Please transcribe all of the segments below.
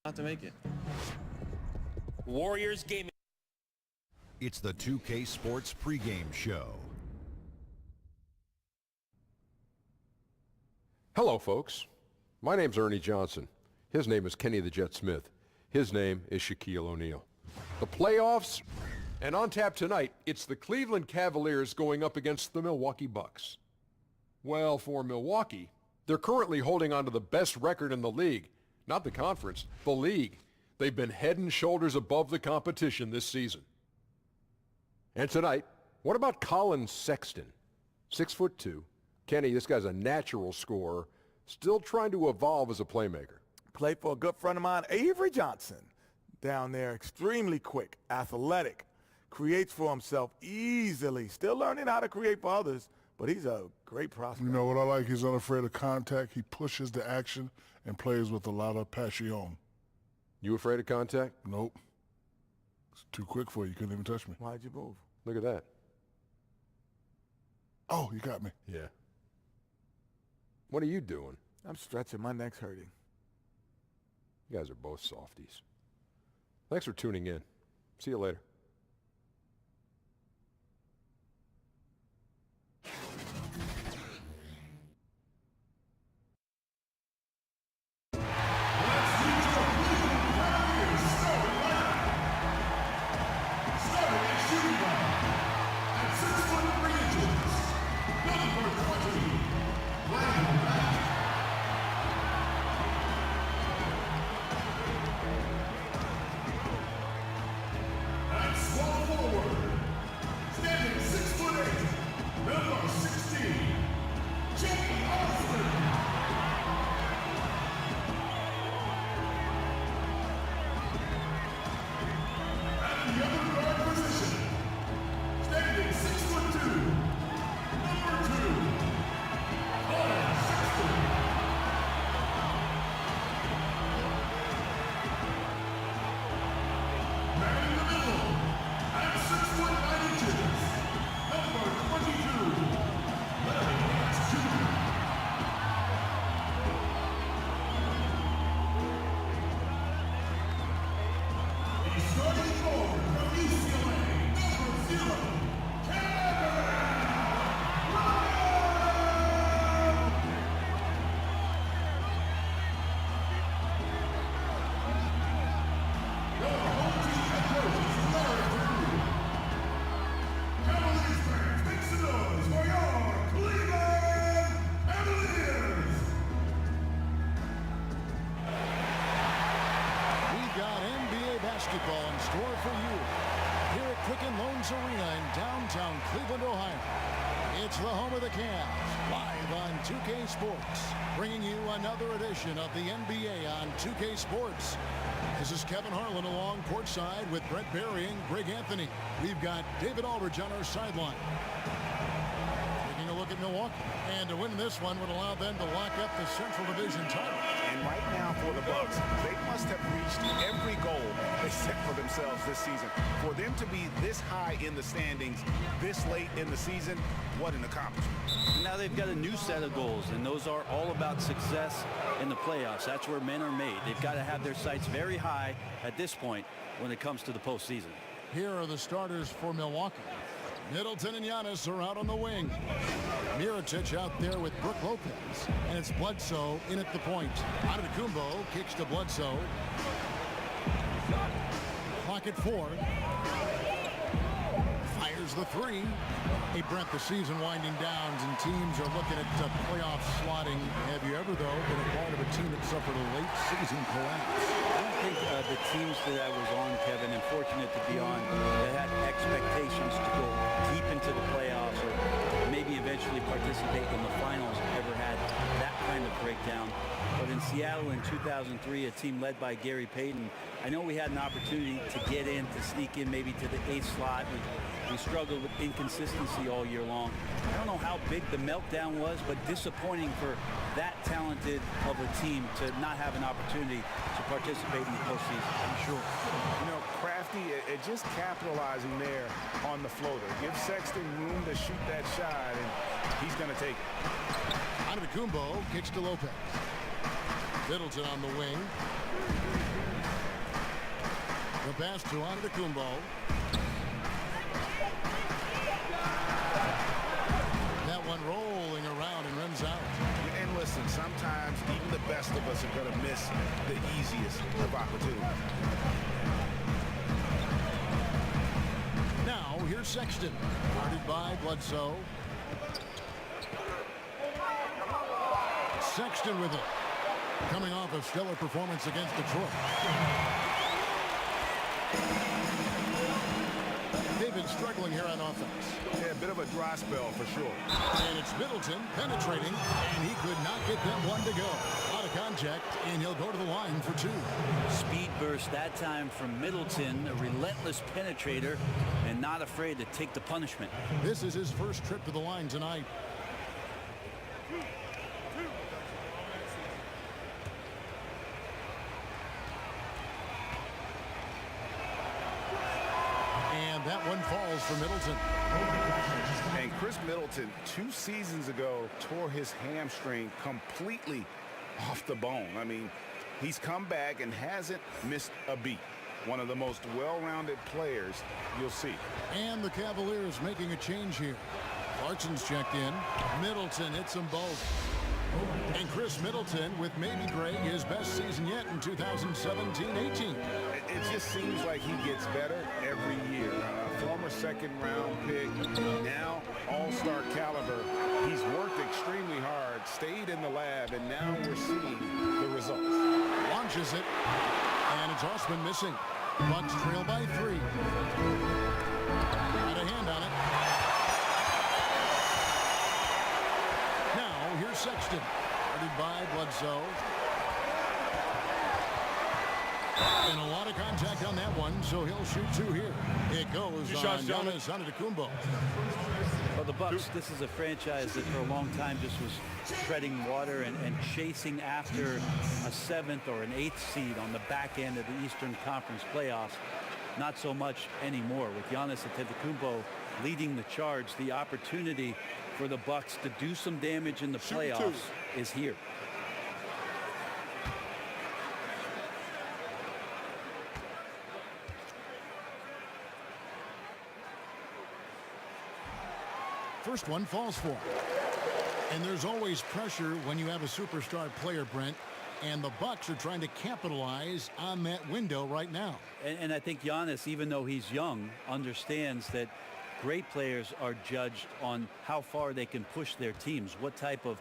Not to make it. Warriors Gaming. It's the 2K Sports pregame show. Hello, folks. My name's Ernie Johnson. His name is Kenny the Jet Smith. His name is Shaquille O'Neal. The playoffs, and on tap tonight, it's the Cleveland Cavaliers going up against the Milwaukee Bucks. Well, for Milwaukee, they're currently holding on to the best record in the league. Not the conference, the league. They've been head and shoulders above the competition this season. And tonight, what about Colin Sexton? 6'2". Kenny, this guy's a natural scorer, still trying to evolve as a playmaker. Played for a good friend of mine, Avery Johnson, down there. Extremely quick, athletic, creates for himself easily. Still learning how to create for others, but he's a great prospect. You know what I like? He's unafraid of contact. He pushes the action and plays with a lot of passion. You afraid of contact? Nope. It's too quick for you. You couldn't even touch me. Why'd you move? Look at that. Oh, you got me. Yeah. What are you doing? I'm stretching. My neck's hurting. You guys are both softies. Thanks for tuning in. See you later. Cleveland, Ohio. It's the home of the Cavs, live on 2K Sports, bringing you another edition of the NBA on 2K Sports. This is Kevin Harlan along courtside with Brett Barry and Greg Anthony. We've got David Aldridge on our sideline. Taking a look at Milwaukee, and to win this one would allow them to lock up the Central Division title. And right now for the Bucks, they must have reached every goal they set for themselves this season. For them to be this high in the standings this late in the season, what an accomplishment. Now they've got a new set of goals, and those are all about success in the playoffs. That's where men are made. They've got to have their sights very high at this point when it comes to the postseason. Here are the starters for Milwaukee. Middleton and Giannis are out on the wing. Mirotic out there with Brook Lopez. And it's Bledsoe in at the point. Antetokounmpo kicks to Bledsoe. Clock at 4. Fires the 3. Hey, Brent, the season winding down and teams are looking at playoff slotting. Have you ever, though, been a part of a team that suffered a late season collapse? I don't think the teams that I was on, Kevin, and fortunate to be on, that had expectations to go deep into the playoffs or maybe eventually participate in the finals ever had that kind of breakdown. But in Seattle in 2003, a team led by Gary Payton, I know we had an opportunity to get in, to sneak in maybe to the 8th slot. We struggled with inconsistency all year long. I don't know how big the meltdown was, but disappointing for that talented expected of a team to not have an opportunity to participate in the postseason. I'm sure. You know, Crafty, just capitalizing there on the floater. Give Sexton room to shoot that shot, and he's going to take it. Antetokounmpo kicks to Lopez. Middleton on the wing. The pass to Antetokounmpo. That one rolling around and runs out. And listen, sometimes even the best of us are going to miss the easiest of opportunities. Now, here's Sexton. Guarded by Bledsoe. Sexton with it. Coming off a stellar performance against Detroit. They've been struggling here on offense. Yeah, a bit of a dry spell for sure. And it's Middleton penetrating, and he could not get them one to go. Out of contact, and he'll go to the line for two. Speed burst that time from Middleton, a relentless penetrator, and not afraid to take the punishment. This is his first trip to the line tonight. That one falls for Middleton. And Chris Middleton, 2 seasons ago, tore his hamstring completely off the bone. I mean, he's come back and hasn't missed a beat. One of the most well-rounded players you'll see. And the Cavaliers making a change here. Clarkson's checked in. Middleton hits them both. And Chris Middleton with maybe, Greg, his best season yet in 2017-18. It just seems like he gets better every year. Former second-round pick, now all-star caliber. He's worked extremely hard, stayed in the lab, and now we're seeing the results. Launches it, and it's Osman missing. Bucks trail by 3. Got a hand on it. Now, here's Sexton. Guarded by Bledsoe. And a lot of contact on that one, so he'll shoot 2 here. It goes on Giannis Antetokounmpo. Well, the Bucks, this is a franchise that for a long time just was treading water and chasing after a 7th or an 8th seed on the back end of the Eastern Conference playoffs. Not so much anymore. With Giannis Antetokounmpo leading the charge, the opportunity for the Bucks to do some damage in the playoffs is here. First one falls for him. And there's always pressure when you have a superstar player, Brent. And the Bucks are trying to capitalize on that window right now. And I think Giannis, even though he's young, understands that great players are judged on how far they can push their teams. What type of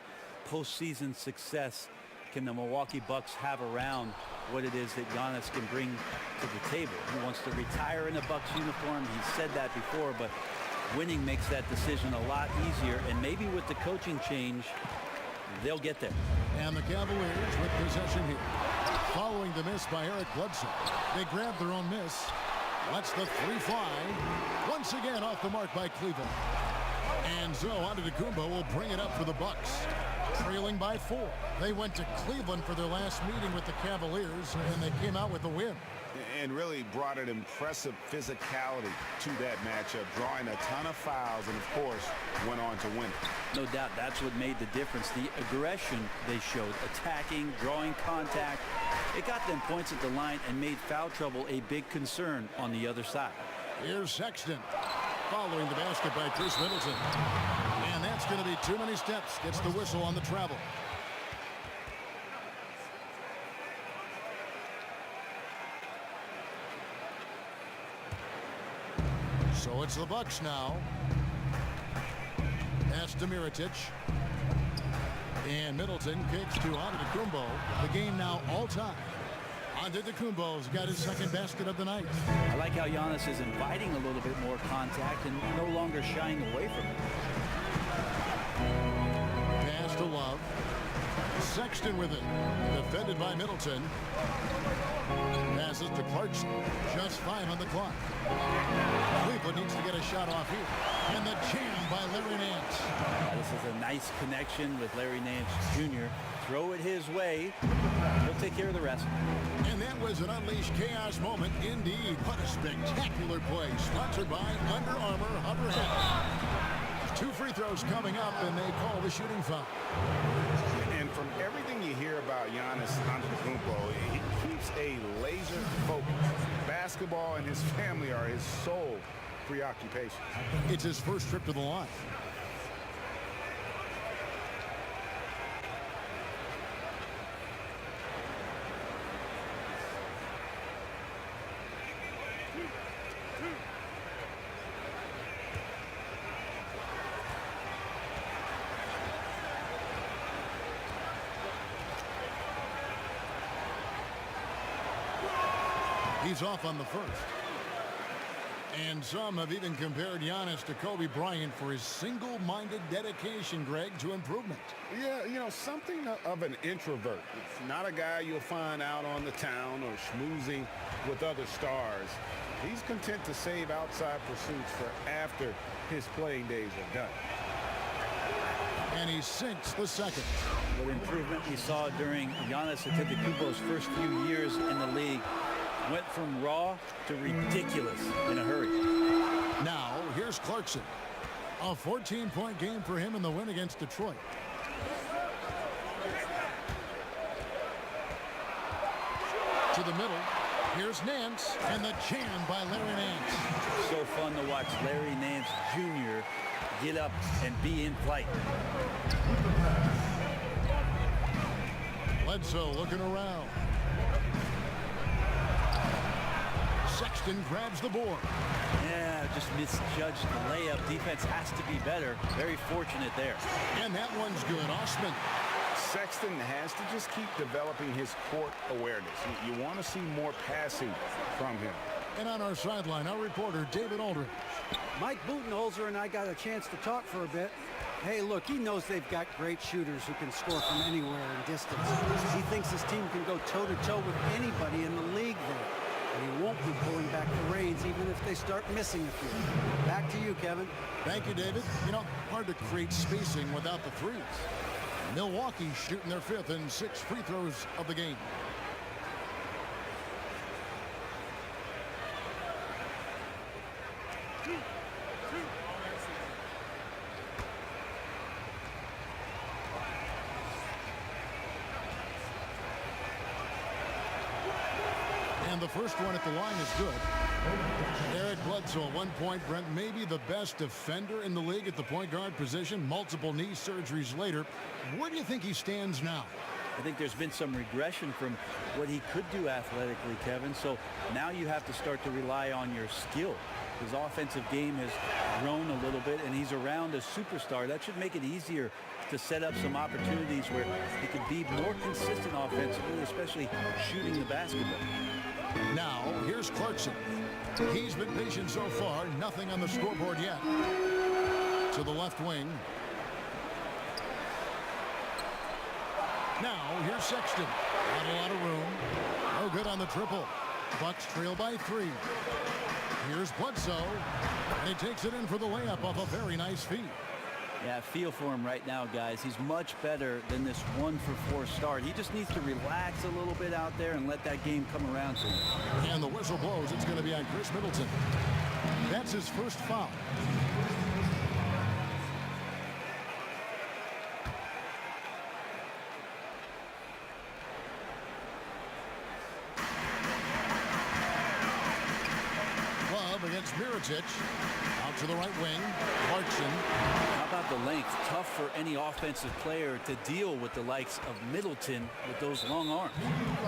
postseason success can the Milwaukee Bucks have around what it is that Giannis can bring to the table? He wants to retire in a Bucks uniform. He's said that before, but winning makes that decision a lot easier. And maybe with the coaching change, they'll get there. And the Cavaliers with possession here. Following the miss by Eric Bledsoe. They grab their own miss. Lets the 3 fly. Once again off the mark by Cleveland. And so Antetokounmpo will bring it up for the Bucks. Trailing by 4. They went to Cleveland for their last meeting with the Cavaliers, and they came out with a win. And really brought an impressive physicality to that matchup, drawing a ton of fouls, and of course went on to win. No doubt that's what made the difference. The aggression they showed, attacking, drawing contact. It got them points at the line and made foul trouble a big concern on the other side. Here's Sexton following the basket by Chris Middleton. And that's going to be too many steps. Gets the whistle on the travel. So it's the Bucks now. Pass to Mirotic. And Middleton kicks to Antetokounmpo. The game now all time. Antetokounmpo's got his second basket of the night. I like how Giannis is inviting a little bit more contact and no longer shying away from it. Pass to Love. Sexton with it. Defended by Middleton. Passes to Clarkson. Just 5 on the clock. Cleveland needs to get a shot off here. And the jam by Larry Nance. This is a nice connection with Larry Nance Jr. Throw it his way. He'll take care of the rest. And that was an unleashed chaos moment indeed. What a spectacular play. Sponsored by Under Armour Hover Hat. 2 free throws coming up, and they call the shooting foul. And from everything you hear about Giannis Antetokounmpo, he keeps a laser focus. Basketball and his family are his sole preoccupation. It's his first trip to the line. He's off on the first. And some have even compared Giannis to Kobe Bryant for his single-minded dedication, Greg, to improvement. Yeah, you know, something of an introvert. It's not a guy you'll find out on the town or schmoozing with other stars. He's content to save outside pursuits for after his playing days are done. And he sinks the second. What improvement we saw during Giannis Antetokounmpo's first few years in the league. Went from raw to ridiculous in a hurry. Now, here's Clarkson. A 14-point game for him in the win against Detroit. To the middle. Here's Nance, and the jam by Larry Nance. So fun to watch Larry Nance Jr. get up and be in flight. Bledsoe looking around. Sexton grabs the board. Yeah, just misjudged the layup. Defense has to be better. Very fortunate there. And that one's good. Osman. Sexton has to just keep developing his court awareness. You want to see more passing from him. And on our sideline, our reporter, David Aldridge. Mike Budenholzer and I got a chance to talk for a bit. Hey, look, he knows they've got great shooters who can score from anywhere in distance. He thinks his team can go toe-to-toe with anybody in the league there. And he won't be pulling back the reins even if they start missing a few. Back to you, Kevin. Thank you, David. You know, hard to create spacing without the threes. Milwaukee shooting their 5th and 6 free throws of the game. And the first one at the line is good. Eric Bledsoe, 1 point, Brent, maybe the best defender in the league at the point guard position. Multiple knee surgeries later. Where do you think he stands now? I think there's been some regression from what he could do athletically, Kevin. So now you have to start to rely on your skill. His offensive game has grown a little bit, and he's around a superstar. That should make it easier to set up some opportunities where he could be more consistent offensively, especially shooting the basketball. Now, here's Clarkson. He's been patient so far. Nothing on the scoreboard yet. To the left wing. Now, here's Sexton. Not a lot of room. No good on the triple. Bucks trail by 3. Here's Bledsoe. And he takes it in for the layup off a very nice feed. Yeah, feel for him right now, guys. He's much better than this 1-for-4 start. He just needs to relax a little bit out there and let that game come around to him. And the whistle blows. It's going to be on Chris Middleton. That's his first foul. Love against Mirotic. Out to the right wing. Clarkson. How about the length? Tough for any offensive player to deal with the likes of Middleton with those long arms.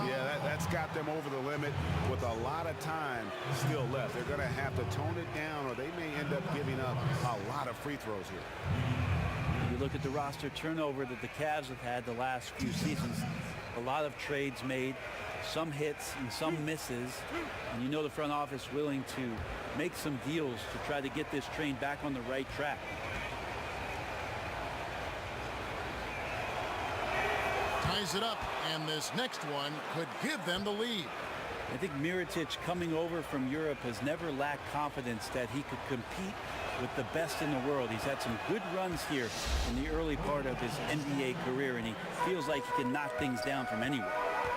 Yeah, that's got them over the limit with a lot of time still left. They're going to have to tone it down, or they may end up giving up a lot of free throws here. You look at the roster turnover that the Cavs have had the last few seasons. A lot of trades made, some hits and some misses. And you know the front office willing to make some deals to try to get this train back on the right track. ties it up, and this next one could give them the lead. I think Mirotic, coming over from Europe, has never lacked confidence that he could compete with the best in the world. He's had some good runs here in the early part of his NBA career, and he feels like he can knock things down from anywhere.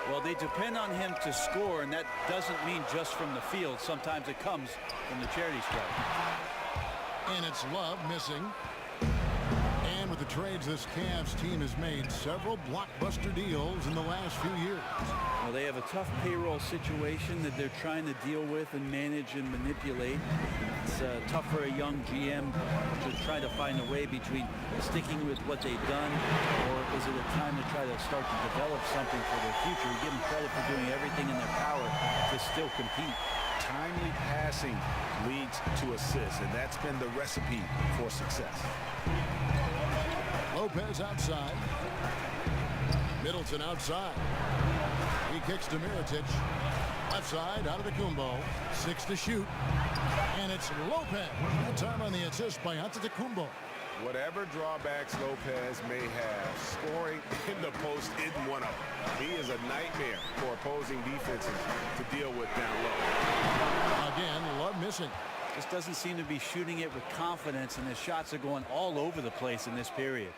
Well, they depend on him to score, and that doesn't mean just from the field. Sometimes it comes from the charity stripe. And it's Love missing. And with the trades, this Cavs team has made several blockbuster deals in the last few years. Well, they have a tough payroll situation that they're trying to deal with and manage and manipulate. It's tough for a young GM to try to find a way between sticking with what they've done, or is it a time to try to start to develop something for their future? We give them credit for doing everything in their power to still compete. Timely passing leads to assists, and that's been the recipe for success. Lopez outside. Middleton outside. He kicks to Mirotic. Left side, out of the Kumbo. 6 to shoot. And it's Lopez. That time on the assist by Antetokounmpo. Whatever drawbacks Lopez may have, scoring in the post isn't one of them. He is a nightmare for opposing defenses to deal with down low. Again, Love missing. Just doesn't seem to be shooting it with confidence, and his shots are going all over the place in this period.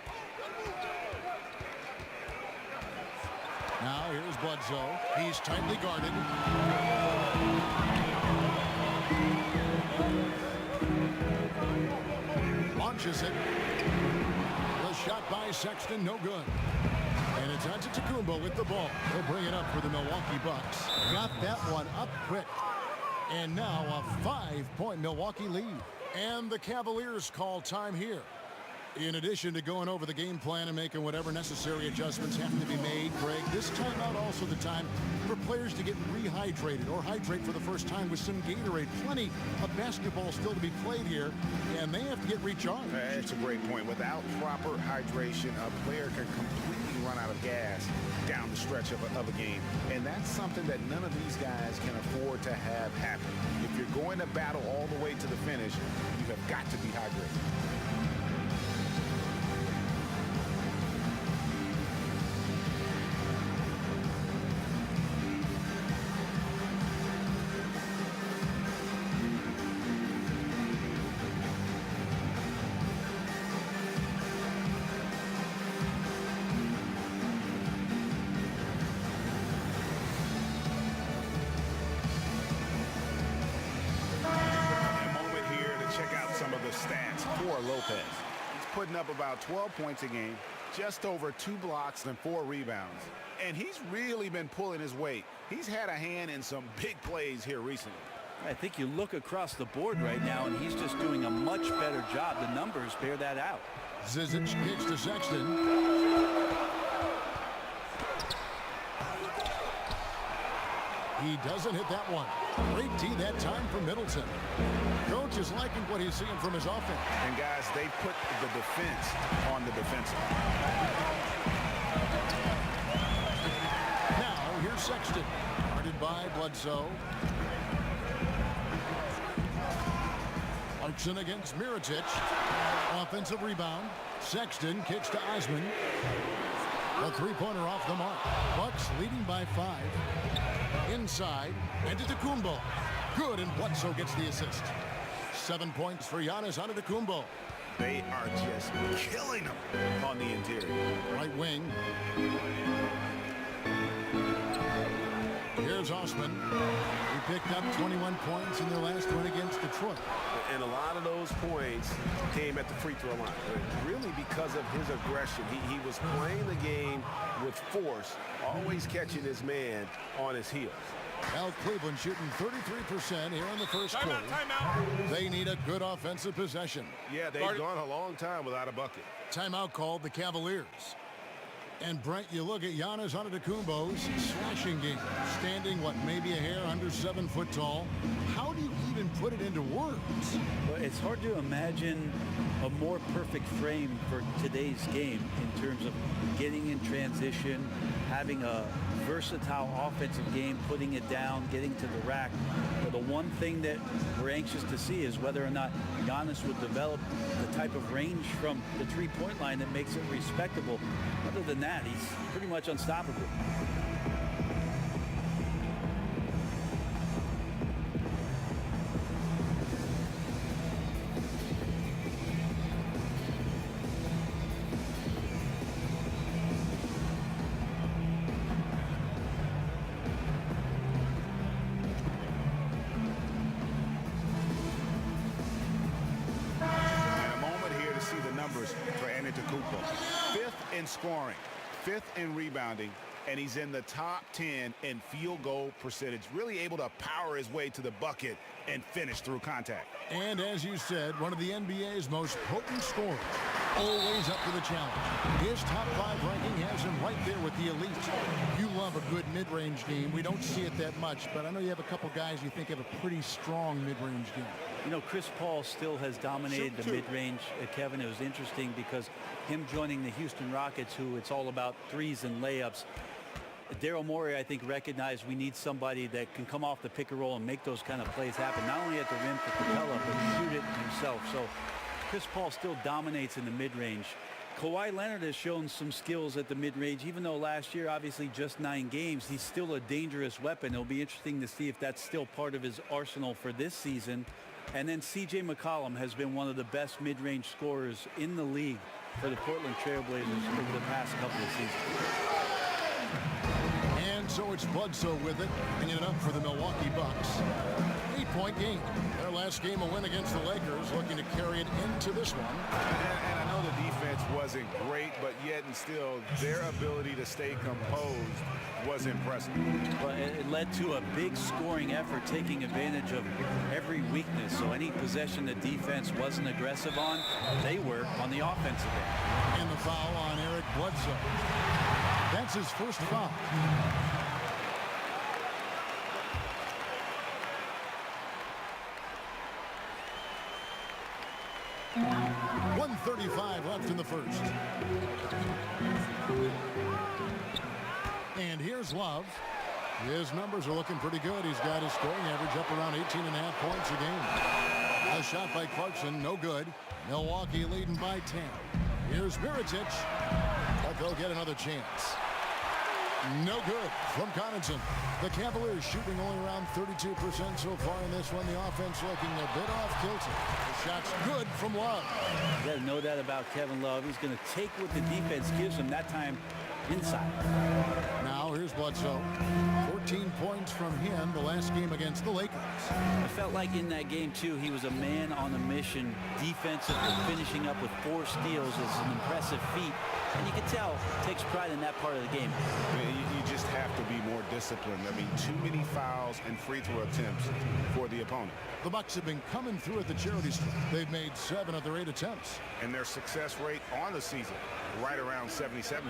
Now here's Bledsoe. He's tightly guarded. Launches it. The shot by Sexton, no good. And it's Antetokounmpo with the ball. He'll bring it up for the Milwaukee Bucks. Got that one up quick. And now a 5-point Milwaukee lead. And the Cavaliers call time here. In addition to going over the game plan and making whatever necessary adjustments have to be made, Greg, this timeout also the time for players to get rehydrated or hydrate for the first time with some Gatorade. Plenty of basketball still to be played here, and they have to get recharged. That's a great point. Without proper hydration, a player can completely run out of gas down the stretch of a game. And that's something that none of these guys can afford to have happen. If you're going to battle all the way to the finish, you have got to be hydrated. Lopez. He's putting up about 12 points a game, just over 2 blocks and 4 rebounds. And he's really been pulling his weight. He's had a hand in some big plays here recently. I think you look across the board right now, and he's just doing a much better job. The numbers bear that out. Zizic kicks to Sexton. He doesn't hit that one. Great D that time for Middleton. Coach is liking what he's seeing from his offense. And guys, they put the defense on the defensive. Now here's Sexton. Guarded by Bledsoe. Clarkson against Mirotic. Offensive rebound. Sexton kicks to Osman. A three-pointer off the mark. Bucks leading by 5. Inside, Antetokounmpo. Good, and Bledsoe gets the assist. 7 points for Giannis Antetokounmpo. They are just killing him on the interior. Right wing. Here's Osman. He picked up 21 points in their last one against Detroit. And a lot of those points came at the free throw line. Really because of his aggression. He was playing the game with force, always catching his man on his heels. Now Cleveland shooting 33% here in the first quarter. They need a good offensive possession. Yeah, they've gone a long time without a bucket. Timeout called the Cavaliers. And Brent, you look at Giannis Antetokounmpo's slashing game, standing maybe a hair under 7 foot tall. How do you even put it into words. Well, it's hard to imagine a more perfect frame for today's game in terms of getting in transition, having a versatile offensive game, putting it down, getting to the rack. But the one thing that we're anxious to see is whether or not Giannis would develop the type of range from the three-point line that makes it respectable. Other than that, he's pretty much unstoppable. In scoring, 5th in rebounding, and he's in the top 10 in field goal percentage. Really able to power his way to the bucket and finish through contact. And as you said, one of the NBA's most potent scorers. Always up to the challenge. His top 5 ranking has him right there with the elite. You love a good mid-range game. We don't see it that much, but I know you have a couple guys you think have a pretty strong mid-range game. You know, Chris Paul still has dominated the mid-range. Kevin, it was interesting because him joining the Houston Rockets, who it's all about threes and layups. Daryl Morey, I think, recognized we need somebody that can come off the pick and roll and make those kind of plays happen, not only at the rim for Capella, but shoot it himself. So Chris Paul still dominates in the mid-range. Kawhi Leonard has shown some skills at the mid-range. Even though last year, obviously, just 9 games, he's still a dangerous weapon. It'll be interesting to see if that's still part of his arsenal for this season. And then C.J. McCollum has been one of the best mid-range scorers in the league for the Portland Trailblazers over the past couple of seasons. And so it's Bledsoe with it, bringing it up for the Milwaukee Bucks. 8-point game. Their last game, a win against the Lakers, looking to carry it into this one. And I know the defense wasn't great, but yet and still, their ability to stay composed was impressive. But it led to a big scoring effort, taking advantage of every weakness. So any possession the defense wasn't aggressive on, they were on the offensive end. And the foul on Eric Bledsoe. That's his first foul. .135 left in the first. And here's Love. His numbers are looking pretty good. He's got his scoring average up around 18.5 points a game. A shot by Clarkson, no good. Milwaukee leading by 10. Here's Mirotic, but they'll get another chance. No good from Connaughton. The Cavaliers shooting only around 32% so far in this one. The offense looking a bit off kilter. The shot's good from Love. You got to know that about Kevin Love. He's going to take what the defense gives him, that time inside. Now here's Bledsoe. 14 points from him the last game against the Lakers. I felt like in that game, too, he was a man on a mission. Defensively, finishing up with 4 steals is an impressive feat. And you can tell, takes pride in that part of the game. You just have to be more disciplined. I mean, too many fouls and free throw attempts for the opponent. The Bucks have been coming through at the charity stripe. They've made 7 of their 8 attempts. And their success rate on the season, right around 77%.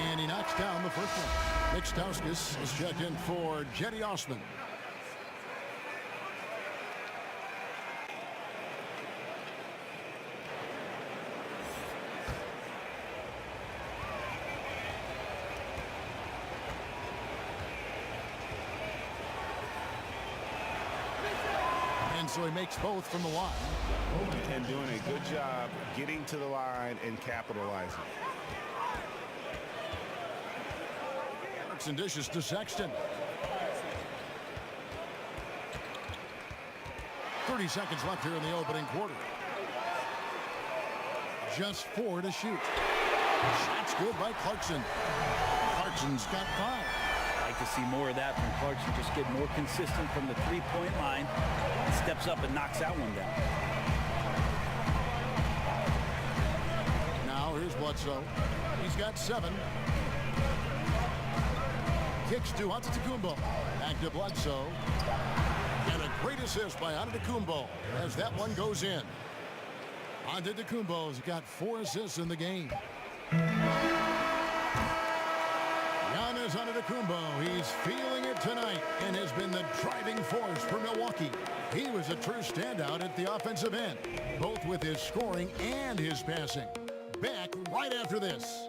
And he knocks down the first one. Nick Stauskas is checked in for Jetty Osman. And so he makes both from the line. And doing a good job getting to the line and capitalizing. And dishes to Sexton. 30 seconds left here in the opening quarter. Just 4 to shoot. Shot's good by Clarkson. Clarkson's got 5. I'd like to see more of that from Clarkson. Just get more consistent from the three-point line. Steps up and knocks that one down. Now here's Bledsoe. He's got 7. Kicks to Antetokounmpo. Back to Bledsoe. And a great assist by Antetokounmpo as that one goes in. Antetokounmpo's got 4 assists in the game. Giannis Antetokounmpo, he's feeling it tonight and has been the driving force for Milwaukee. He was a true standout at the offensive end, both with his scoring and his passing. Back right after this.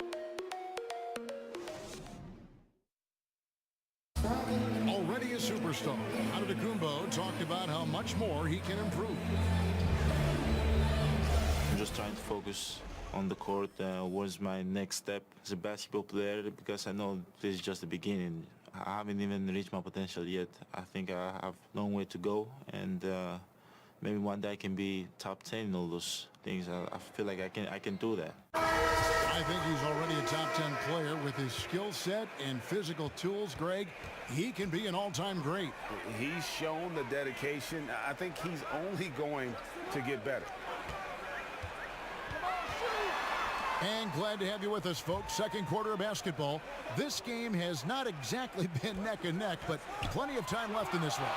Already a superstar, Antetokounmpo talked about how much more he can improve. I'm just trying to focus on the court. What's my next step as a basketball player, because I know this is just the beginning. I haven't even reached my potential yet. I think I have a long way to go, and maybe one day I can be top 10 in all those things. I feel like I can do that. I think he's already a top 10 player with his skill set and physical tools, Greg. He can be an all-time great. He's shown the dedication. I think he's only going to get better. And glad to have you with us, folks. Second quarter of basketball. This game has not exactly been neck and neck, but plenty of time left in this one.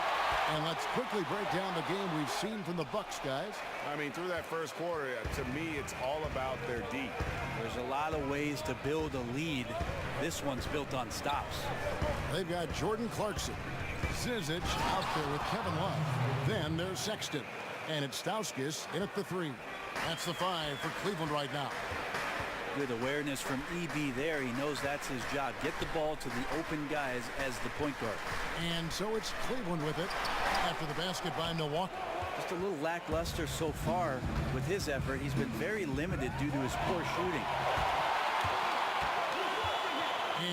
And let's quickly break down the game we've seen from the Bucks, guys. I mean, through that first quarter, to me, it's all about their D. There's a lot of ways to build a lead. This one's built on stops. They've got Jordan Clarkson, Zizic out there with Kevin Love. Then there's Sexton. And it's Stauskas in at the 3. That's the 5 for Cleveland right now. Good awareness from EB there. He knows that's his job. Get the ball to the open guys as the point guard. And so it's Cleveland with it after the basket by Milwaukee. Just a little lackluster so far with his effort. He's been very limited due to his poor shooting.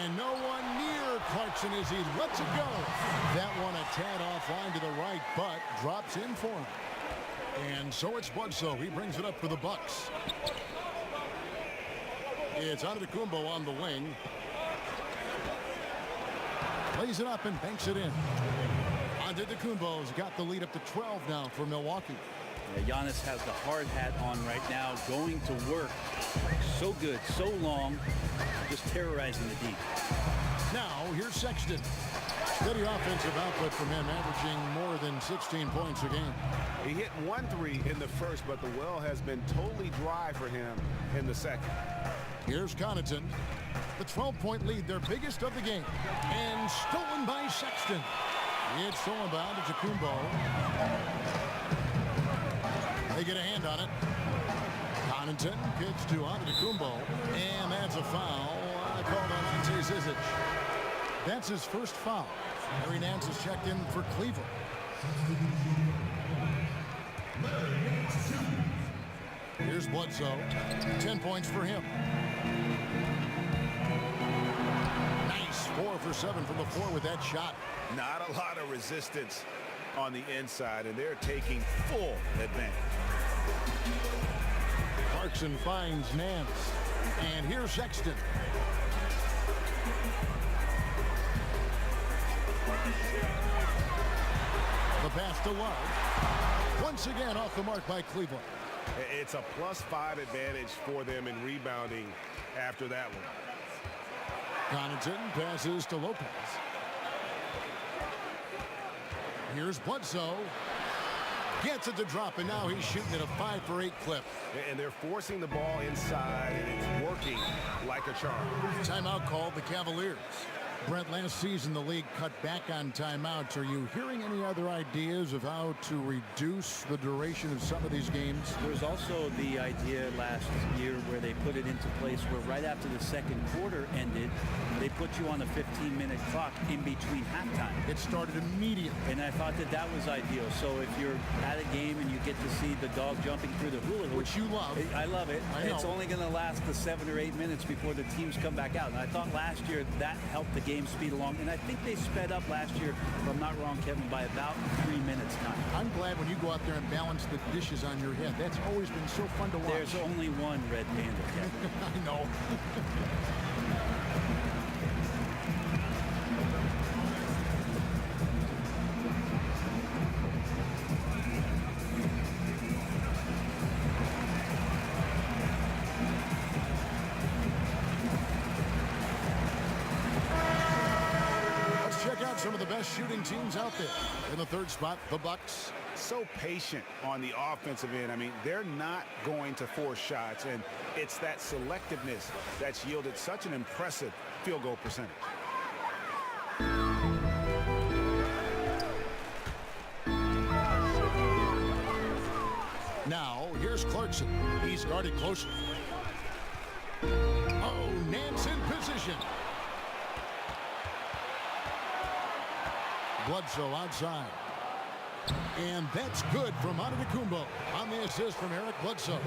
And no one near Clarkson as he lets it go. That one a tad offline to the right, but drops in for him. And so it's Bledsoe. He brings it up for the Bucks. It's Antetokounmpo on the wing. Lays it up and banks it in. Antetokounmpo's got the lead up to 12 now for Milwaukee. Yeah, Giannis has the hard hat on right now, going to work. So good, so long, just terrorizing the deep. Now, here's Sexton. Steady offensive output from him, averaging more than 16 points a game. He hit 1 3 in the first, but the well has been totally dry for him in the second. Here's Connaughton. The 12-point lead, their biggest of the game. And stolen by Sexton. It's stolen by Antetokounmpo. They get a hand on it. Connaughton kicks to Antetokounmpo. And that's a foul called on Ante Zizic. That's his first foul. Larry Nance has checked in for Cleveland. Here's Bledsoe. 10 points for him. Nice 4 for 7 from the floor with that shot. Not a lot of resistance on the inside, and they're taking full advantage. Clarkson finds Nance. And here's Sexton. The pass to Love. Once again off the mark by Cleveland. It's a +5 advantage for them in rebounding after that one. Connaughton passes to Lopez. Here's Bledsoe. Gets it to drop, and now he's shooting at a 5 for 8 clip. And they're forcing the ball inside, and it's working like a charm. Timeout called the Cavaliers. Brent, last season the league cut back on timeouts. Are you hearing any other ideas of how to reduce the duration of some of these games? There was also the idea last year where they put it into place where right after the second quarter ended, they put you on a 15-minute clock in between halftime. It started immediately. And I thought that that was ideal. So if you're at a game and you get to see the dog jumping through the hula hoop, Which you love. I love it. I know. It's only going to last the 7 or 8 minutes before the teams come back out. And I thought last year that helped the game speed along. And I think they sped up last year, if I'm not wrong, Kevin, by about 3 minutes time. I'm glad when you go out there and balance the dishes on your head. That's always been so fun to watch. There's only one red panda, Kevin. I know. Some of the best shooting teams out there. In the third spot, the Bucks. so patient on the offensive end. I mean, they're not going to force shots, and it's that selectiveness that's yielded such an impressive field goal percentage. Now, here's Clarkson. He's guarded closely. Oh, Nance in position. Bledsoe outside. And that's good from Antetokounmpo on the assist from Eric Bledsoe.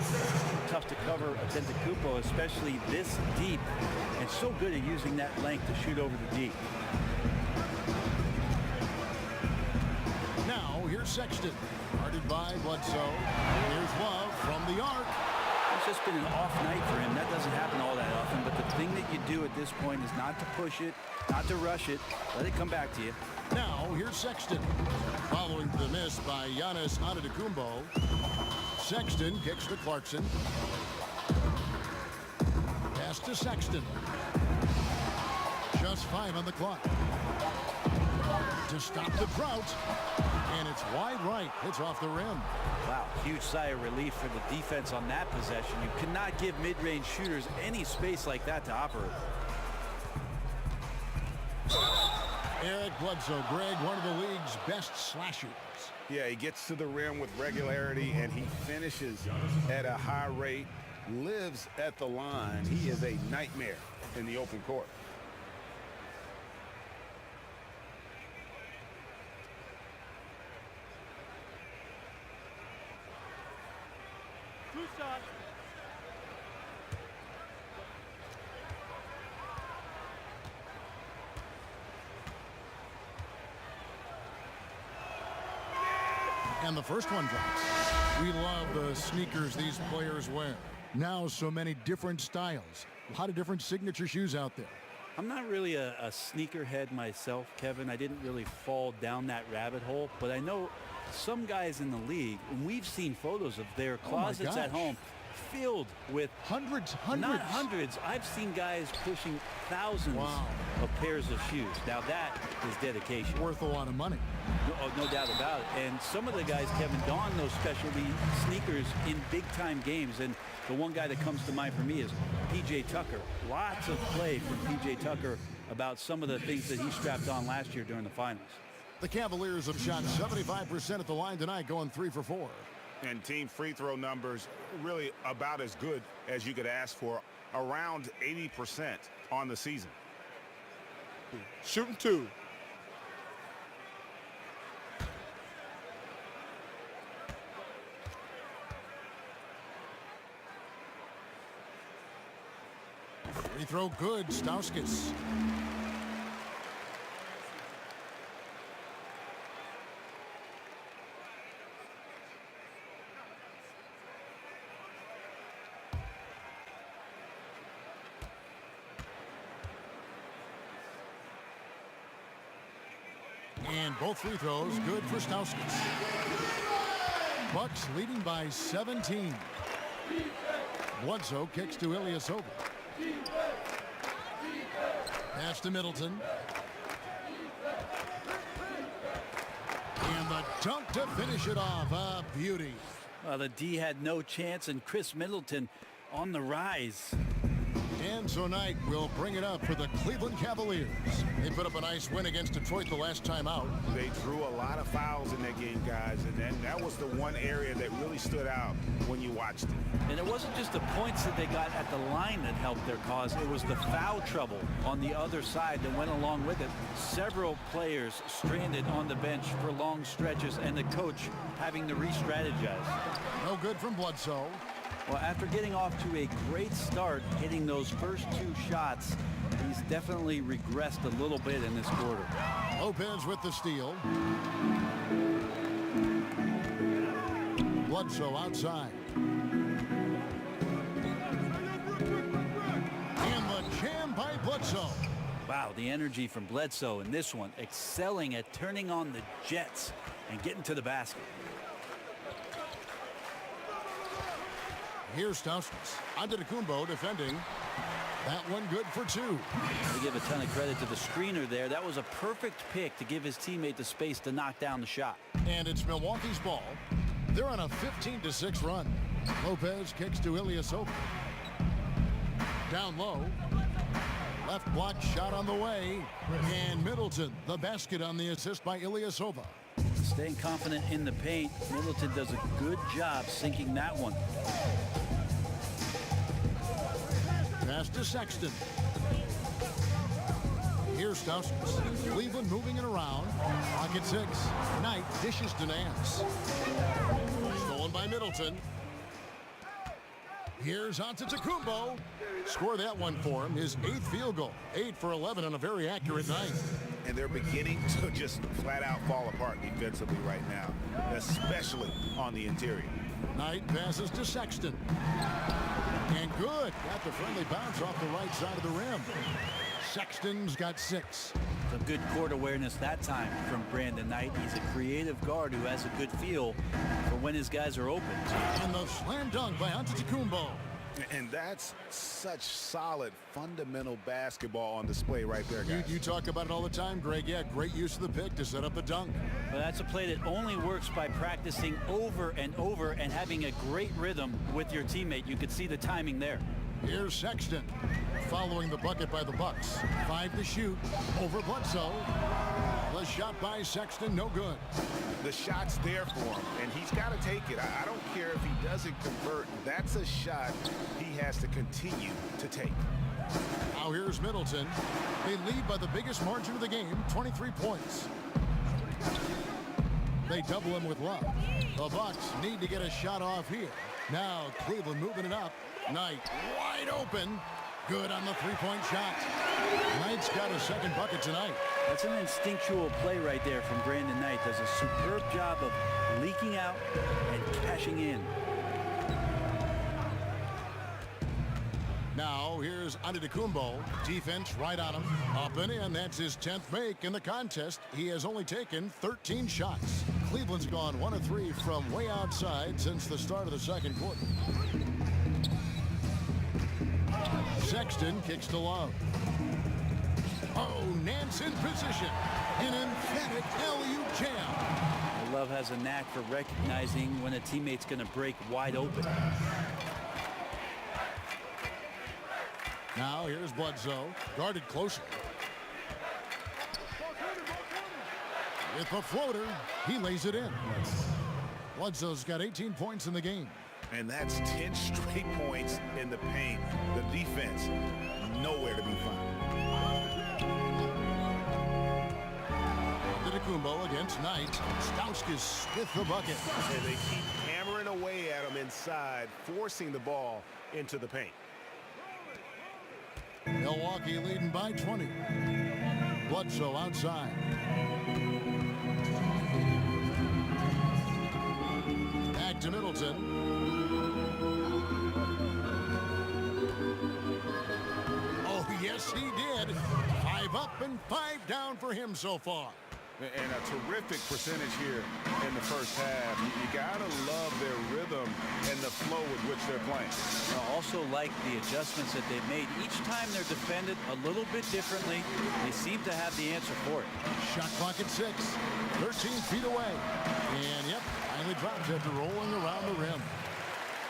Tough to cover Antetokounmpo, especially this deep, and so good at using that length to shoot over the deep. Now, here's Sexton. Guarded by Bledsoe. Here's Love from the arc. It's just been an off night for him. That doesn't happen all that often, but the thing that you do at this point is not to push it, not to rush it. Let it come back to you. Now, here's Sexton. Following the miss by Giannis Antetokounmpo. Sexton kicks to Clarkson. Pass to Sexton. Just 5 on the clock. To stop the drought. And it's wide right. It's off the rim. Wow, huge sigh of relief for the defense on that possession. You cannot give mid-range shooters any space like that to operate. Eric Bledsoe, Greg, one of the league's best slashers. Yeah, he gets to the rim with regularity, and he finishes at a high rate, lives at the line. He is a nightmare in the open court. And the first one drops. We love the sneakers these players wear. Now so many different styles. A lot of different signature shoes out there. I'm not really a sneakerhead myself, Kevin. I didn't really fall down that rabbit hole, but I know some guys in the league, and we've seen photos of their closets at home filled with hundreds. Not hundreds. I've seen guys pushing thousands of pairs of shoes. Now that is dedication. Worth a lot of money. No doubt about it. And some of the guys, Kevin, don those specialty sneakers in big-time games. And the one guy that comes to mind for me is P.J. Tucker. Lots of play from P.J. Tucker about some of the things that he strapped on last year during the finals. The Cavaliers have shot 75% at the line tonight, going 3 for 4. And team free throw numbers really about as good as you could ask for, around 80% on the season. Shooting 2. Free throw good, Stauskas. And both free throws good for Stauskas. Bucks leading by 17. Bledsoe kicks to Ilyasova. Pass to Middleton. And the dunk to finish it off. A beauty. Well, the D had no chance, and Chris Middleton on the rise. And so Knight will bring it up for the Cleveland Cavaliers. They put up a nice win against Detroit the last time out. They drew a lot of fouls in that game, guys, and that was the one area that really stood out when you watched it. And it wasn't just the points that they got at the line that helped their cause. It was the foul trouble on the other side that went along with it. Several players stranded on the bench for long stretches, and the coach having to re-strategize. No good from Bledsoe. Well, after getting off to a great start, hitting those first 2 shots, he's definitely regressed a little bit in this quarter. Lopez with the steal. Bledsoe outside. And the jam by Bledsoe. Wow, the energy from Bledsoe in this one, excelling at turning on the jets and getting to the basket. Here's Stauskas. Antetokounmpo defending. That one good for two. We give a ton of credit to the screener there. That was a perfect pick to give his teammate the space to knock down the shot. And it's Milwaukee's ball. They're on a 15-6 run. Lopez kicks to Ilyasova. Down low. Left block shot on the way. And Middleton, the basket on the assist by Ilyasova. Staying confident in the paint. Middleton does a good job sinking that one. Pass to Sexton. Here's Stauskas. Cleveland moving it around. Pocket 6. Knight dishes to Nance. Stolen by Middleton. Here's Antetokounmpo. Score that one for him. His 8th field goal. 8 for 11 on a very accurate night. And they're beginning to just flat out fall apart defensively right now, especially on the interior. Knight passes to Sexton. And good. Got the friendly bounce off the right side of the rim. Sexton's got 6. Some good court awareness that time from Brandon Knight. He's a creative guard who has a good feel for when his guys are open. And the slam dunk by Antetokounmpo. And that's such solid, fundamental basketball on display right there, guys. You talk about it all the time, Greg. Yeah, great use of the pick to set up the dunk. But that's a play that only works by practicing over and over and having a great rhythm with your teammate. You could see the timing there. Here's Sexton following the bucket by the Bucks. 5 to shoot over Bledsoe. The shot by Sexton, no good. The shot's there for him, and he's got to take it. I don't care if he doesn't convert. That's a shot he has to continue to take. Now here's Middleton. They lead by the biggest margin of the game, 23 points. They double him with Love. The Bucks need to get a shot off here. Now Cleveland moving it up. Knight wide open. Good on the three-point shot. Knight's got a second bucket tonight. That's an instinctual play right there from Brandon Knight. Does a superb job of leaking out and cashing in. Now here's Antetokounmpo. Defense right on him. Up and in. That's his 10th make in the contest. He has only taken 13 shots. Cleveland's gone 1 of 3 from way outside since the start of the second quarter. Sexton kicks to Love. Oh, Nance in position. An emphatic alley-oop jam. Love has a knack for recognizing when a teammate's going to break wide open. Now here's Bledsoe, guarded closely. With the floater, he lays it in. Bledsoe's got 18 points in the game. And that's 10 straight points in the paint. The defense, nowhere to be found. Antetokounmpo against Knight. Stauskas with the bucket. And they keep hammering away at him inside, forcing the ball into the paint. Milwaukee leading by 20. Bledsoe outside. Back to Middleton. Oh, yes, he did. 5 up and 5 down for him so far. And a terrific percentage here in the first half. You gotta love their rhythm and the flow with which they're playing. I also like the adjustments that they've made. Each time they're defended a little bit differently, they seem to have the answer for it. Shot clock at 6. 13 feet away. And, yep, finally drops after rolling around the rim.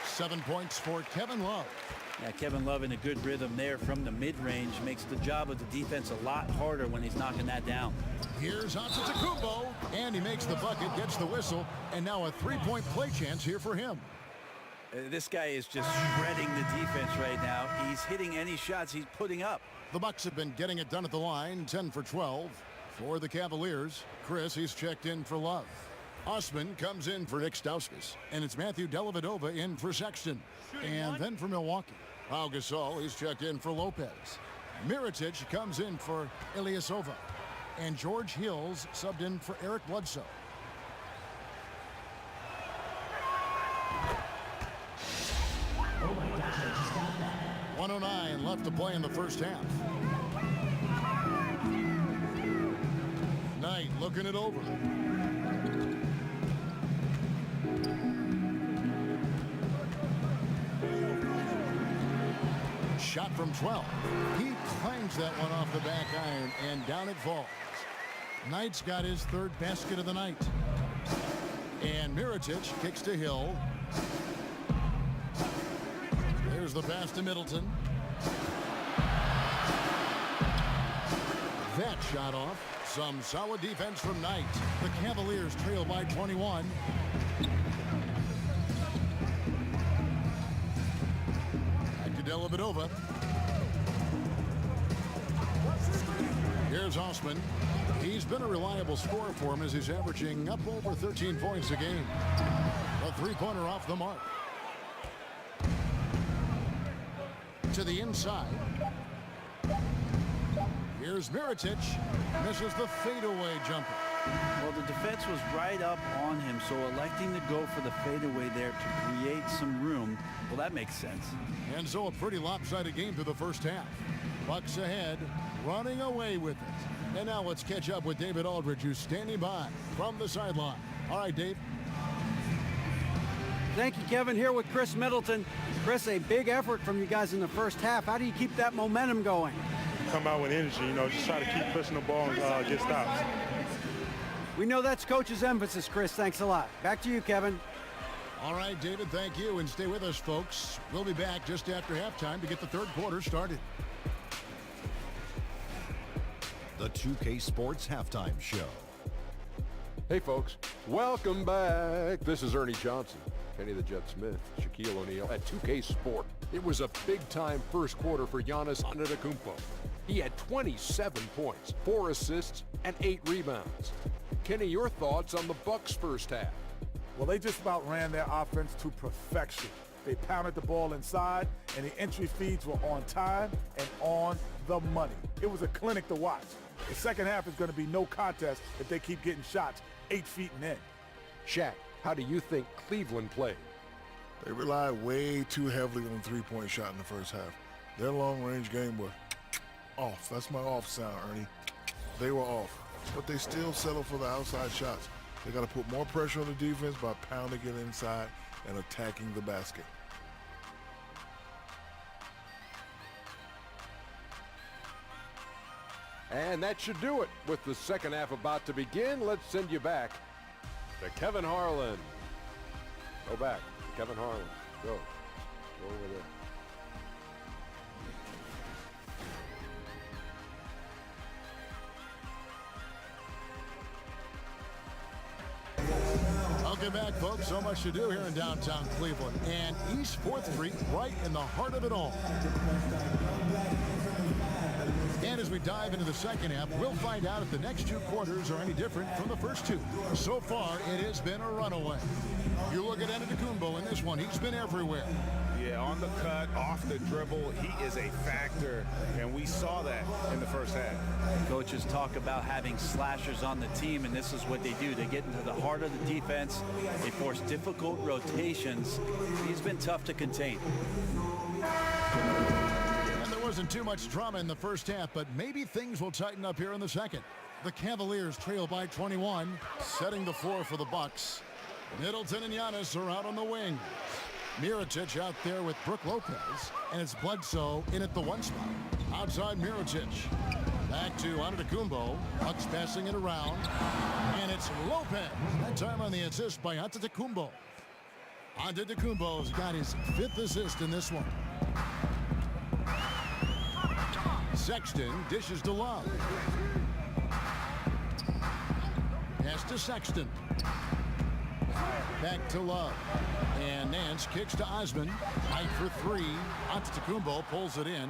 7 points for Kevin Love. Yeah, Kevin Love in a good rhythm there from the mid-range makes the job of the defense a lot harder when he's knocking that down. Here's Antetokounmpo, and he makes the bucket, gets the whistle, and now a three-point play chance here for him. This guy is just shredding the defense right now. He's hitting any shots he's putting up. The Bucks have been getting it done at the line, 10 for 12. For the Cavaliers, Chris, he's checked in for Love. Osman comes in for Nick Stauskas, and it's Matthew Dellavedova in for Sexton. And then for Milwaukee, Pau Gasol, he's checked in for Lopez. Mirotic comes in for Ilyasova. And George Hills subbed in for Eric Bledsoe. Oh my gosh, I just got that. 109 left to play in the first half. Knight looking it over. shot from 12. He clangs that one off the back iron, and down it falls. Knight's got his third basket of the night. And Mirotic kicks to Hill. There's the pass to Middleton. That shot off. Some solid defense from Knight. The Cavaliers trail by 21. Back to Dellavedova. Here's Osman. He's been a reliable scorer for him as he's averaging up over 13 points a game. A three-pointer off the mark. To the inside. Here's Mirotic. Misses the fadeaway jumper. Well, the defense was right up on him, so electing to go for the fadeaway there to create some room, well, that makes sense. And so a pretty lopsided game through the first half. Bucks ahead, running away with it. And now let's catch up with David Aldridge, who's standing by from the sideline. All right, Dave. Thank you, Kevin. Here with Chris Middleton. Chris, a big effort from you guys in the first half. How do you keep that momentum going? Come out with energy, just try to keep pushing the ball and get stops. We know that's Coach's emphasis, Chris. Thanks a lot. Back to you, Kevin. All right, David, thank you. And stay with us, folks. We'll be back just after halftime to get the third quarter started. The 2K Sports Halftime Show. Hey, folks. Welcome back. This is Ernie Johnson, Kenny the Jet Smith, Shaquille O'Neal at 2K Sport. It was a big-time first quarter for Giannis Antetokounmpo. He had 27 points, 4 assists, and 8 rebounds. Kenny, your thoughts on the Bucks' first half? Well, they just about ran their offense to perfection. They pounded the ball inside, and the entry feeds were on time and on the money. It was a clinic to watch. The second half is going to be no contest if they keep getting shots 8 feet and in. Shaq, how do you think Cleveland played? They relied way too heavily on the three-point shot in the first half. Their long-range game was off. That's my off sound, Ernie. They were off. But they still settle for the outside shots. They got to put more pressure on the defense by pounding it inside and attacking the basket. And that should do it. With the second half about to begin, let's send you back to Kevin Harlan. Go back to Kevin Harlan. Go. Go over there. Welcome back, folks. So much to do here in downtown Cleveland. And East 4th Street right in the heart of it all. And as we dive into the second half, we'll find out if the next two quarters are any different from the first two. So far, it has been a runaway. You look at Antetokounmpo in this one. He's been everywhere. Yeah, on the cut, off the dribble, he is a factor, and we saw that in the first half. Coaches talk about having slashers on the team, and this is what they do. They get into the heart of the defense. They force difficult rotations. He's been tough to contain. And there wasn't too much drama in the first half, but maybe things will tighten up here in the second. The Cavaliers trail by 21, setting the floor for the Bucks. Middleton and Giannis are out on the wing. Mirotic out there with Brook Lopez, and it's Bledsoe in at the one spot. Outside Mirotic. Back to Antetokounmpo. Bucks passing it around, and it's Lopez. That time on the assist by Antetokounmpo. Antetokounmpo's got his 5th assist in this one. Sexton dishes to Love. Pass to Sexton. Back to Love. And Nance kicks to Osman. Knight for 3. Antetokounmpo pulls it in.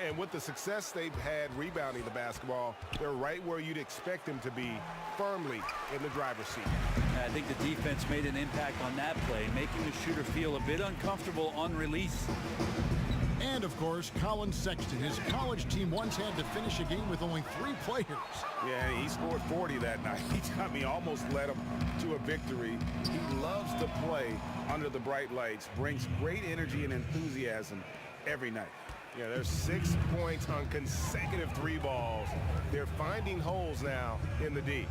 And with the success they've had rebounding the basketball, they're right where you'd expect them to be, firmly in the driver's seat. I think the defense made an impact on that play, making the shooter feel a bit uncomfortable on release. And, of course, Colin Sexton. His college team once had to finish a game with only 3 players. Yeah, he scored 40 that night. Almost led him to a victory. He loves to play under the bright lights, brings great energy and enthusiasm every night. Yeah, there's 6 points on consecutive 3 balls. They're finding holes now in the D.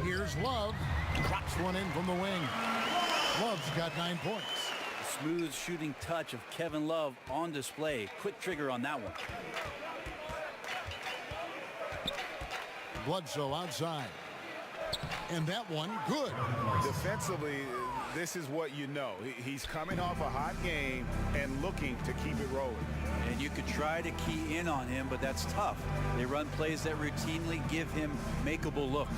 Here's Love. Drops one in from the wing. Love's got 9 points. smooth shooting touch of Kevin Love on display. Quick trigger on that one. Bledsoe outside. And that one, good. Defensively, this is what you know. He's coming off a hot game and looking to keep it rolling. And you could try to key in on him, but that's tough. They run plays that routinely give him makeable looks.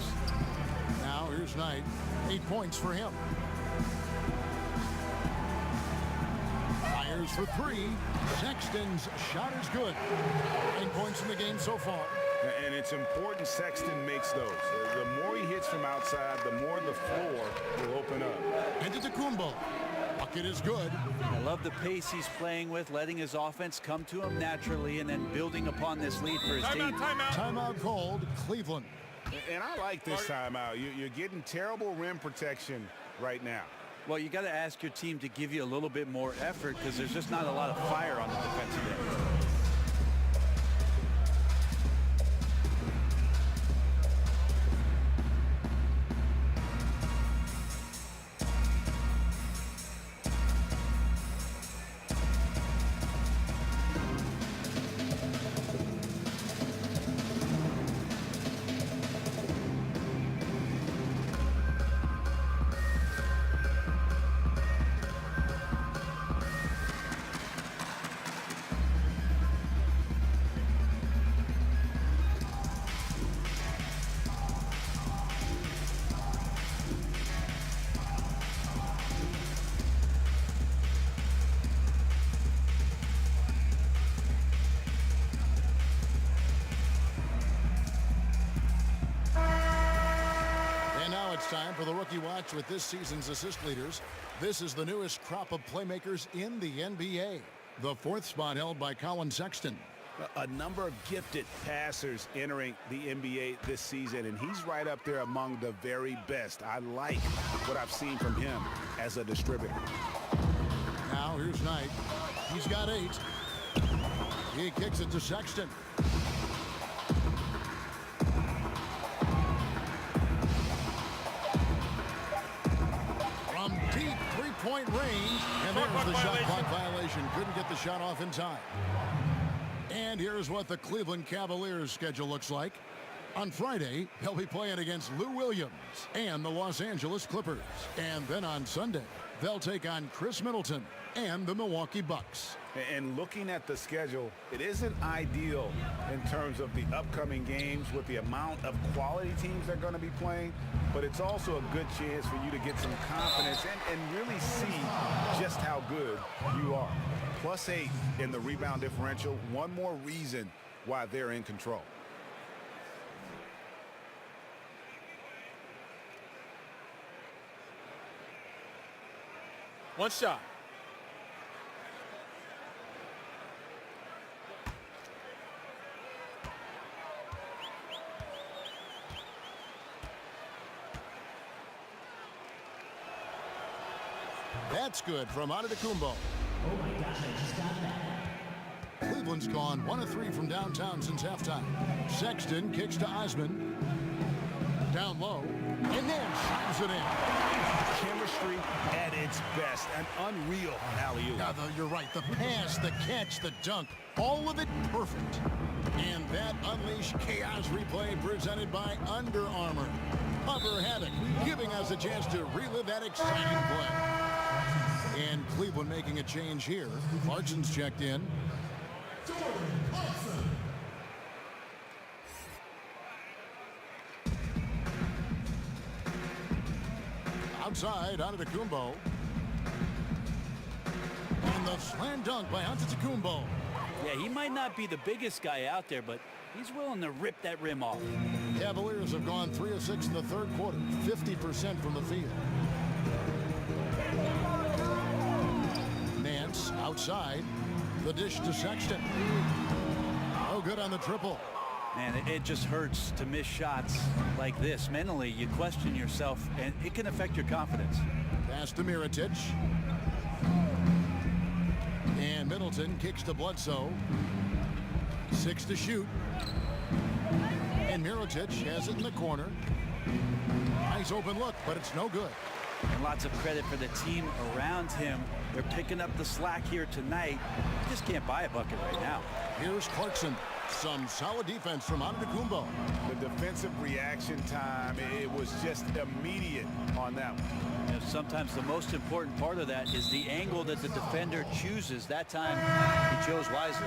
Now here's Knight. 8 points for him. Fires for 3. Sexton's shot is good. 9 points in the game so far. And it's important Sexton makes those. The more he hits from outside, the more the floor will open up. Antetokounmpo. Bucket is good. I love the pace he's playing with, letting his offense come to him naturally and then building upon this lead for his team. Timeout called, Cleveland. And I like this timeout. You're getting terrible rim protection right now. Well, you got to ask your team to give you a little bit more effort because there's just not a lot of fire on the defensive end. Time for the Rookie Watch with this season's assist leaders. This is the newest crop of playmakers in the NBA. The 4th spot held by Colin Sexton. A number of gifted passers entering the NBA this season, and he's right up there among the very best. I like what I've seen from him as a distributor. Now here's Knight. He's got 8. He kicks it to Sexton. Deep three-point range, and there's the shot clock violation. Couldn't get the shot off in time. And here's what the Cleveland Cavaliers schedule looks like. On Friday, they'll be playing against Lou Williams and the Los Angeles Clippers. And then on Sunday, they'll take on Chris Middleton and the Milwaukee Bucks. And looking at the schedule, it isn't ideal in terms of the upcoming games with the amount of quality teams they're going to be playing, but it's also a good chance for you to get some confidence and really see just how good you are. +8 in the rebound differential, one more reason why they're in control. One shot. That's good from Antetokounmpo. Oh my gosh, I just got that. Cleveland's gone 1 of 3 from downtown since halftime. Sexton kicks to Osman. Down low, and then shoots it in. Chemistry at its best, an unreal alley-oop. Yeah, you're right. The pass, the catch, the dunk, all of it perfect. And that unleashed chaos replay presented by Under Armour. Cover Havoc, giving us a chance to relive that exciting play. And Cleveland making a change here. Clarkson's checked in. Outside, Antetokounmpo. And the slam dunk by Antetokounmpo. Yeah, he might not be the biggest guy out there, but he's willing to rip that rim off. Cavaliers have gone 3 of 6 in the third quarter, 50% from the field. Nance outside. The dish to Sexton. Oh, good on the triple. Man, it just hurts to miss shots like this. Mentally, you question yourself, and it can affect your confidence. Pass to Mirotic. And Middleton kicks to Bledsoe. 6 to shoot. And Mirotic has it in the corner. Nice open look, but it's no good. And lots of credit for the team around him. They're picking up the slack here tonight. You just can't buy a bucket right now. Here's Clarkson. Some solid defense from Antetokounmpo. The defensive reaction time, it was just immediate on that one. You know, sometimes the most important part of that is the angle that the defender chooses. That time, he chose wisely.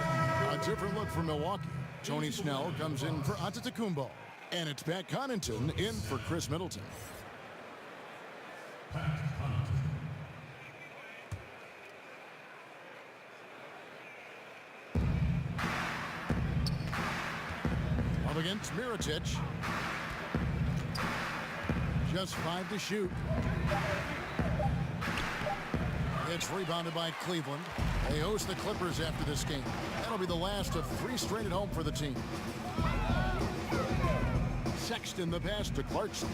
A different look for Milwaukee. Tony Snell comes in for Antetokounmpo. And it's Pat Connaughton in for Chris Middleton. Up against Mirotic. Just 5 to shoot. It's rebounded by Cleveland. They host the Clippers after this game. That'll be the last of 3 straight at home for the team. Sexton the pass to Clarkson.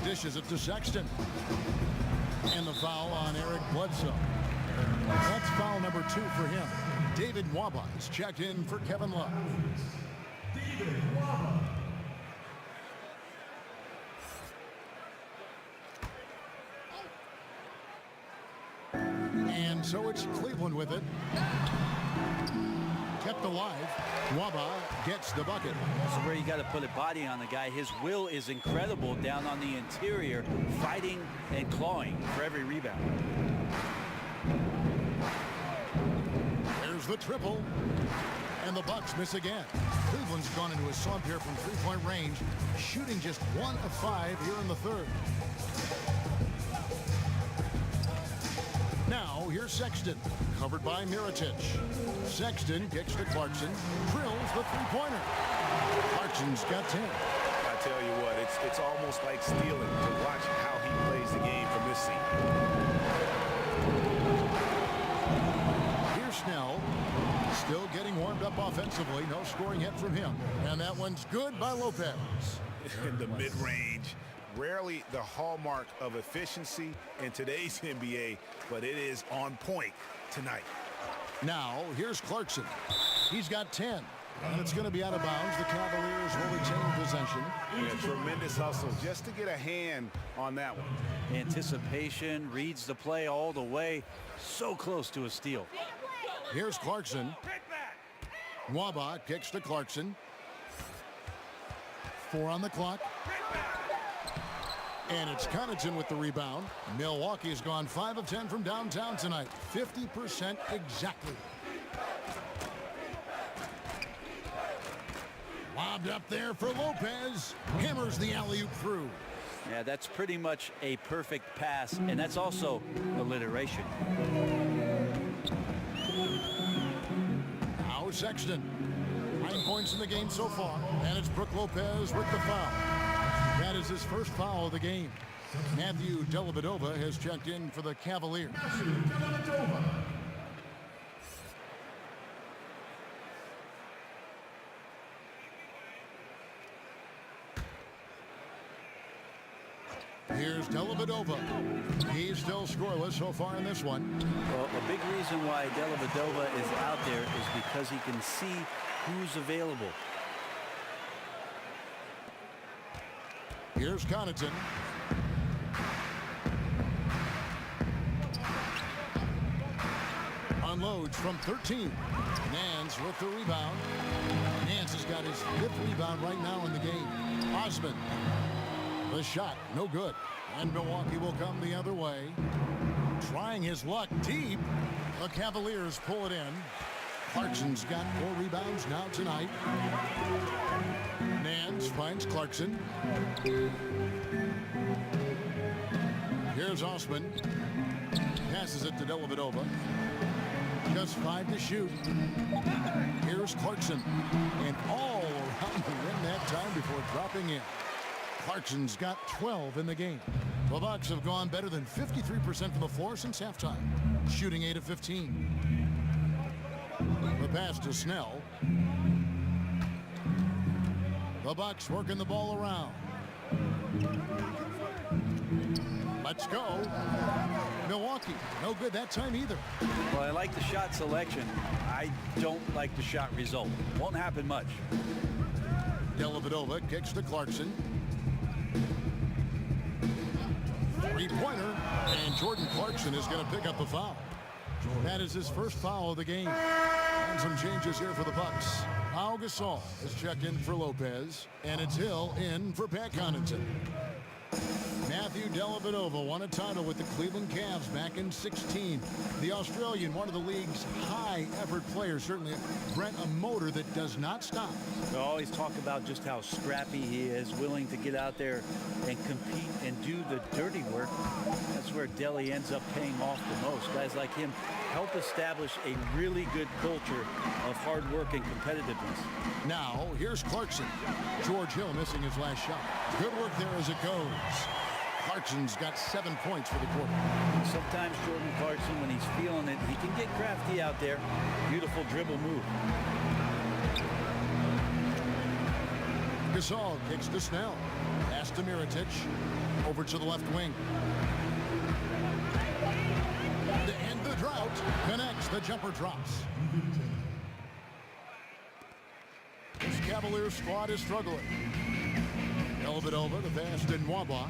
Dishes it to Sexton. And the foul on Eric Bledsoe. That's foul number 2 for him. David Nwaba is checked in for Kevin Love. And so it's Cleveland with it. Kept alive. Nwaba gets the bucket. This is where you got to put a body on the guy. His will is incredible down on the interior, fighting and clawing for every rebound. There's the triple. And the Bucks miss again. Cleveland's gone into a slump here from three-point range, shooting just 1 of 5 here in the third. Now, here's Sexton, covered by Mirotic. Sexton kicks to Clarkson, drills the three-pointer. Clarkson's got 10. I tell you what, it's almost like stealing to watch how he plays the game from this seat. Here's Snell, still getting warmed up offensively. No scoring hit from him. And that one's good by Lopez. In the mid-range. Rarely the hallmark of efficiency in today's NBA, but it is on point tonight. Now, here's Clarkson. He's got 10. And it's going to be out of bounds. The Cavaliers will retain possession. Yeah, tremendous hustle just to get a hand on that one. Anticipation, reads the play all the way. So close to a steal. Here's Clarkson. Nwaba kicks to Clarkson. 4 on the clock. And it's Connaughton with the rebound. Milwaukee's gone 5 of 10 from downtown tonight. 50% exactly. Lobbed up there for Lopez. Hammers the alley-oop through. Yeah, that's pretty much a perfect pass, and that's also alliteration. Now Sexton. 9 points in the game so far. And it's Brook Lopez with the foul. That is his first foul of the game. Matthew Dellavedova has checked in for the Cavaliers. Here's Dellavedova. He's still scoreless so far in this one. Well, a big reason why Dellavedova is out there is because he can see who's available. Here's Connaughton. Unloads from 13. Nance with the rebound. Nance has got his 5th rebound right now in the game. Osman. The shot, no good. And Milwaukee will come the other way. Trying his luck deep. The Cavaliers pull it in. Clarkson's got 4 rebounds now tonight. Nance finds Clarkson. Here's Osman. Passes it to Dellavedova. Just 5 to shoot. Here's Clarkson. And all around the rim that time before dropping in. Clarkson's got 12 in the game. The Bucks have gone better than 53% from the floor since halftime, shooting 8 of 15. The pass to Snell. The Bucks working the ball around. Let's go. Milwaukee, no good that time either. Well, I like the shot selection. I don't like the shot result. Won't happen much. Dellavedova kicks to Clarkson. Three-pointer, and Jordan Clarkson is going to pick up the foul. That is his first foul of the game. And some changes here for the Bucks. Pau Gasol is checked in for Lopez, and it's Hill in for Pat Connaughton. Matthew Dellavedova won a title with the Cleveland Cavs back in 16. The Australian, one of the league's high-effort players, certainly a motor that does not stop. They always talk about just how scrappy he is, willing to get out there and compete and do the dirty work. That's where Delly ends up paying off the most. Guys like him help establish a really good culture of hard work and competitiveness. Now, here's Clarkson. George Hill missing his last shot. Good work there as it goes. Clarkson's got 7 points for the quarter. Sometimes Jordan Clarkson, when he's feeling it, he can get crafty out there. Beautiful dribble move. Gasol kicks to Snell. Pass to Mirotic. Over to the left wing. To end the drought. Connects. The jumper drops. This Cavaliers squad is struggling. Dellavedova, the pass to Nwaba.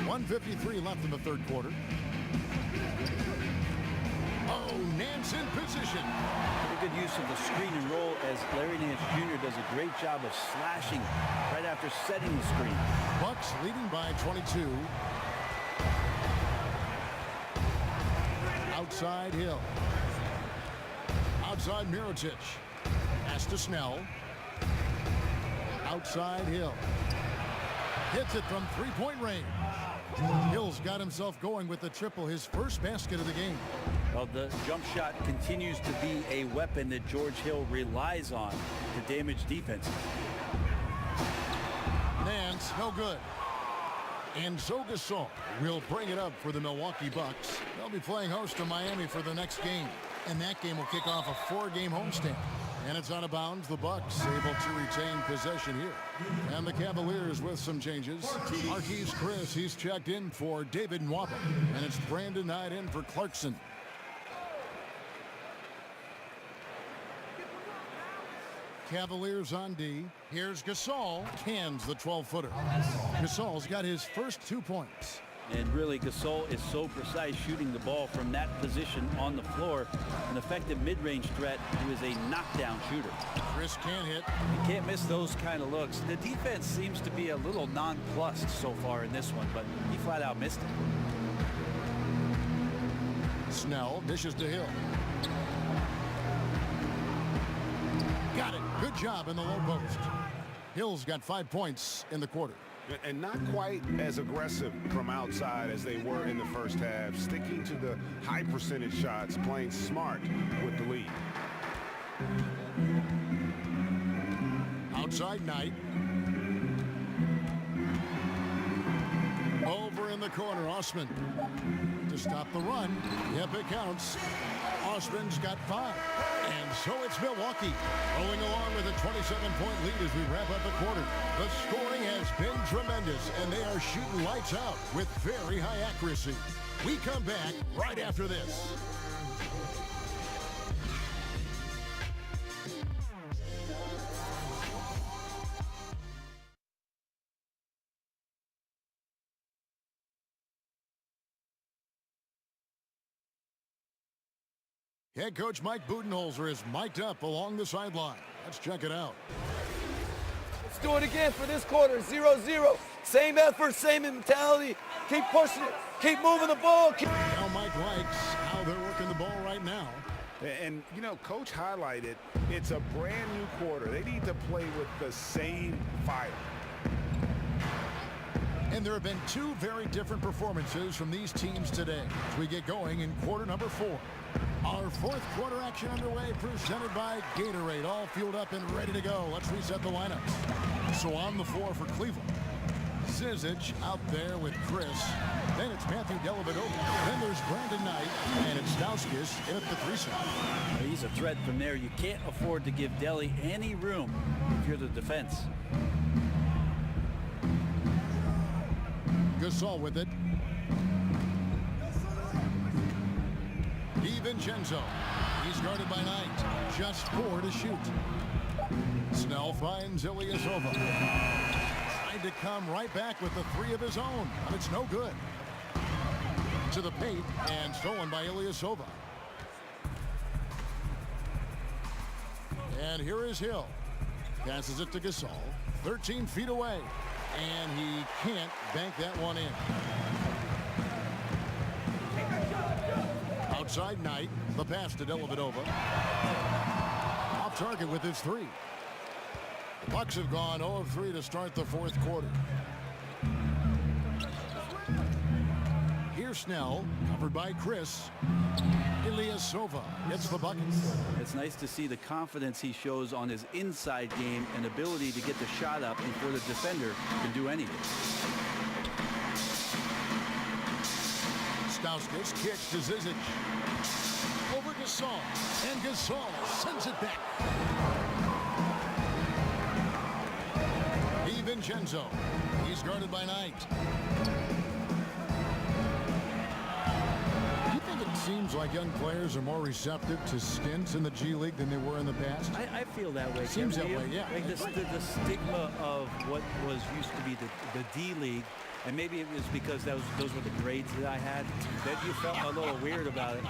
1:53 left in the third quarter. Oh, Nance in position. Pretty good use of the screen and roll as Larry Nance Jr. does a great job of slashing right after setting the screen. Bucks leading by 22. Outside Hill. Outside Mirotic. Pass to Snell. Outside Hill. Hits it from three-point range. Hill's got himself going with the triple, his first basket of the game. Well, the jump shot continues to be a weapon that George Hill relies on to damage defense. Nance, no good. And so Gasol will bring it up for the Milwaukee Bucks. They'll be playing host to Miami for the next game. And that game will kick off a 4-game homestand. And it's out of bounds. The Bucks able to retain possession here. And the Cavaliers with some changes. Marquise Chris, he's checked in for David Nwaba. And it's Brandon Knight in for Clarkson. Cavaliers on D. Here's Gasol. Cans the 12-footer. Gasol's got his first 2 points. And really, Gasol is so precise shooting the ball from that position on the floor. An effective mid-range threat who is a knockdown shooter. Chris can't hit. You can't miss those kind of looks. The defense seems to be a little nonplussed so far in this one, but he flat out missed it. Snell dishes to Hill. Got it. Good job in the low post. Hill's got 5 points in the quarter. And not quite as aggressive from outside as they were in the first half, sticking to the high percentage shots, playing smart with the lead. Outside Knight. Over in the corner, Osman. To stop the run. Yep, it counts. Osman's got 5. And so it's Milwaukee rolling along with a 27-point lead as we wrap up the quarter. The scoring has been tremendous, and they are shooting lights out with very high accuracy. We come back right after this. Head coach Mike Budenholzer is mic'd up along the sideline. Let's check it out. Let's do it again for this quarter, 0-0. Same effort, same mentality. Keep pushing it. Keep moving the ball. Now Mike likes how they're working the ball right now. And, you know, Coach highlighted, it's a brand new quarter. They need to play with the same fire. And there have been 2 very different performances from these teams today as we get going in quarter number 4. Our 4th quarter action underway, presented by Gatorade, all fueled up and ready to go. Let's reset the lineups. So on the floor for Cleveland, Zizic out there with Chris. Then it's Matthew Dellavedova. Then there's Brandon Knight, and it's Stauskas in at the 3 spot. He's a threat from there. You can't afford to give Delly any room if you're the defense. Gasol with it. DiVincenzo. He's guarded by Knight. Just 4 to shoot. Snell finds Ilyasova. Tried to come right back with the three of his own, but it's no good. To the paint and stolen by Ilyasova. And here is Hill. Passes it to Gasol. 13 feet away. And he can't bank that one in. Outside Knight. The pass to Dellavedova. Off target with his three. The Bucks have gone 0 of 3 to start the fourth quarter. Here's Snell, covered by Chris. Ilyasova gets the bucket. It's nice to see the confidence he shows on his inside game and ability to get the shot up before the defender can do anything. Stauskas kicks to Zizic. Over Gasol, and Gasol sends it back. DiVincenzo, he's guarded by Knight. It seems like young players are more receptive to stints in the G League than they were in the past. I feel that way. Seems that way, yeah. Like the stigma of what was used to be the D League, and maybe it was because those were the grades that I had, that you felt a little weird about it.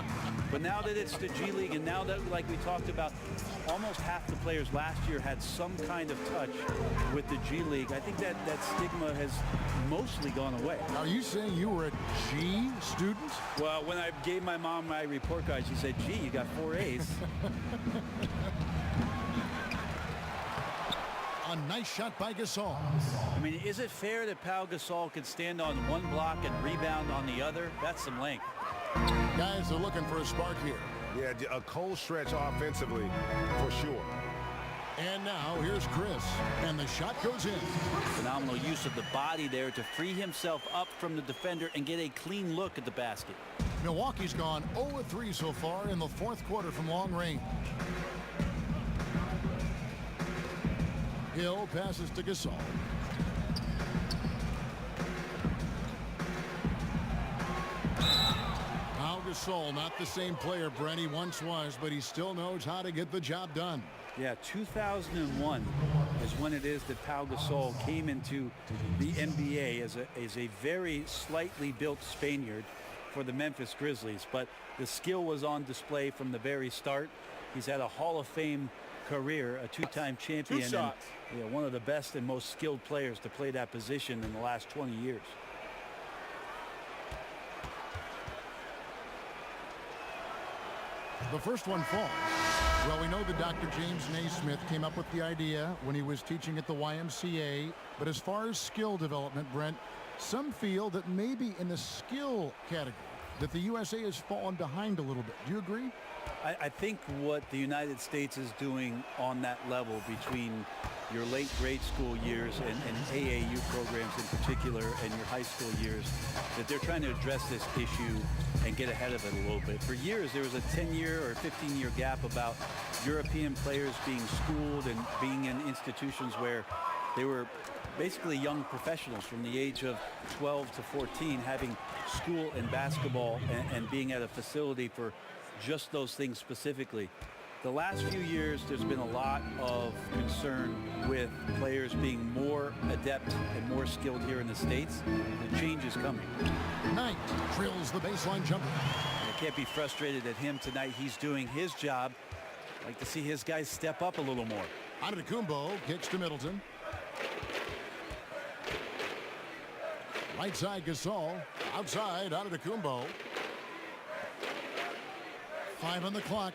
But now that it's the G League, and now that, like we talked about, almost half the players last year had some kind of touch with the G League, I think that stigma has mostly gone away. Are you saying you were a G student? Well, when I gave my mom my report card, she said, gee, you got 4 A's. A nice shot by Gasol. I mean, is it fair that Pau Gasol could stand on one block and rebound on the other? That's some length. Guys are looking for a spark here. Yeah, a cold stretch offensively, for sure. And now here's Chris, and the shot goes in. Phenomenal use of the body there to free himself up from the defender and get a clean look at the basket. Milwaukee's gone 0 of 3 so far in the fourth quarter from long range. Hill passes to Gasol. Now Gasol, not the same player Brent he once was, but he still knows how to get the job done. Yeah, 2001 is when it is that Pau Gasol came into the NBA as a very slightly built Spaniard for the Memphis Grizzlies, but the skill was on display from the very start. He's had a Hall of Fame career, a two-time champion, and one of the best and most skilled players to play that position in the last 20 years. The first one falls. Well, we know that Dr. James Naismith came up with the idea when he was teaching at the YMCA, but as far as skill development, Brent, some feel that maybe in the skill category that the USA has fallen behind a little bit. Do you agree? I think what the United States is doing on that level between your late grade school years and AAU programs in particular and your high school years, that they're trying to address this issue and get ahead of it a little bit. For years, there was a 10-year or 15-year gap about European players being schooled and being in institutions where they were basically young professionals from the age of 12 to 14 having school in basketball and being at a facility for just those things specifically. The last few years, there's been a lot of concern with players being more adept and more skilled here in the States. The change is coming. Knight drills the baseline jumper. I can't be frustrated at him tonight. He's doing his job. I'd like to see his guys step up a little more. Antetokounmpo kicks to Middleton. Right side Gasol. Outside Antetokounmpo. 5 on the clock.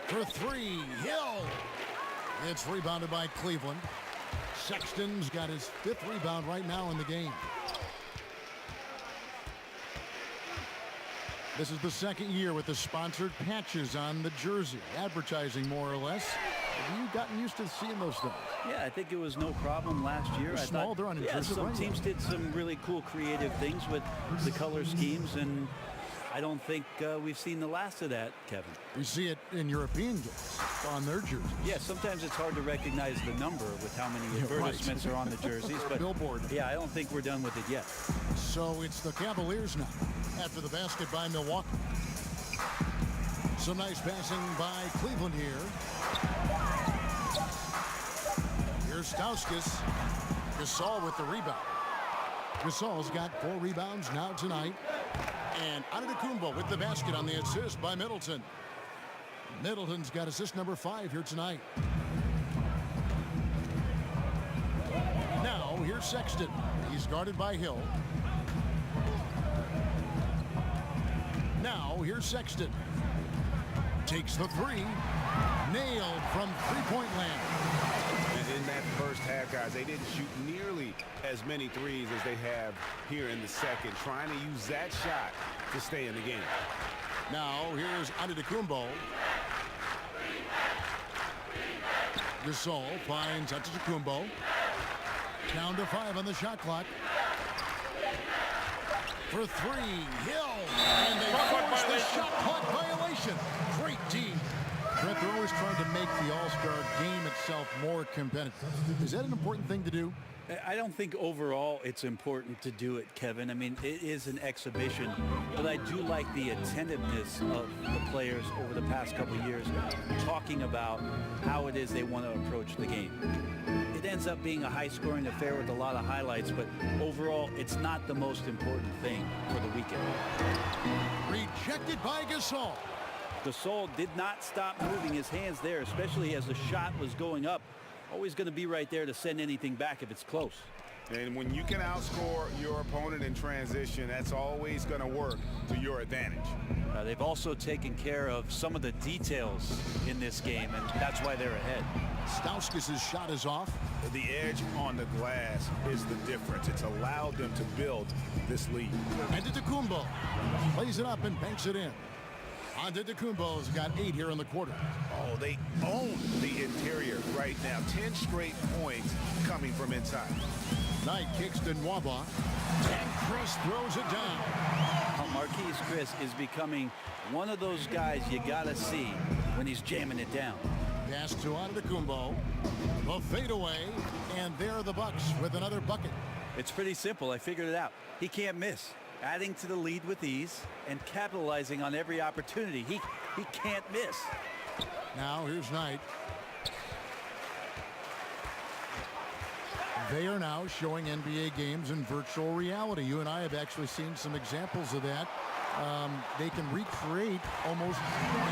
For 3, Hill. It's rebounded by Cleveland. Sexton's got his 5th rebound right now in the game. This is the second year with the sponsored patches on the jersey. Advertising more or less. Have you gotten used to seeing those things? Yeah, I think it was no problem last year. They're small, they're unintrusive. Some teams did some really cool creative things with the color schemes, and I don't think we've seen the last of that, Kevin. We see it in European games on their jerseys. Yeah, sometimes it's hard to recognize the number with how many advertisements are on the jerseys. But Billboard. Yeah, I don't think we're done with it yet. So it's the Cavaliers now after the basket by Milwaukee. Some nice passing by Cleveland here. Here's Stauskas. Gasol with the rebound. Gasol's got 4 rebounds now tonight. And Antetokounmpo with the basket on the assist by Middleton. Middleton's got assist number 5 here tonight. Now, here's Sexton. He's guarded by Hill. Now, here's Sexton. Takes the 3. Nailed from three-point land. And in that first half, guys, they didn't shoot nearly as many threes as they have here in the second, trying to use that shot to stay in the game. Now, here's Antetokounmpo. Gasol finds Antetokounmpo. Down to 5 on the shot clock. For 3, Hill. And they force the shot clock violation. Great D. Brett, they're always trying to make the All-Star game itself more competitive. Is that an important thing to do? I don't think overall it's important to do it, Kevin. I mean, it is an exhibition, but I do like the attentiveness of the players over the past couple of years talking about how it is they want to approach the game. It ends up being a high-scoring affair with a lot of highlights, but overall, it's not the most important thing for the weekend. Rejected by Gasol. Gasol did not stop moving his hands there, especially as the shot was going up. Always going to be right there to send anything back if it's close. And when you can outscore your opponent in transition, that's always going to work to your advantage. They've also taken care of some of the details in this game, and that's why they're ahead. Stauskas' shot is off. The edge on the glass is the difference. It's allowed them to build this lead. Antetokounmpo plays it up and banks it in. Antetokounmpo's got 8 here in the quarter. Oh, they own the interior right now. 10 straight points coming from inside. Knight kicks to Nwaba, and Chris throws it down. Marquise Chris is becoming one of those guys you gotta see when he's jamming it down. Pass to Antetokounmpo, the fadeaway, and there are the Bucks with another bucket. It's pretty simple. I figured it out. He can't miss. Adding to the lead with ease and capitalizing on every opportunity. He can't miss. Now here's Knight. They are now showing NBA games in virtual reality. You and I have actually seen some examples of that. They can recreate almost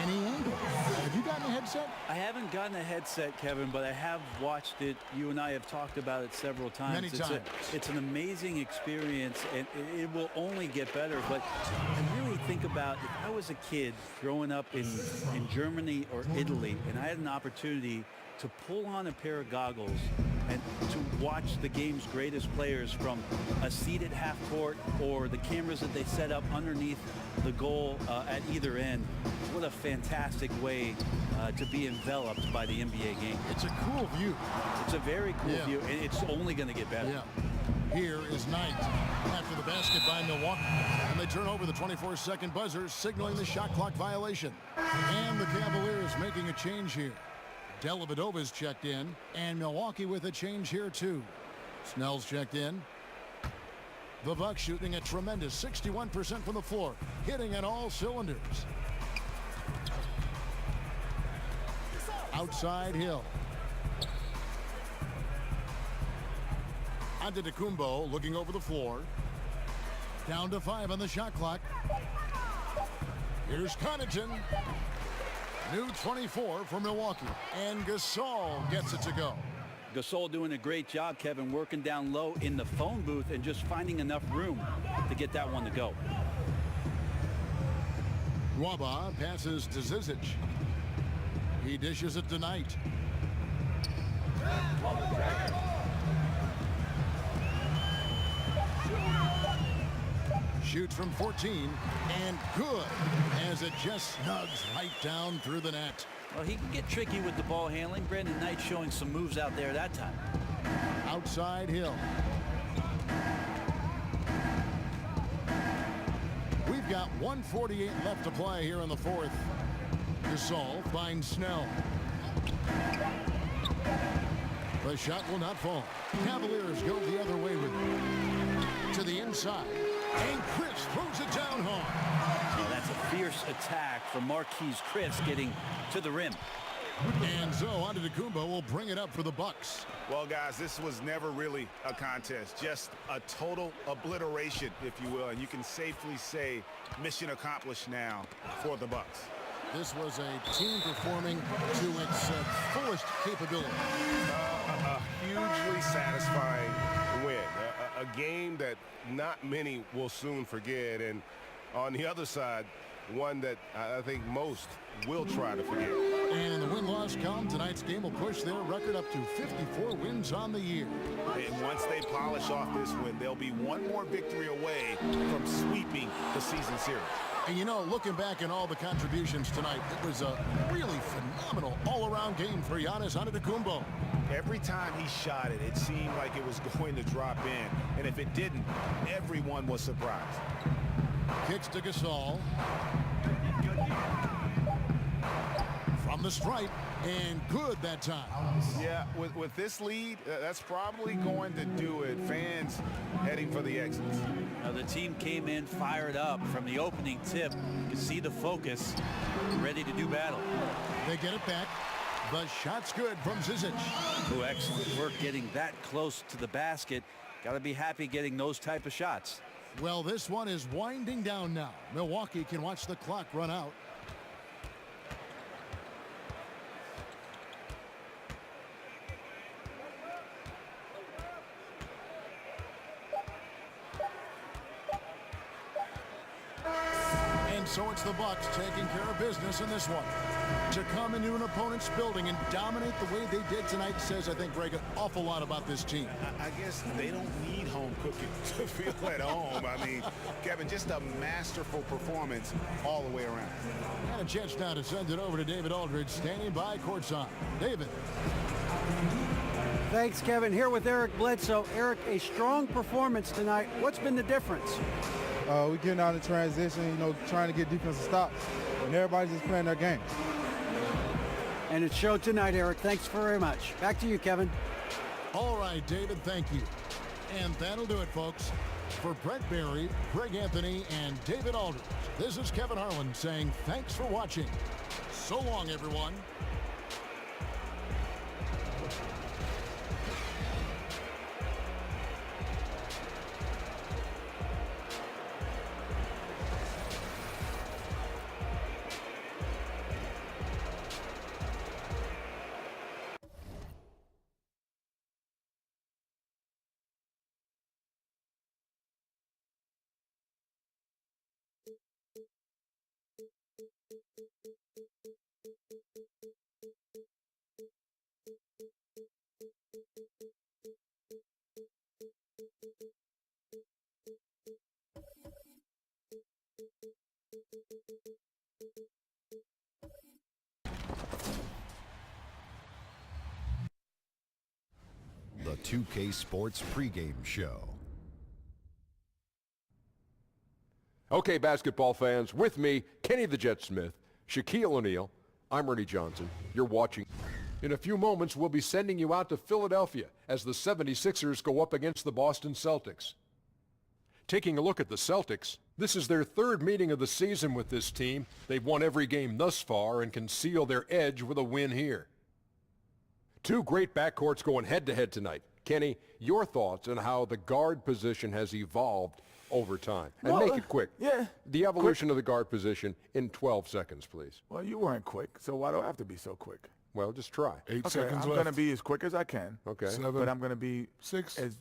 any angle. Have you gotten a headset? I haven't gotten a headset, Kevin, but I have watched it. You and I have talked about it several times. Many times. It's an amazing experience, and it will only get better. But I really think about if I was a kid growing up in Germany or Italy, and I had an opportunity to pull on a pair of goggles and to watch the game's greatest players from a seat at half court or the cameras that they set up underneath the goal at either end. What a fantastic way to be enveloped by the NBA game. It's a cool view. It's a very cool view, and it's only going to get better. Yeah. Here is Knight after the basket by Milwaukee. And they turn over the 24-second buzzer, signaling the shot clock violation. And the Cavaliers making a change here. Dellavedova's checked in, and Milwaukee with a change here too. Snell's checked in. The Bucks shooting a tremendous 61% from the floor, hitting on all cylinders. Outside Hill. Antetokounmpo looking over the floor. Down to 5 on the shot clock. Here's Connaughton. New 24 for Milwaukee. And Gasol gets it to go. Gasol doing a great job, Kevin, working down low in the phone booth and just finding enough room to get that one to go. Nwaba passes to Zizic. He dishes it to Knight. Shoots from 14, and good, as it just snugs right down through the net. Well, he can get tricky with the ball handling. Brandon Knight showing some moves out there that time. Outside Hill. We've got 1:48 left to play here in the fourth. Gasol finds Snell. The shot will not fall. Cavaliers go the other way with it. To the inside. And Chris throws it down hard. Oh, that's a fierce attack from Marquise Chris getting to the rim. And so Antetokounmpo will bring it up for the Bucks. Well, guys, this was never really a contest, just a total obliteration, if you will, and you can safely say mission accomplished now for the Bucks. This was a team performing to its fullest capability. A hugely satisfying win. A game that not many will soon forget. And on the other side, one that I think most will try to forget. And in the win-loss column, tonight's game will push their record up to 54 wins on the year. And once they polish off this win, they'll be one more victory away from sweeping the season series. And you know, looking back at all the contributions tonight, it was a really phenomenal all-around game for Giannis Antetokounmpo. Every time he shot it, it seemed like it was going to drop in. And if it didn't, everyone was surprised. Kicks to Gasol. From the stripe, and good that time. Yeah, with this lead, that's probably going to do it. Fans heading for the exits. Now the team came in fired up from the opening tip. You can see the focus, ready to do battle. They get it back. The shot's good from Zizic. Oh, excellent work getting that close to the basket. Got to be happy getting those type of shots. Well, this one is winding down now. Milwaukee can watch the clock run out. And so it's the Bucks taking care of business in this one. To come into an opponent's building and dominate the way they did tonight says, I think, Greg, an awful lot about this team. I guess they don't need home cooking to feel at home. I mean, Kevin, just a masterful performance all the way around. And a chance now to send it over to David Aldridge, standing by courtside. David. Thanks, Kevin. Here with Eric Bledsoe. Eric, a strong performance tonight. What's been the difference? We're getting out of transition, trying to get defensive stops. And everybody's just playing their game. And it showed tonight, Eric. Thanks very much. Back to you, Kevin. All right, David, thank you. And that'll do it, folks. For Brett Barry, Greg Anthony, and David Aldridge, this is Kevin Harlan saying thanks for watching. So long, everyone. The 2K Sports pregame show. Okay, basketball fans, with me, Kenny the Jet Smith, Shaquille O'Neal. I'm Ernie Johnson. You're watching. In a few moments, we'll be sending you out to Philadelphia as the 76ers go up against the Boston Celtics. Taking a look at the Celtics, this is their third meeting of the season with this team. They've won every game thus far and can seal their edge with a win here. Two great backcourts going head-to-head tonight. Kenny, your thoughts on how the guard position has evolved over time? And make it quick. Yeah. The evolution of the guard position in 12 seconds, please. Well, you weren't quick, so why do I have to be so quick? Well, just try. 8 Okay, seconds I'm left. going to be as quick as I can. Okay. 7, But I'm going to be 6, as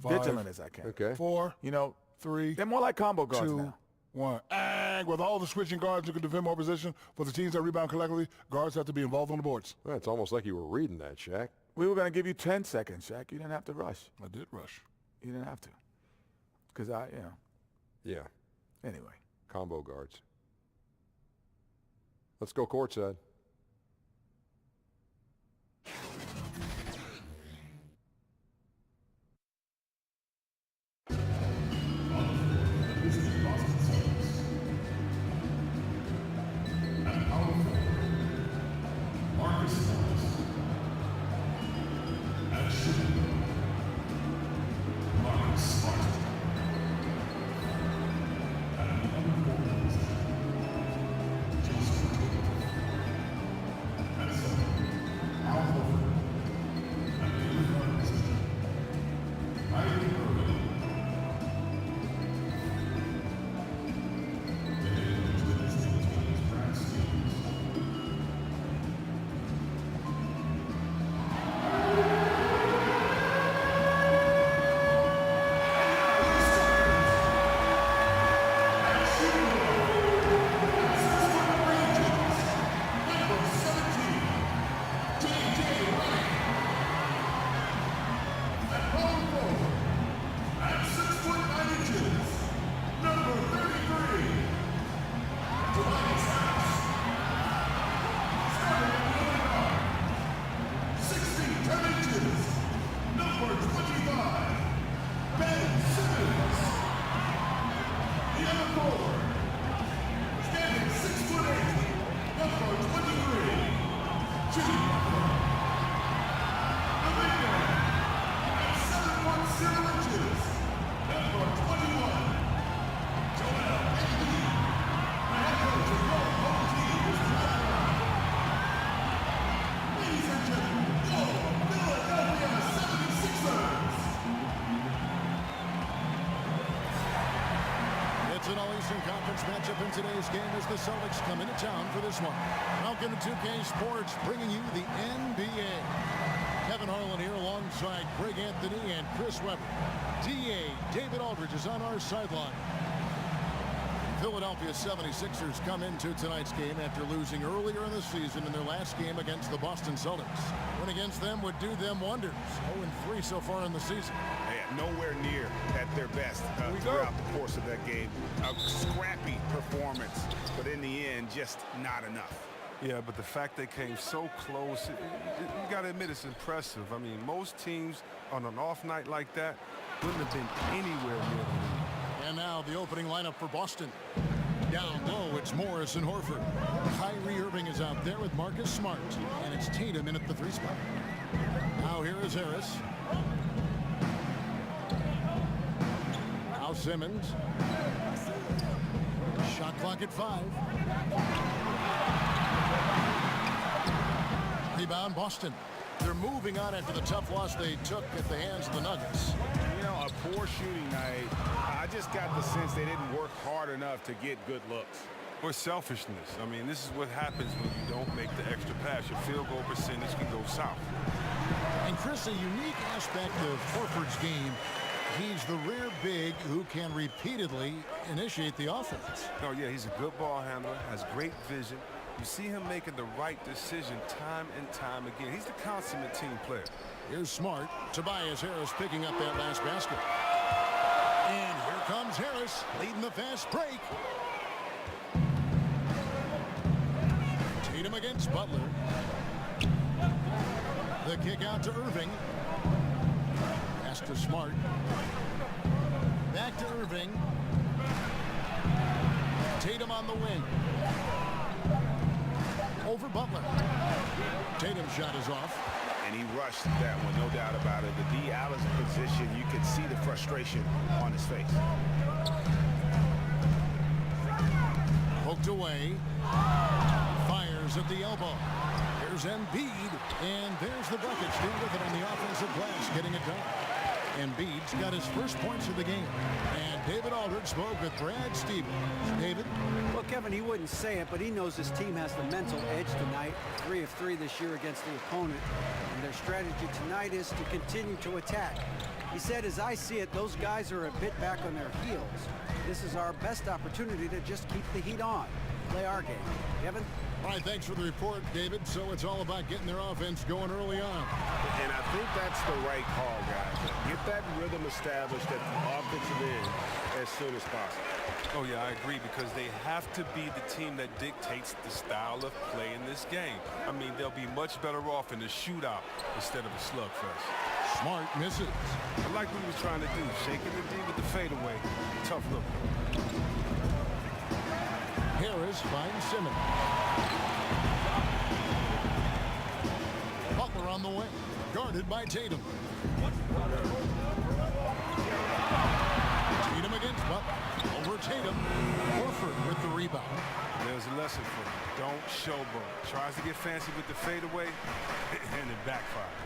5, vigilant as I can. Okay. 4, You know, 3, they're more like combo guards 2, now. 1. And with all the switching guards who can defend more position for the teams that rebound collectively, guards have to be involved on the boards. Well, it's almost like you were reading that, Shaq. We were going to give you 10 seconds, Shaq. You didn't have to rush. I did rush. You didn't have to. Because Yeah, anyway. combo guards. Let's go courtside. Eastern Conference matchup in today's game as the Celtics come into town for this one. Welcome to 2K Sports, bringing you the NBA. Kevin Harlan here alongside Greg Anthony and Chris Webber. DA David Aldridge is on our sideline. Philadelphia 76ers come into tonight's game after losing earlier in the season in their last game against the Boston Celtics. Win against them would do them wonders. 0-3 so far in the season. Yeah, nowhere near at their best throughout the course of that game. A scrappy performance, but in the end, just not enough. Yeah, but the fact they came so close, you got to admit it's impressive. I mean, most teams on an off night like that wouldn't have been anywhere near the lead. And now the opening lineup for Boston. Down low, it's Morris and Horford. Kyrie Irving is out there with Marcus Smart. And it's Tatum in at the 3 spot. Now here is Harris. Now Simmons. Shot clock at 5. Rebound Boston. They're moving on after the tough loss they took at the hands of the Nuggets. You know, a poor shooting night. I just got the sense they didn't work hard enough to get good looks. Or selfishness. I mean, this is what happens when you don't make the extra pass. Your field goal percentage can go south. And Chris, a unique aspect of Horford's game, he's the rare big who can repeatedly initiate the offense. Oh, yeah, he's a good ball handler, has great vision. You see him making the right decision time and time again. He's the consummate team player. Here's Smart. Tobias Harris picking up that last basket. And here comes Harris leading the fast break. Tatum against Butler. The kick out to Irving. Pass to Smart. Back to Irving. Tatum on the wing. Over Butler. Tatum's shot is off. And he rushed that one, no doubt about it. The D. Allen's position, you could see the frustration on his face. Poked away. Fires at the elbow. There's Embiid. And there's the bucket. Still with it on the offensive glass, getting it done. Embiid's got his first points of the game. And David Aldridge spoke with Brad Stevens. David? Well, Kevin, he wouldn't say it, but he knows his team has the mental edge tonight. 3 of 3 this year against the opponent. And their strategy tonight is to continue to attack. He said, as I see it, those guys are a bit back on their heels. This is our best opportunity to just keep the heat on. Play our game. Kevin? All right, thanks for the report, David. So it's all about getting their offense going early on. And I think that's the right call, guys. Get that rhythm established at the offensive end as soon as possible. Oh, yeah, I agree, because they have to be the team that dictates the style of play in this game. I mean, they'll be much better off in a shootout instead of a slugfest. Smart misses. I like what he was trying to do, shaking the D with the fadeaway. Tough look. Harris finds Simmons. Butler on the wing, guarded by Tatum. Tatum against Butler. Over Tatum. Horford with the rebound. There's a lesson for him. Don't showboat. Tries to get fancy with the fadeaway, and it backfires.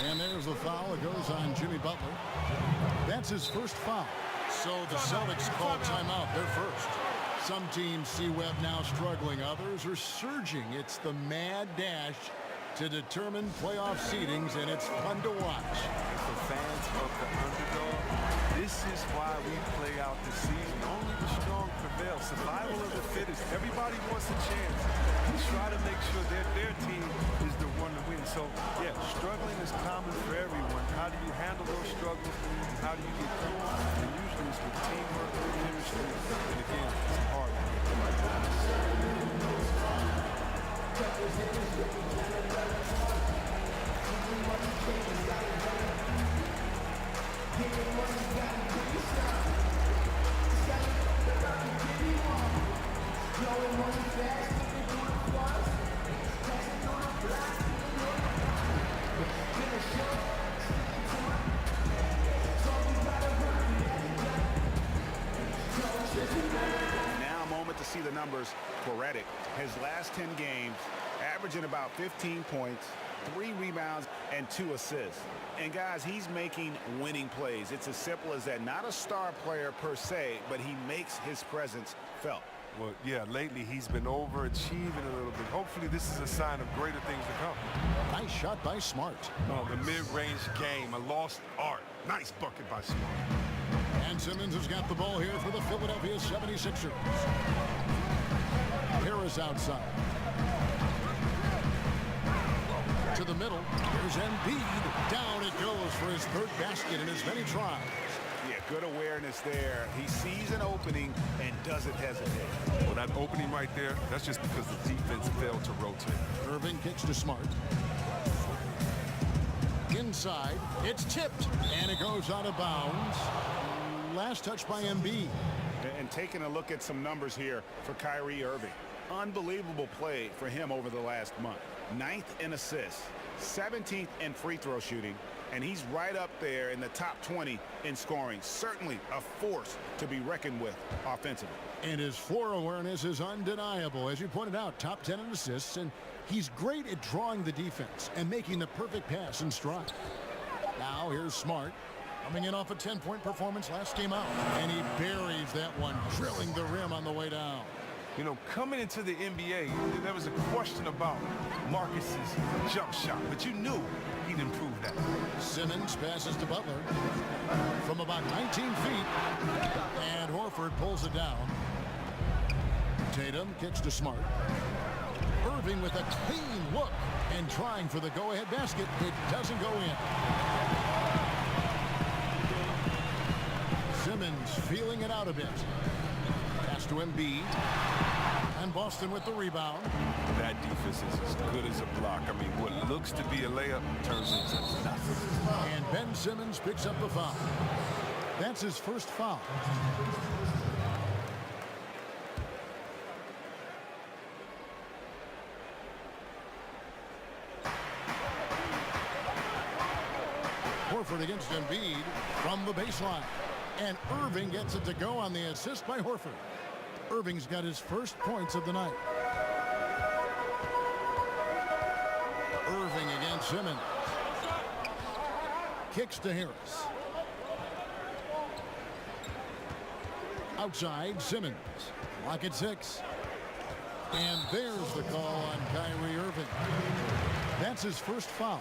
And there's the foul. It goes on Jimmy Butler. That's his first foul. So the Celtics call timeout. They're first. Some teams see Webb now struggling. Others are surging. It's the mad dash to determine playoff seedings, and it's fun to watch. For fans of the underdog, this is why we play out the season. Only the strong prevail. Survival of the fittest. Everybody wants a chance. Try to make sure that their team is the one to win. So, yeah, struggling is common for everyone. How do you handle those struggles? And how do you get through them? And usually it's with teamwork, chemistry, and again, it's hard. Now a moment to see the numbers for Redick. His last 10 games, averaging about 15 points, 3 rebounds, and 2 assists. And guys, he's making winning plays. It's as simple as that. Not a star player per se, but he makes his presence felt. Well, yeah, lately he's been overachieving a little bit. Hopefully this is a sign of greater things to come. Nice shot by Smart. Oh, the mid-range game, a lost art. Nice bucket by Smart. And Simmons has got the ball here for the Philadelphia 76ers. Harris outside. To the middle. Here's Embiid. Down it goes for his 3rd basket in as many tries. Yeah, good awareness there. He sees an opening and doesn't hesitate. Well, that opening right there, that's just because the defense failed to rotate. Irving kicks to Smart. Inside, it's tipped, and it goes out of bounds. Last touch by Embiid. And taking a look at some numbers here for Kyrie Irving. Unbelievable play for him over the last month. 9th in assists, 17th in free throw shooting, and he's right up there in the top 20 in scoring. Certainly a force to be reckoned with offensively. And his floor awareness is undeniable. As you pointed out, top 10 in assists, and he's great at drawing the defense and making the perfect pass in stride. Now here's Smart, coming in off a 10-point performance last game out, and he buries that one, drilling the rim on the way down. You know, coming into the NBA, there was a question about Marcus's jump shot, but you knew he'd improve that. Simmons passes to Butler from about 19 feet, and Horford pulls it down. Tatum kicks to Smart. Irving with a clean look and trying for the go-ahead basket. It doesn't go in. Simmons feeling it out a bit. Pass to Embiid. And Boston with the rebound. That defense is as good as a block. I mean, what looks to be a layup turns into nothing. And Ben Simmons picks up the foul. That's his first foul. Horford against Embiid from the baseline. And Irving gets it to go on the assist by Horford. Irving's got his first points of the night. Irving against Simmons. Kicks to Harris. Outside, Simmons. Lock at 6. And there's the call on Kyrie Irving. That's his first foul.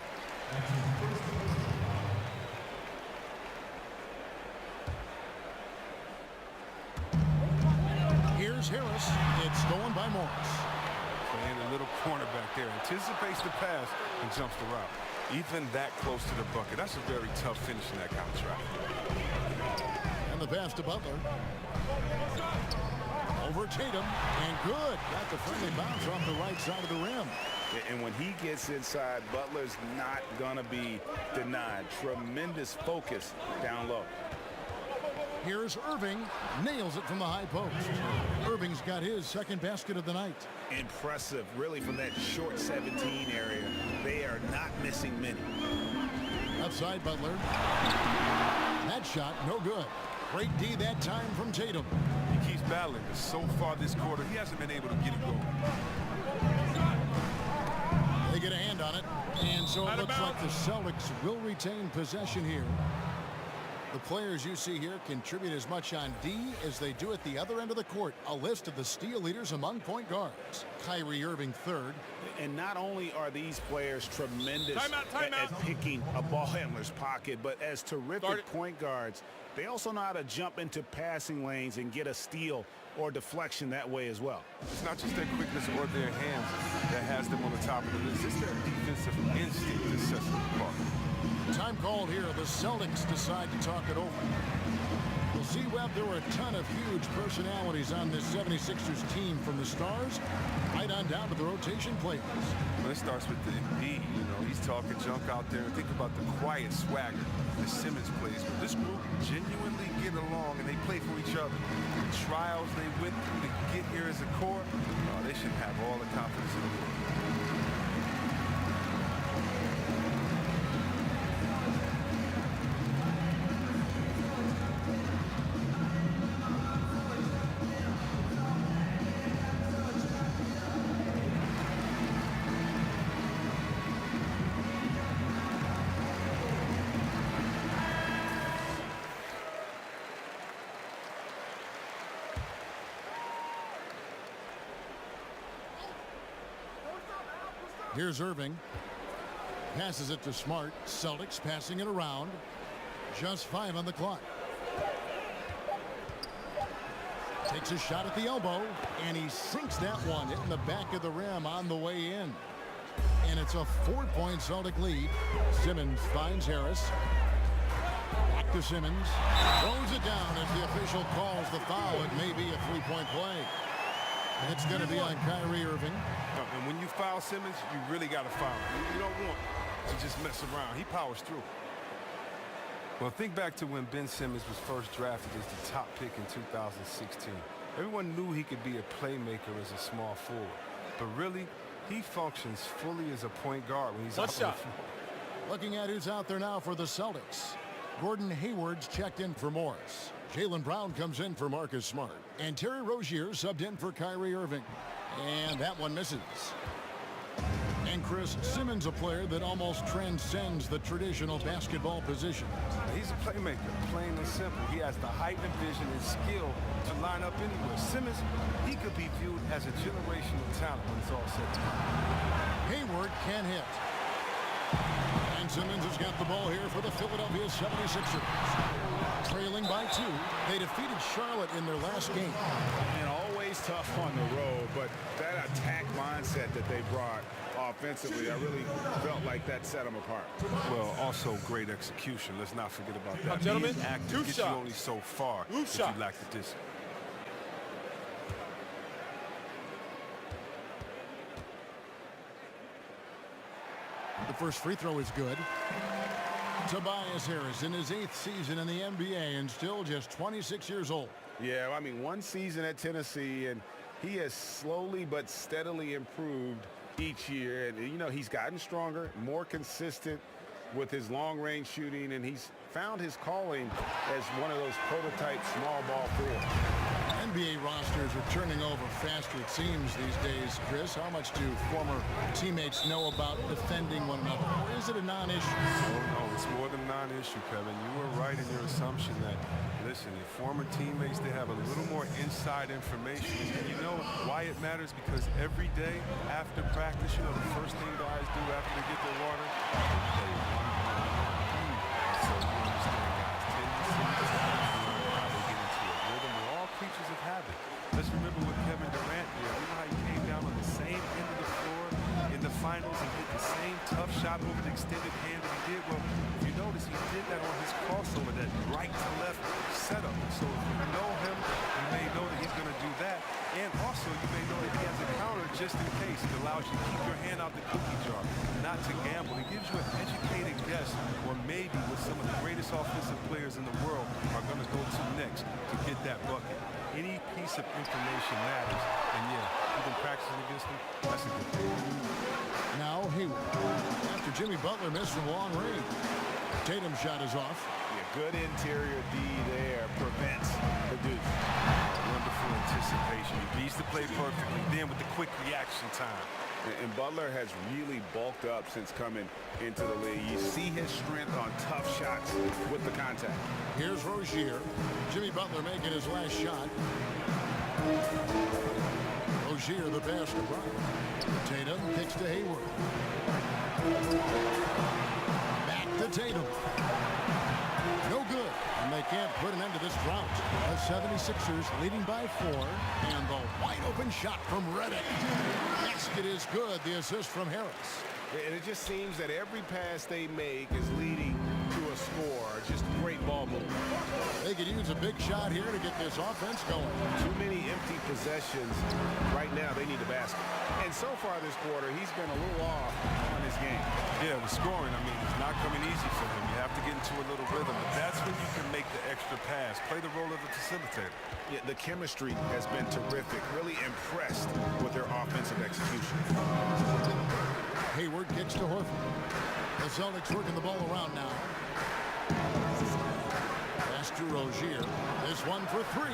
Here's Harris. It's stolen by Morris. Playing a little cornerback there. Anticipates the pass and jumps the route. Even that close to the bucket. That's a very tough finish in that kind of traffic. And the pass to Butler. Over Tatum. And good. Got the friendly bounce off the right side of the rim. And when he gets inside, Butler's not going to be denied. Tremendous focus down low. Here's Irving. Nails it from the high post. Irving's got his second basket of the night. Impressive, really, from that short 17 area. They are not missing many. Outside Butler. That shot, no good. Great D that time from Tatum. He keeps battling, but so far this quarter, he hasn't been able to get it going. They get a hand on it, and so it looks like the Celtics will retain possession here. The players you see here contribute as much on D as they do at the other end of the court. A list of the steal leaders among point guards. Kyrie Irving third. And not only are these players tremendous at picking a ball handler's pocket, but as terrific point guards, they also know how to jump into passing lanes and get a steal or deflection that way as well. It's not just their quickness or their hands that has them on the top of the list. It's their defensive instinct that sets them apart. Time called here. The Celtics decide to talk it over. We'll see, Webb, there were a ton of huge personalities on this 76ers team, from the stars right on down to the rotation players. Well, it starts with the Embiid. You know, he's talking junk out there. Think about the quiet swagger that Simmons plays. But this group genuinely get along, and they play for each other. The trials they went through to get here as a core, they should have all the confidence in the world. Here's Irving. Passes it to Smart. Celtics passing it around. Just 5 on the clock. Takes a shot at the elbow, and he sinks that one, hitting the back of the rim on the way in. And it's a 4-point Celtic lead. Simmons finds Harris. Back to Simmons. Throws it down as the official calls the foul. It may be a 3-point play. It's going to be on Kyrie Irving. And when you foul Simmons, you really got to foul him. You don't want to just mess around. He powers through. Well, think back to when Ben Simmons was first drafted as the top pick in 2016. Everyone knew he could be a playmaker as a small forward. But really, he functions fully as a point guard when he's out on the floor. Looking at who's out there now for the Celtics. Gordon Hayward's checked in for Morris. Jaylen Brown comes in for Marcus Smart. And Terry Rozier subbed in for Kyrie Irving. And that one misses. And Chris Simmons, a player that almost transcends the traditional basketball position. He's a playmaker, plain and simple. He has the height and vision and skill to line up anywhere. Simmons, he could be viewed as a generational talent when it's all said to him. Hayward can hit. And Simmons has got the ball here for the Philadelphia 76ers. Trailing by 2. They defeated Charlotte in their last game. And always tough on the road, but that attack mindset that they brought offensively, I really felt like that set them apart. Well, also great execution. Let's not forget about that. Gentlemen, Being active gets you only so far if you lack the discipline. The first free throw is good. Tobias Harris in his 8th season in the NBA and still just 26 years old. Yeah, I mean, one season at Tennessee, and he has slowly but steadily improved each year. And, you know, he's gotten stronger, more consistent with his long-range shooting, and he's found his calling as one of those prototype small ball forwards. NBA rosters are turning over faster, it seems, these days. Chris, how much do former teammates know about defending one another? Or is it a non-issue? Oh, no, it's more than a non-issue, Kevin. You were right in your assumption that, listen, your former teammates, they have a little more inside information. And you know why it matters? Because every day after practice, you know, the first thing guys do after they get their water, they one-on-one. So you understand, guys, tendencies, how they get into a rhythm. We're all creatures of habit. Let's remember what Kevin Durant did. You know how he came down on the same end of the floor in the finals and hit the same tough shot over the extended hand that he did? Well, if you notice, he did that on his crossover, that right to left setup. So if you know him, you may know that he's going to do that. And also, you may know that he has a counter just in case. It allows you to keep your hand out the cookie jar, not to gamble. It gives you an educated guess on maybe what some of the greatest offensive players in the world are going to go to next to get that bucket. Any piece of information matters. And yeah, you've been practicing against him. That's a good thing. Now Hayward. After Jimmy Butler missed from long range. Tatum's shot is off. Yeah, good interior D there prevents the deuce. Wonderful anticipation. He reads the play perfectly. Then with the quick reaction time. And Butler has really bulked up since coming into the league. You see his strength on tough shots with the contact. Here's Rozier. Jimmy Butler making his last shot. Rozier the pass to Bryant. Tatum kicks to Hayward. Back to Tatum. No good. And they can't put an end to this drought. The 76ers leading by 4. And the wide open shot from Redick. Basket is good. The assist from Harris. And it just seems that every pass they make is leading to a score. Just great ball movement. They could use a big shot here to get this offense going. Too many empty possessions. Right now, they need a basket. And so far this quarter, he's been a little off on his game. Yeah, with scoring, I mean, it's not coming easy for him. You have to get into a little rhythm. But that's when you can make the extra pass. Play the role of a facilitator. Yeah, the chemistry has been terrific. Really impressed with their offensive execution. Hayward kicks to Horford. The Celtics working the ball around now. Pass to Rozier. This one for 3.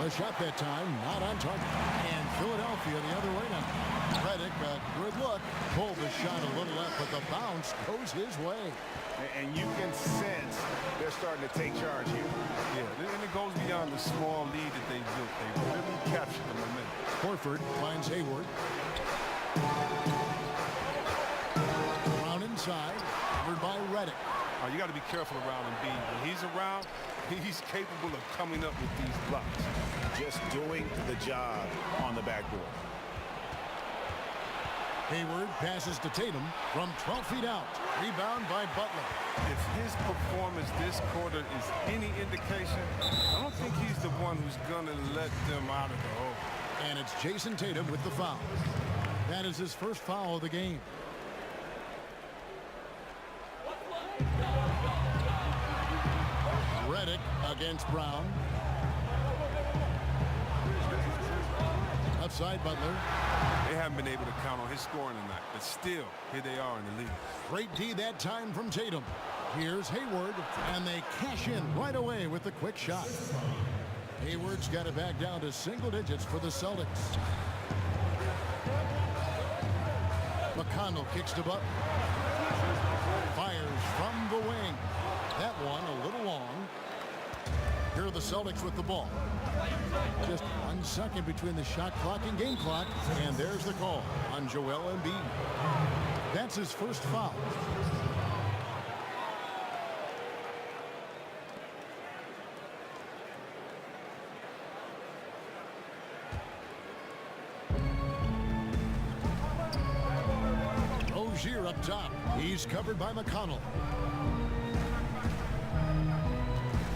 The shot that time not on target. And Philadelphia the other way now. Redick, a good look. Pulled the shot a little left, but the bounce goes his way. And you can sense they're starting to take charge here. Yeah, and it goes beyond the small lead that they built. They really captured the momentum. Horford finds Hayward. Redick. You got to be careful around Embiid. When he's around, he's capable of coming up with these blocks. Just doing the job on the backboard. Hayward passes to Tatum from 12 feet out. Rebound by Butler. If his performance this quarter is any indication, I don't think he's the one who's going to let them out of the hole. And it's Jason Tatum with the foul. That is his first foul of the game. Redick against Brown. Outside Butler. They haven't been able to count on his scoring tonight, but still, here they are in the lead. Great D that time from Tatum. Here's Hayward, and they cash in right away with the quick shot. Hayward's got it back down to single digits for the Celtics. McConnell kicks to Butler. Fires from the wing. That one a little long. Here are the Celtics with the ball. Just 1 second between the shot clock and game clock, and there's the call on Joel Embiid. That's his first foul. Rozier up top. He's covered by McConnell.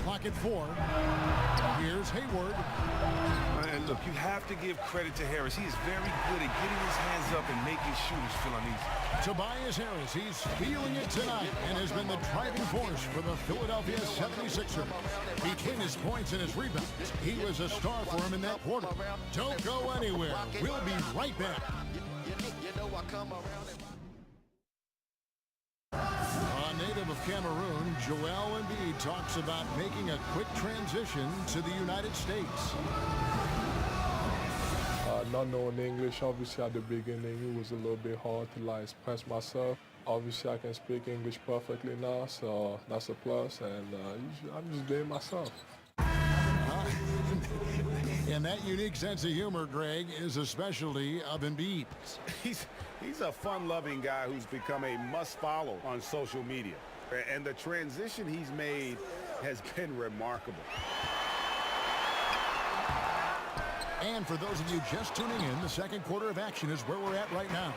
Clock at 4. Here's Hayward. And look, you have to give credit to Harris. He is very good at getting his hands up and making shooters feel uneasy. Tobias Harris, he's feeling it tonight and has been the driving force for the Philadelphia 76ers. Between his points and his rebounds, he was a star for him in that quarter. Don't go anywhere. We'll be right back. A native of Cameroon, Joel Embiid talks about making a quick transition to the United States. Not knowing English, obviously at the beginning it was a little bit hard to express myself. Obviously I can speak English perfectly now, so that's a plus, and I'm just being myself. And that unique sense of humor, Greg, is a specialty of Embiid. He's a fun-loving guy who's become a must-follow on social media. And the transition he's made has been remarkable. And for those of you just tuning in, the second quarter of action is where we're at right now.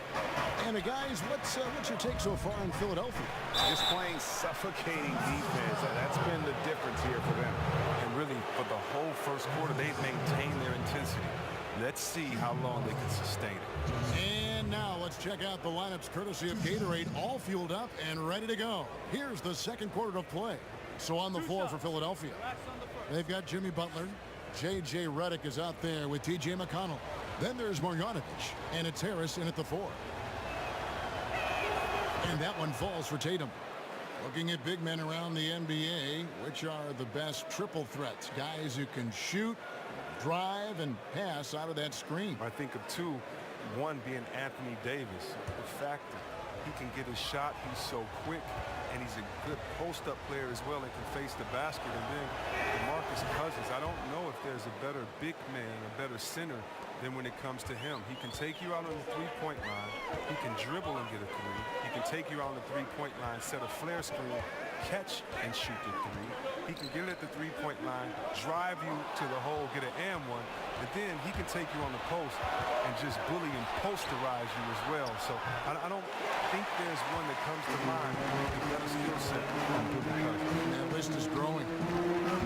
And guys, what's your take so far in Philadelphia? Just playing suffocating defense. That's been the difference here for them. And really, for the whole first quarter, they've maintained their intensity. Let's see how long they can sustain it. And now let's check out the lineups courtesy of Gatorade, all fueled up and ready to go. Here's the second quarter of play. So on the floor for Philadelphia, they've got Jimmy Butler. J.J. Redick is out there with T.J. McConnell. Then there's Marjanovic, and it's Harris in at the 4. And that one falls for Tatum. Looking at big men around the NBA, which are the best triple threats? Guys who can shoot, drive, and pass out of that screen. I think of two, one being Anthony Davis. The fact that he can get his shot, he's so quick, and he's a good post-up player as well and can face the basket. And then DeMarcus Cousins, I don't know if there's a better big man, a better center than when it comes to him. He can take you out on the three-point line. He can dribble and get a three. He can take you out on the three-point line, set a flare screen, catch and shoot the three. He can get it at the three-point line, drive you to the hole, get an and one, and then he can take you on the post and just bully and posterize you as well. So I don't think there's one that comes to mind. He's got a skill set. That list is growing.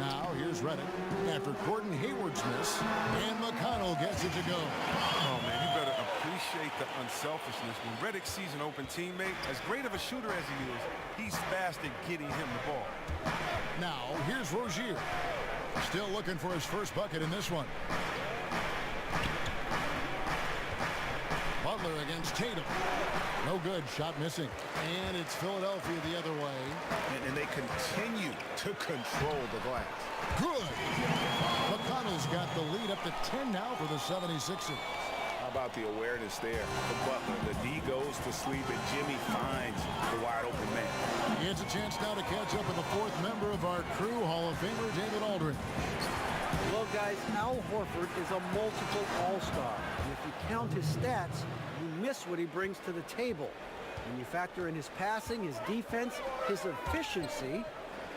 Now here's Redick after Gordon Hayward's miss, and McConnell gets it to go. Oh man, you better appreciate the unselfishness. When Redick sees an open teammate, as great of a shooter as he is, he's fast at getting him the ball. Now here's Rozier, still looking for his first bucket in this one. Butler against Tatum. No good, shot missing. And it's Philadelphia the other way. And they continue to control the glass. Good. McConnell's got the lead up to 10 now for the 76ers. How about the awareness there for Butler? The D goes to sleep and Jimmy finds the wide open man. He has a chance now to catch up with the fourth member of our crew, Hall of Famer David Aldridge. Well, guys, Al Horford is a multiple all-star. And if you count his stats, you miss what he brings to the table. When you factor in his passing, his defense, his efficiency,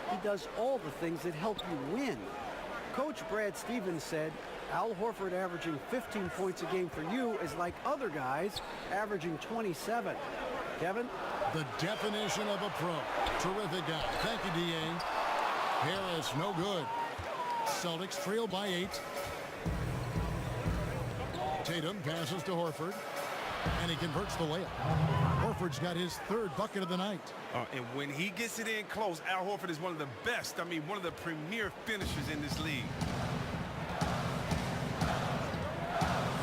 he does all the things that help you win. Coach Brad Stevens said, Al Horford averaging 15 points a game for you is like other guys averaging 27. Kevin? The definition of a pro. Terrific guy. Thank you, D.A. Harris, no good. Celtics trail by 8. Tatum passes to Horford, and he converts the layup. Horford's got his 3rd bucket of the night. And when he gets it in close, Al Horford is one of the best, one of the premier finishers in this league.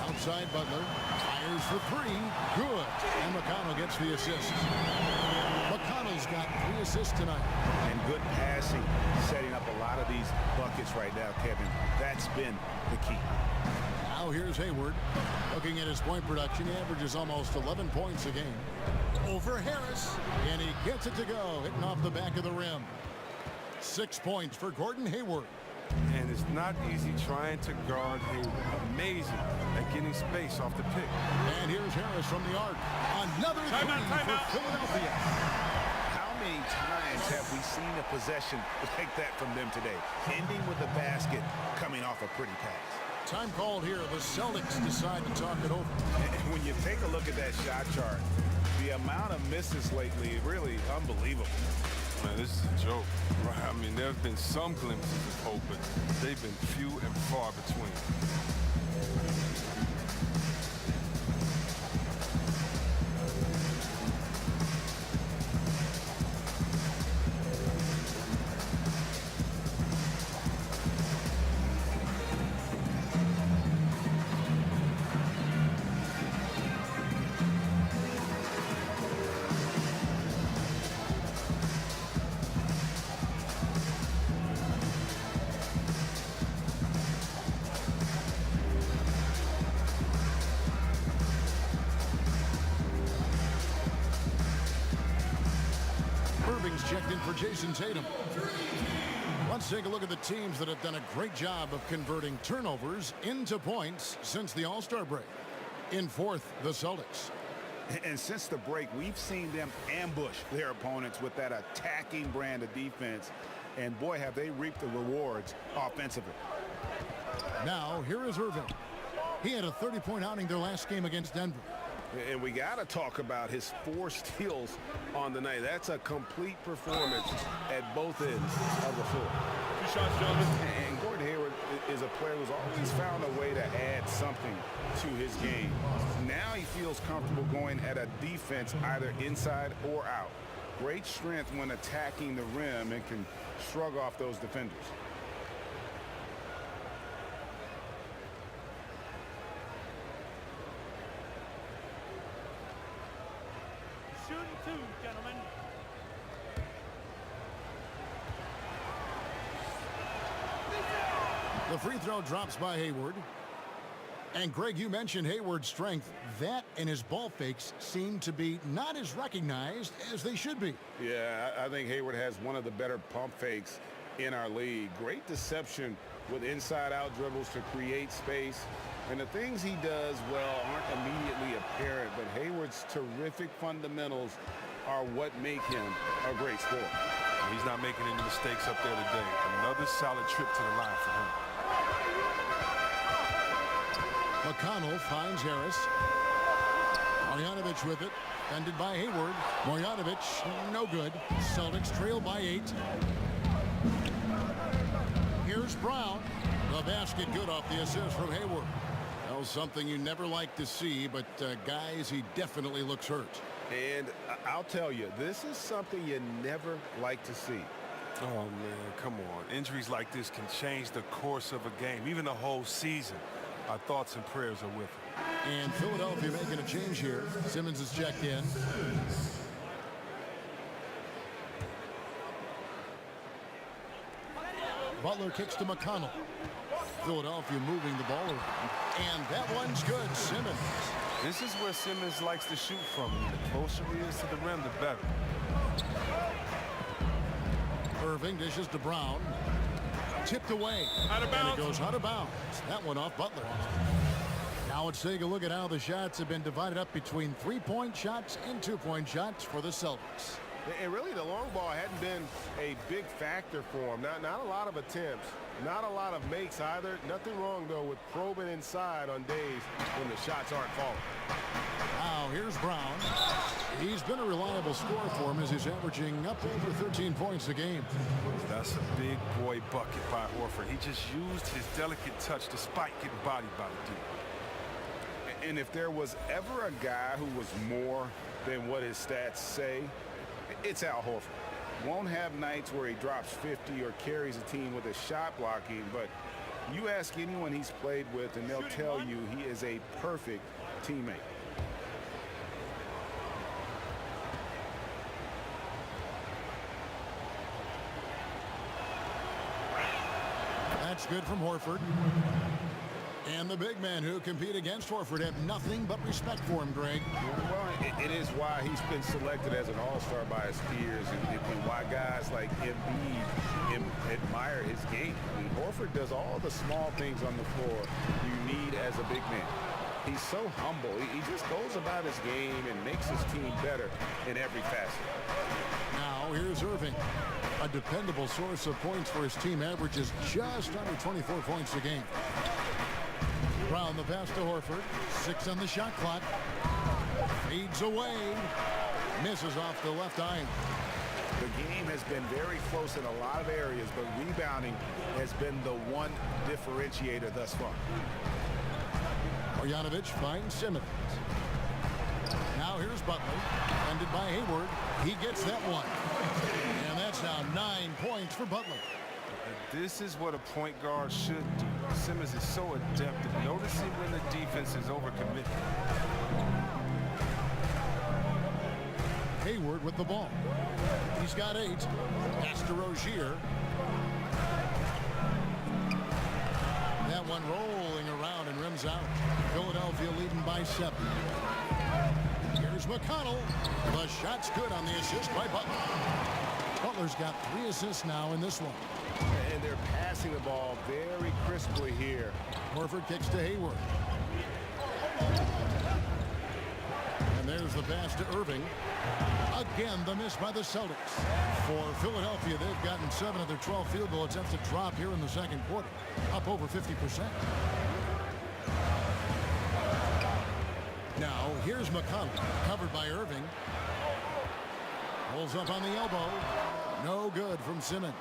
Outside Butler, fires for 3, good. And McConnell gets the assist. McConnell's got 3 assists tonight. And good passing, setting up a lot of these buckets right now, Kevin. That's been the key. Now here's Hayward. Looking at his point production, he averages almost 11 points a game. Over Harris, and he gets it to go, hitting off the back of the rim. 6 points for Gordon Hayward. And it's not easy trying to guard Hayward. Amazing at getting space off the pick. And here's Harris from the arc. Another three for Philadelphia. How many times have we seen a possession like that from them today? Ending with a basket, coming off a pretty pass. Time called here. The Celtics decide to talk it over. And when you take a look at that shot chart, the amount of misses lately, really unbelievable. Man, this is a joke. Right? There have been some glimpses of hope, but they've been few and far between. Checked in for Jason Tatum. Let's take a look at the teams that have done a great job of converting turnovers into points since the All-Star break. In 4th, the Celtics. And since the break, we've seen them ambush their opponents with that attacking brand of defense. And boy, have they reaped the rewards offensively. Now, here is Irving. He had a 30-point outing their last game against Denver. And we got to talk about his 4 steals on the night. That's a complete performance at both ends of the floor. 2 shots, gentlemen. And Gordon Hayward is a player who's always found a way to add something to his game. Now he feels comfortable going at a defense either inside or out. Great strength when attacking the rim and can shrug off those defenders. Shooting 2, gentlemen. The free throw drops by Hayward. And Greg, you mentioned Hayward's strength. That and his ball fakes seem to be not as recognized as they should be. Yeah, I think Hayward has one of the better pump fakes in our league. Great deception with inside-out dribbles to create space. And the things he does well aren't immediately apparent, but Hayward's terrific fundamentals are what make him a great scorer. He's not making any mistakes up there today. Another solid trip to the line for him. McConnell finds Harris. Marjanovic with it. Fended by Hayward. Marjanovic, no good. Celtics trail by 8. Here's Brown. The basket good off the assist from Hayward. Well, something you never like to see, but guys, he definitely looks hurt. And I'll tell you, this is something you never like to see. Oh, man, come on. Injuries like this can change the course of a game, even the whole season. Our thoughts and prayers are with him. And Philadelphia making a change here. Simmons is checked in. Butler kicks to McConnell. Philadelphia moving the ball around. And that one's good. Simmons. This is where Simmons likes to shoot from. The closer he is to the rim, the better. Irving dishes to Brown. Tipped away. Out of bounds. And it goes out of bounds. That one off Butler. Now Now let's take a look at how the shots have been divided up between 3-point shots and 2-point shots for the Celtics. And really, the long ball hadn't been a big factor for him. Not a lot of attempts, not a lot of makes either. Nothing wrong, though, with probing inside on days when the shots aren't falling. Now here's Brown. He's been a reliable scorer for him as he's averaging up over 13 points a game. That's a big boy bucket by Horford. He just used his delicate touch despite getting bodied by the dude. And if there was ever a guy who was more than what his stats say, it's Al Horford. Won't have nights where he drops 50 or carries a team with his shot blocking, but you ask anyone he's played with and they'll tell you he is a perfect teammate. That's good from Horford. And the big men who compete against Horford have nothing but respect for him, Greg. Well, it is why he's been selected as an all-star by his peers and why guys like Embiid admire his game. I mean, Horford does all the small things on the floor you need as a big man. He's so humble. He just goes about his game and makes his team better in every facet. Now here's Irving. A dependable source of points for his team, averages just under 24 points a game. Brown the pass to Horford. 6 on the shot clock. Fades away. Misses off the left eye. The game has been very close in a lot of areas, but rebounding has been the one differentiator thus far. Marjanovic finds Simmons. Now here's Butler. Ended by Hayward. He gets that one. And that's now 9 points for Butler. This is what a point guard should do. Simmons is so adept at noticing when the defense is overcommitted. Hayward with the ball. He's got 8. Pass to Rozier. That one rolling around and rims out. Philadelphia leading by 7. Here's McConnell. The shot's good on the assist by Butler. Butler's got 3 assists now in this one. And they're passing the ball very crisply here. Horford kicks to Hayward. And there's the pass to Irving. Again, the miss by the Celtics. For Philadelphia, they've gotten 7 of their 12 field goal attempts to drop here in the second quarter. Up over 50%. Now, here's McConnell. Covered by Irving. Pulls up on the elbow. No good from Simmons.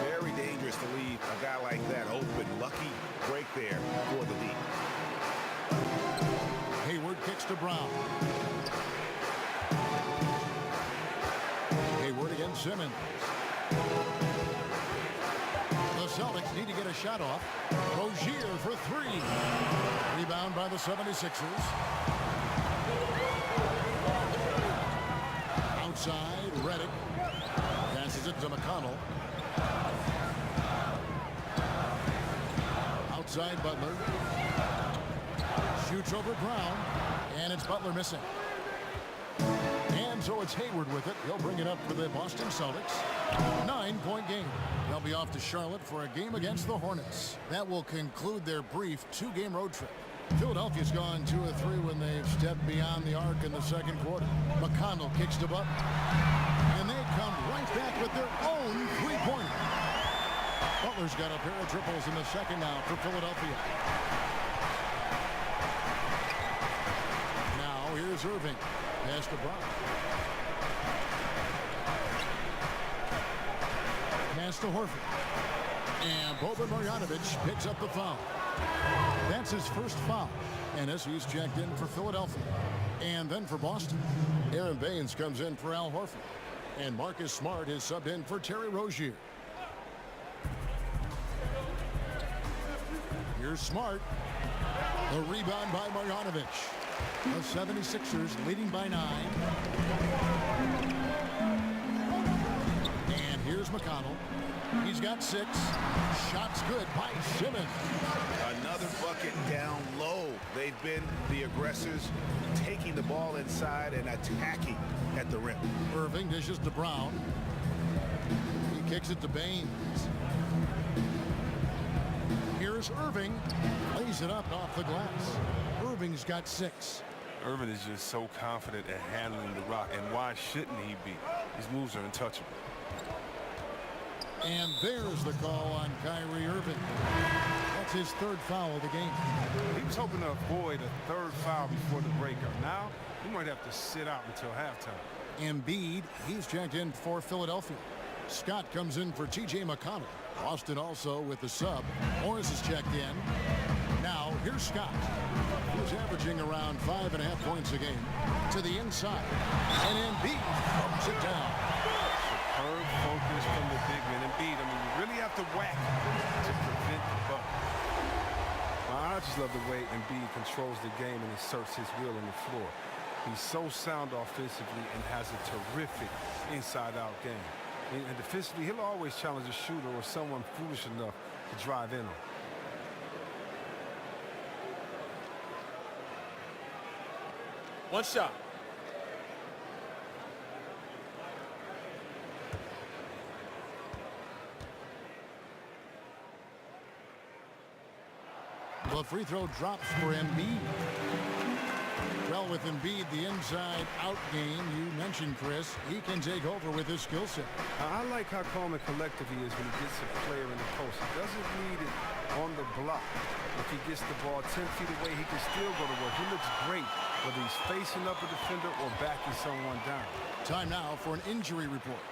Very dangerous to leave a guy like that open. Lucky break there for the lead. Hayward kicks to Brown. Hayward against Simmons. The Celtics need to get a shot off. Rozier for 3. Rebound by the 76ers. Outside, Redick. Passes it to McConnell. Outside, Butler. Shoots over Brown. And it's Butler missing. And so it's Hayward with it. He'll bring it up for the Boston Celtics. 9-point game. They'll be off to Charlotte for a game against the Hornets. That will conclude their brief 2-game road trip. Philadelphia's gone 2 of 3 when they've stepped beyond the arc in the second quarter. McConnell kicks to Butler. And they come right back with their own 3-pointer. Butler's got a pair of triples in the second now for Philadelphia. Now here's Irving. Pass to Brown. Pass to Horford. And Boban Marjanovic picks up the foul. That's his first foul. And as he's checked in for Philadelphia. And then for Boston. Aaron Baines comes in for Al Horford. And Marcus Smart is subbed in for Terry Rozier. Here's Smart. The rebound by Marjanovic. The 76ers leading by 9. And here's McConnell. He's got 6. Shots good by Simmons. Another bucket down low. They've been the aggressors, taking the ball inside and attacking at the rim. Irving dishes to Brown. He kicks it to Baines. Here's Irving. Lays it up off the glass. Irving's got 6. Irving is just so confident at handling the rock, and why shouldn't he be? His moves are untouchable. And there's the call on Kyrie Irving. That's his 3rd foul of the game. He was hoping to avoid a 3rd foul before the breakup. Now, he might have to sit out until halftime. Embiid, he's checked in for Philadelphia. Scott comes in for T.J. McConnell. Austin also with the sub. Morris is checked in. Now, here's Scott, who's averaging around 5.5 points a game. To the inside. And Embiid throws it down. Superb focus from the big man. Embiid, I mean, you really have to whack to prevent the buck. Well, I just love the way Embiid controls the game and asserts his will on the floor. He's so sound offensively and has a terrific inside-out game. And defensively, he'll always challenge a shooter or someone foolish enough to drive in on. One shot. The free throw drops for Embiid. Well, with Embiid, the inside-out game, you mentioned, Chris, he can take over with his skill set. I like how calm and collective he is when he gets a player in the post. He doesn't need it on the block. If he gets the ball 10 feet away, he can still go to work. He looks great, whether he's facing up a defender or backing someone down. Time now for an injury report.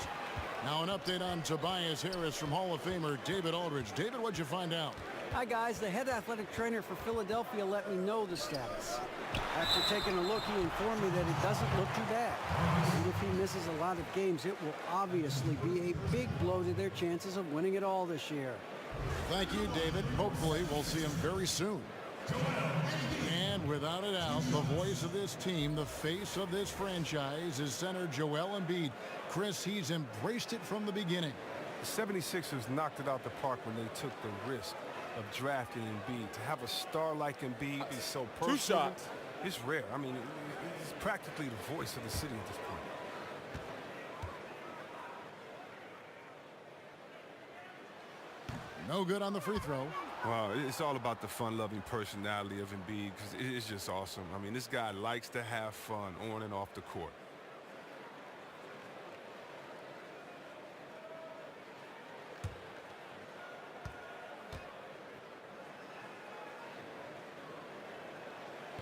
Now an update on Tobias Harris from Hall of Famer David Aldridge. David, what'd you find out? Hi, guys. The head athletic trainer for Philadelphia let me know the status. After taking a look, he informed me that it doesn't look too bad. And if he misses a lot of games, it will obviously be a big blow to their chances of winning it all this year. Thank you, David. Hopefully, we'll see him very soon. And without a doubt, the voice of this team, the face of this franchise, is center Joel Embiid. Chris, he's embraced it from the beginning. The 76ers knocked it out the park when they took the risk of drafting Embiid. To have a star like Embiid is so personal. 2 shots. It's rare. I mean, he's practically the voice of the city at this point. No good on the free throw. Wow, it's all about the fun-loving personality of Embiid because it's just awesome. I mean, this guy likes to have fun on and off the court.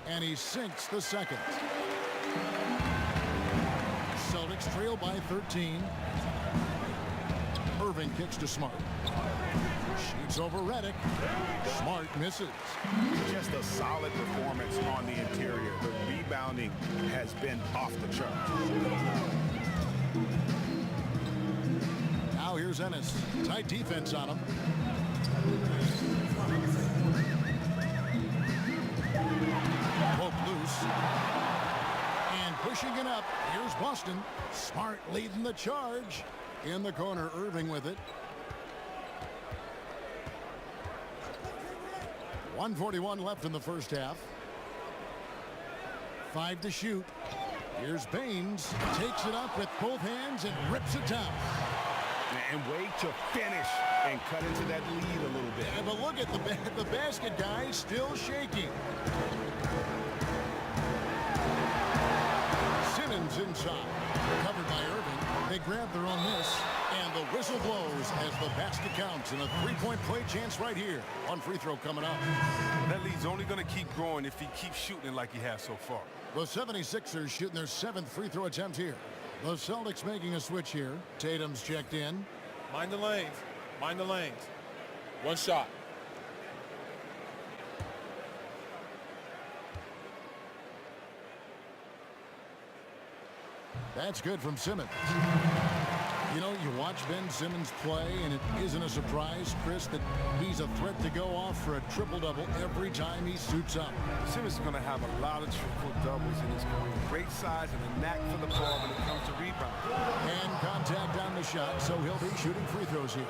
And he sinks the second. Celtics trail by 13. Irving kicks to Smart. Shoots over Redick. Smart misses. Just a solid performance on the interior. The rebounding has been off the charts. Now here's Ennis. Tight defense on him. Poke loose. And pushing it up. Here's Boston. Smart leading the charge. In the corner, Irving with it. 1:41 left in the first half. 5 to shoot. Here's Baines. Takes it up with both hands and rips it down. And wait to finish and cut into that lead a little bit. Yeah, but look at the basket, guys, still shaking. Simmons inside. Covered by Irving. They grab their own miss. And the whistle blows as the basket counts. And a three-point play chance right here. One free throw coming up. That lead's only going to keep growing if he keeps shooting it like he has so far. The 76ers shooting their 7th free throw attempt here. The Celtics making a switch here. Tatum's checked in. Mind the lanes. Mind the lanes. 1 shot. That's good from Simmons. You know, you watch Ben Simmons play, and it isn't a surprise, Chris, that he's a threat to go off for a triple-double every time he suits up. Simmons is going to have a lot of triple-doubles in his career. Great size and a knack for the ball when it comes to rebounding. And contact on the shot, so he'll be shooting free throws here.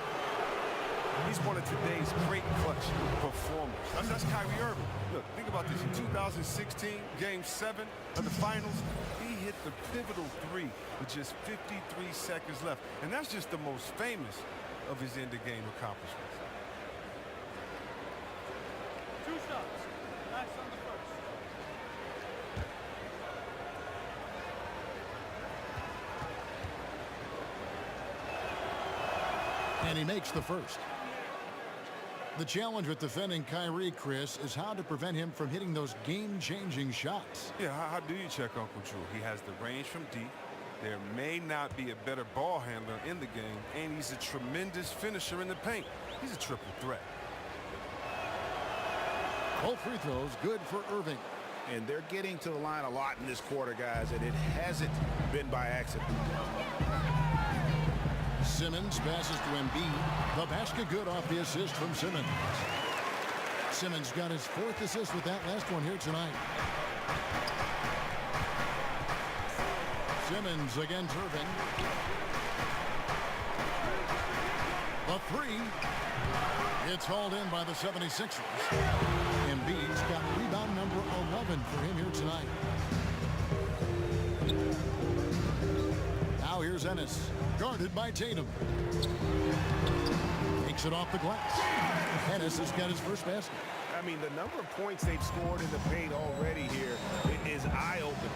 He's one of today's great clutch performers. That's Kyrie Irving. Look, think about this. In 2016, Game 7 of the Finals, he hit the pivotal 3 with just 53 seconds left. And that's just the most famous of his end-of-game accomplishments. shots. Nice on the first. And he makes the first. The challenge with defending Kyrie, Chris, is how to prevent him from hitting those game-changing shots. Yeah, how do you check Uncle Drew? He has the range from deep. There may not be a better ball handler in the game, and he's a tremendous finisher in the paint. He's a triple threat. Both free throws good for Irving. And they're getting to the line a lot in this quarter, guys, and it hasn't been by accident. Simmons passes to Embiid. The basket good off the assist from Simmons. Simmons got his 4th assist with that last one here tonight. Simmons against Irving. The 3. It's hauled in by the 76ers. Embiid's got rebound number 11 for him here tonight. Now here's Ennis, guarded by Tatum. Takes it off the glass. Ennis has got his first basket. I mean, the number of points they've scored in the paint already here is eye-opening.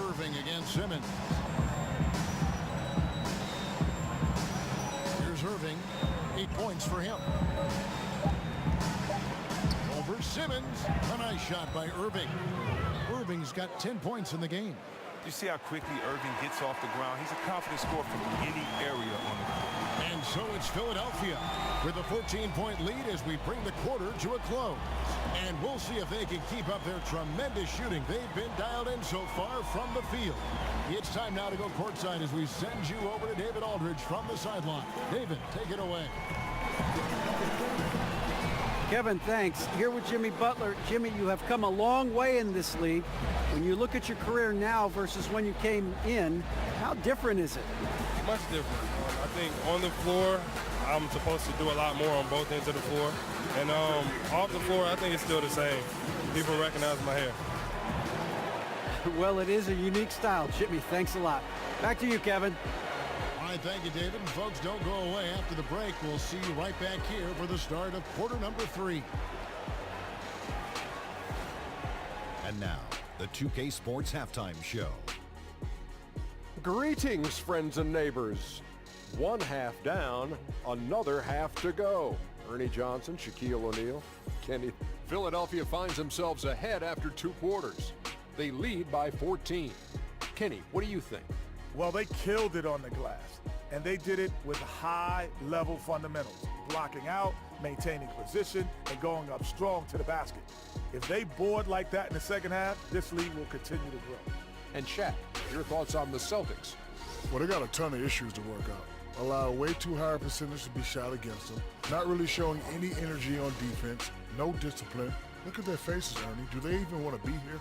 Irving against Simmons. Here's Irving. 8 points for him. Over Simmons. A nice shot by Irving. Irving's got 10 points in the game. You see how quickly Irving gets off the ground? He's a confident scorer from any area on the court. And so it's Philadelphia with a 14-point lead as we bring the quarter to a close. And we'll see if they can keep up their tremendous shooting they've been dialed in so far from the field. It's time now to go courtside as we send you over to David Aldridge from the sideline. David, take it away. Kevin, thanks. Here with Jimmy Butler. Jimmy, you have come a long way in this league. When you look at your career now versus when you came in, how different is it? Much different. I think on the floor, I'm supposed to do a lot more on both ends of the floor. And off the floor, I think it's still the same. People recognize my hair. Well, it is a unique style, Jimmy. Thanks a lot. Back to you, Kevin. All right, thank you, David. And folks, don't go away. After the break, we'll see you right back here for the start of quarter number 3. And now, the 2K Sports Halftime Show. Greetings, friends and neighbors. 1 half down, another half to go. Ernie Johnson, Shaquille O'Neal, Kenny. Philadelphia finds themselves ahead after 2 quarters. They lead by 14. Kenny, what do you think? Well, they killed it on the glass, and they did it with high-level fundamentals, blocking out, maintaining position, and going up strong to the basket. If they board like that in the second half, this league will continue to grow. And Shaq, your thoughts on the Celtics? Well, they got a ton of issues to work out. Allow way too high a percentage to be shot against them. Not really showing any energy on defense. No discipline. Look at their faces, Ernie. Do they even want to be here?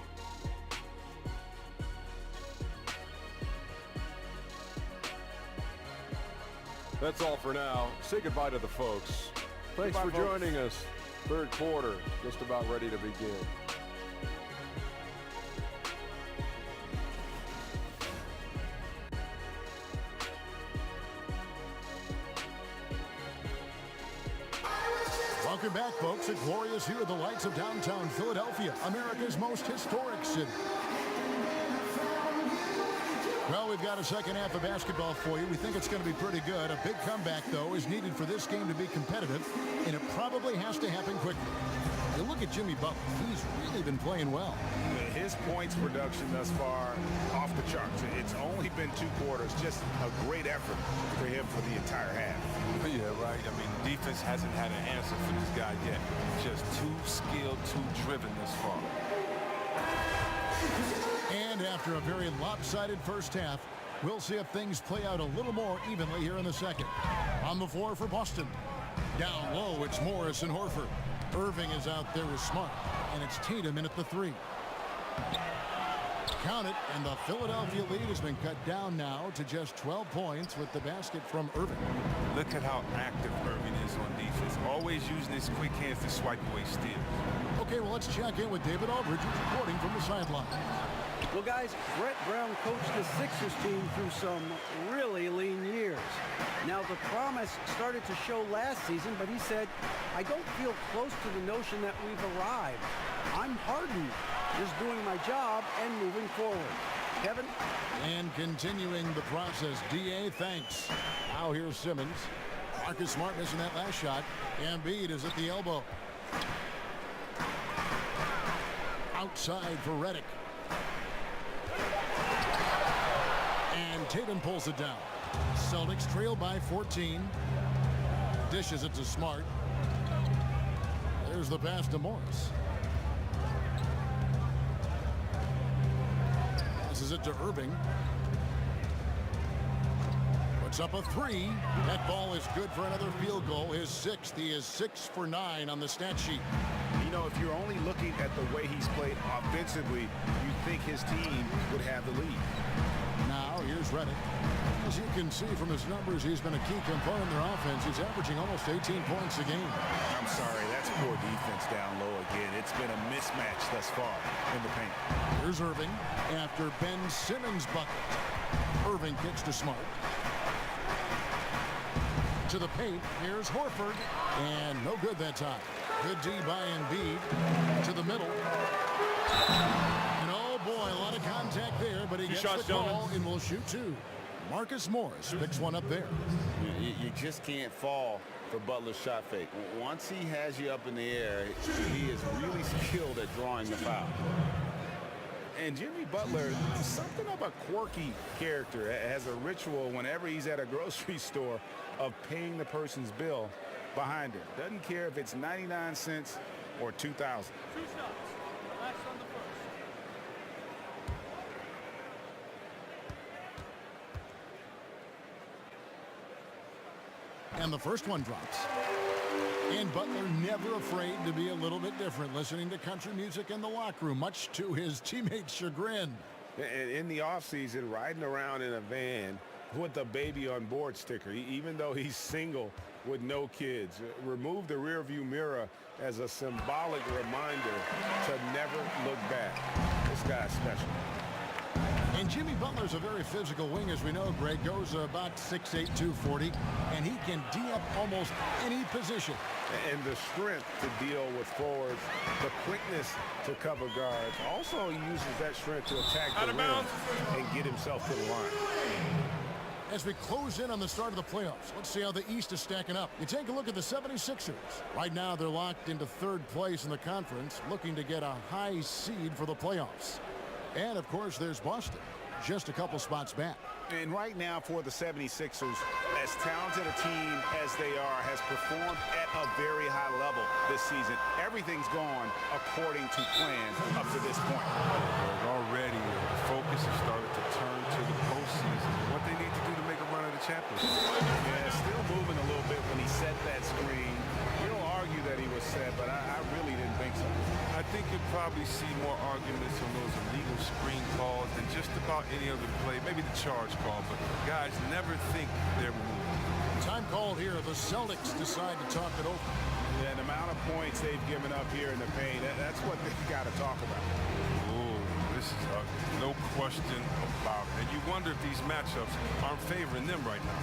That's all for now. Say goodbye to the folks. Thanks for joining us. 3rd quarter, just about ready to begin. Welcome back, folks. It's glorious here at the lights of downtown Philadelphia, America's most historic city. Well, we've got a second half of basketball for you. We think it's going to be pretty good. A big comeback, though, is needed for this game to be competitive, and it probably has to happen quickly. You look at Jimmy Butler. He's really been playing well. His points production thus far, off the charts. It's only been 2 quarters. Just a great effort for him for the entire half. Yeah, right. I mean, defense hasn't had an answer for this guy yet. Just too skilled, too driven this far. And after a very lopsided first half, we'll see if things play out a little more evenly here in the second. On the floor for Boston. Down low, it's Morris and Horford. Irving is out there with Smart, and it's Tatum in at the 3. Count it, and the Philadelphia lead has been cut down now to just 12 points with the basket from Irving. Look at how active Irving is on defense. Always using his quick hands to swipe away steals. Okay, well, let's check in with David Aldridge, who's reporting from the sideline. Well, guys, Brett Brown coached the Sixers team through some really lean years. Now, the promise started to show last season, but he said, I don't feel close to the notion that we've arrived. I'm hardened, just doing my job and moving forward. Kevin? And continuing the process, D.A. thanks. Now here's Simmons. Marcus Smart missing that last shot. Embiid is at the elbow. Outside for Redick. And Tatum pulls it down. Celtics trail by 14. Dishes it to Smart. There's the pass to Morris. Passes it to Irving. Puts up a three. That ball is good for another field goal. His sixth. He is 6 for 9 on the stat sheet. You know, if you're only looking at the way he's played offensively, you'd think his team would have the lead. Now, here's Redick. As you can see from his numbers, he's been a key component in their offense. He's averaging almost 18 points a game. I'm sorry, that's poor defense down low again. It's been a mismatch thus far in the paint. Here's Irving after Ben Simmons' bucket. Irving kicks to Smart. To the paint, here's Horford. And no good that time. Good D by Embiid. To the middle. And oh boy, a lot of contact there, but he gets the call and will shoot two. Marcus Morris picks one up there. You just can't fall for Butler's shot fake. Once he has you up in the air, he is really skilled at drawing the foul. And Jimmy Butler, something of a quirky character, has a ritual whenever he's at a grocery store of paying the person's bill behind him. Doesn't care if it's 99 cents or 2,000. 2 shots. Last on the first. And the first one drops. And Butler never afraid to be a little bit different, listening to country music in the locker room, much to his teammates' chagrin. In the offseason, riding around in a van with the baby on board sticker, even though he's single with no kids. Remove the rearview mirror as a symbolic reminder to never look back. This guy's special. And Jimmy Butler's a very physical wing, as we know. Greg goes about 6'8", 240, and he can D up almost any position. And the strength to deal with forwards, the quickness to cover guards. Also, he uses that strength to attack the rim and get himself to the line. As we close in on the start of the playoffs, let's see how the East is stacking up. You take a look at the 76ers. Right now, they're locked into third place in the conference, looking to get a high seed for the playoffs. And, of course, there's Boston, just a couple spots back. And right now for the 76ers, as talented a team as they are, has performed at a very high level this season. Everything's gone according to plan up to this point. Already, the focus has started to turn to the postseason. What they need to do to make a run at the championship. Yeah, still moving a little bit when he set that screen. You'll argue that he was set, but I really didn't think so. I think you'll probably see more arguments on those illegal screen calls than just about any other play. Maybe the charge call, but guys never think they're moving. Time called here. The Celtics decide to talk it over. Yeah, the amount of points they've given up here in the paint, that's what they've got to talk about. Oh, this is ugly. No question about it. And you wonder if these matchups aren't favoring them right now.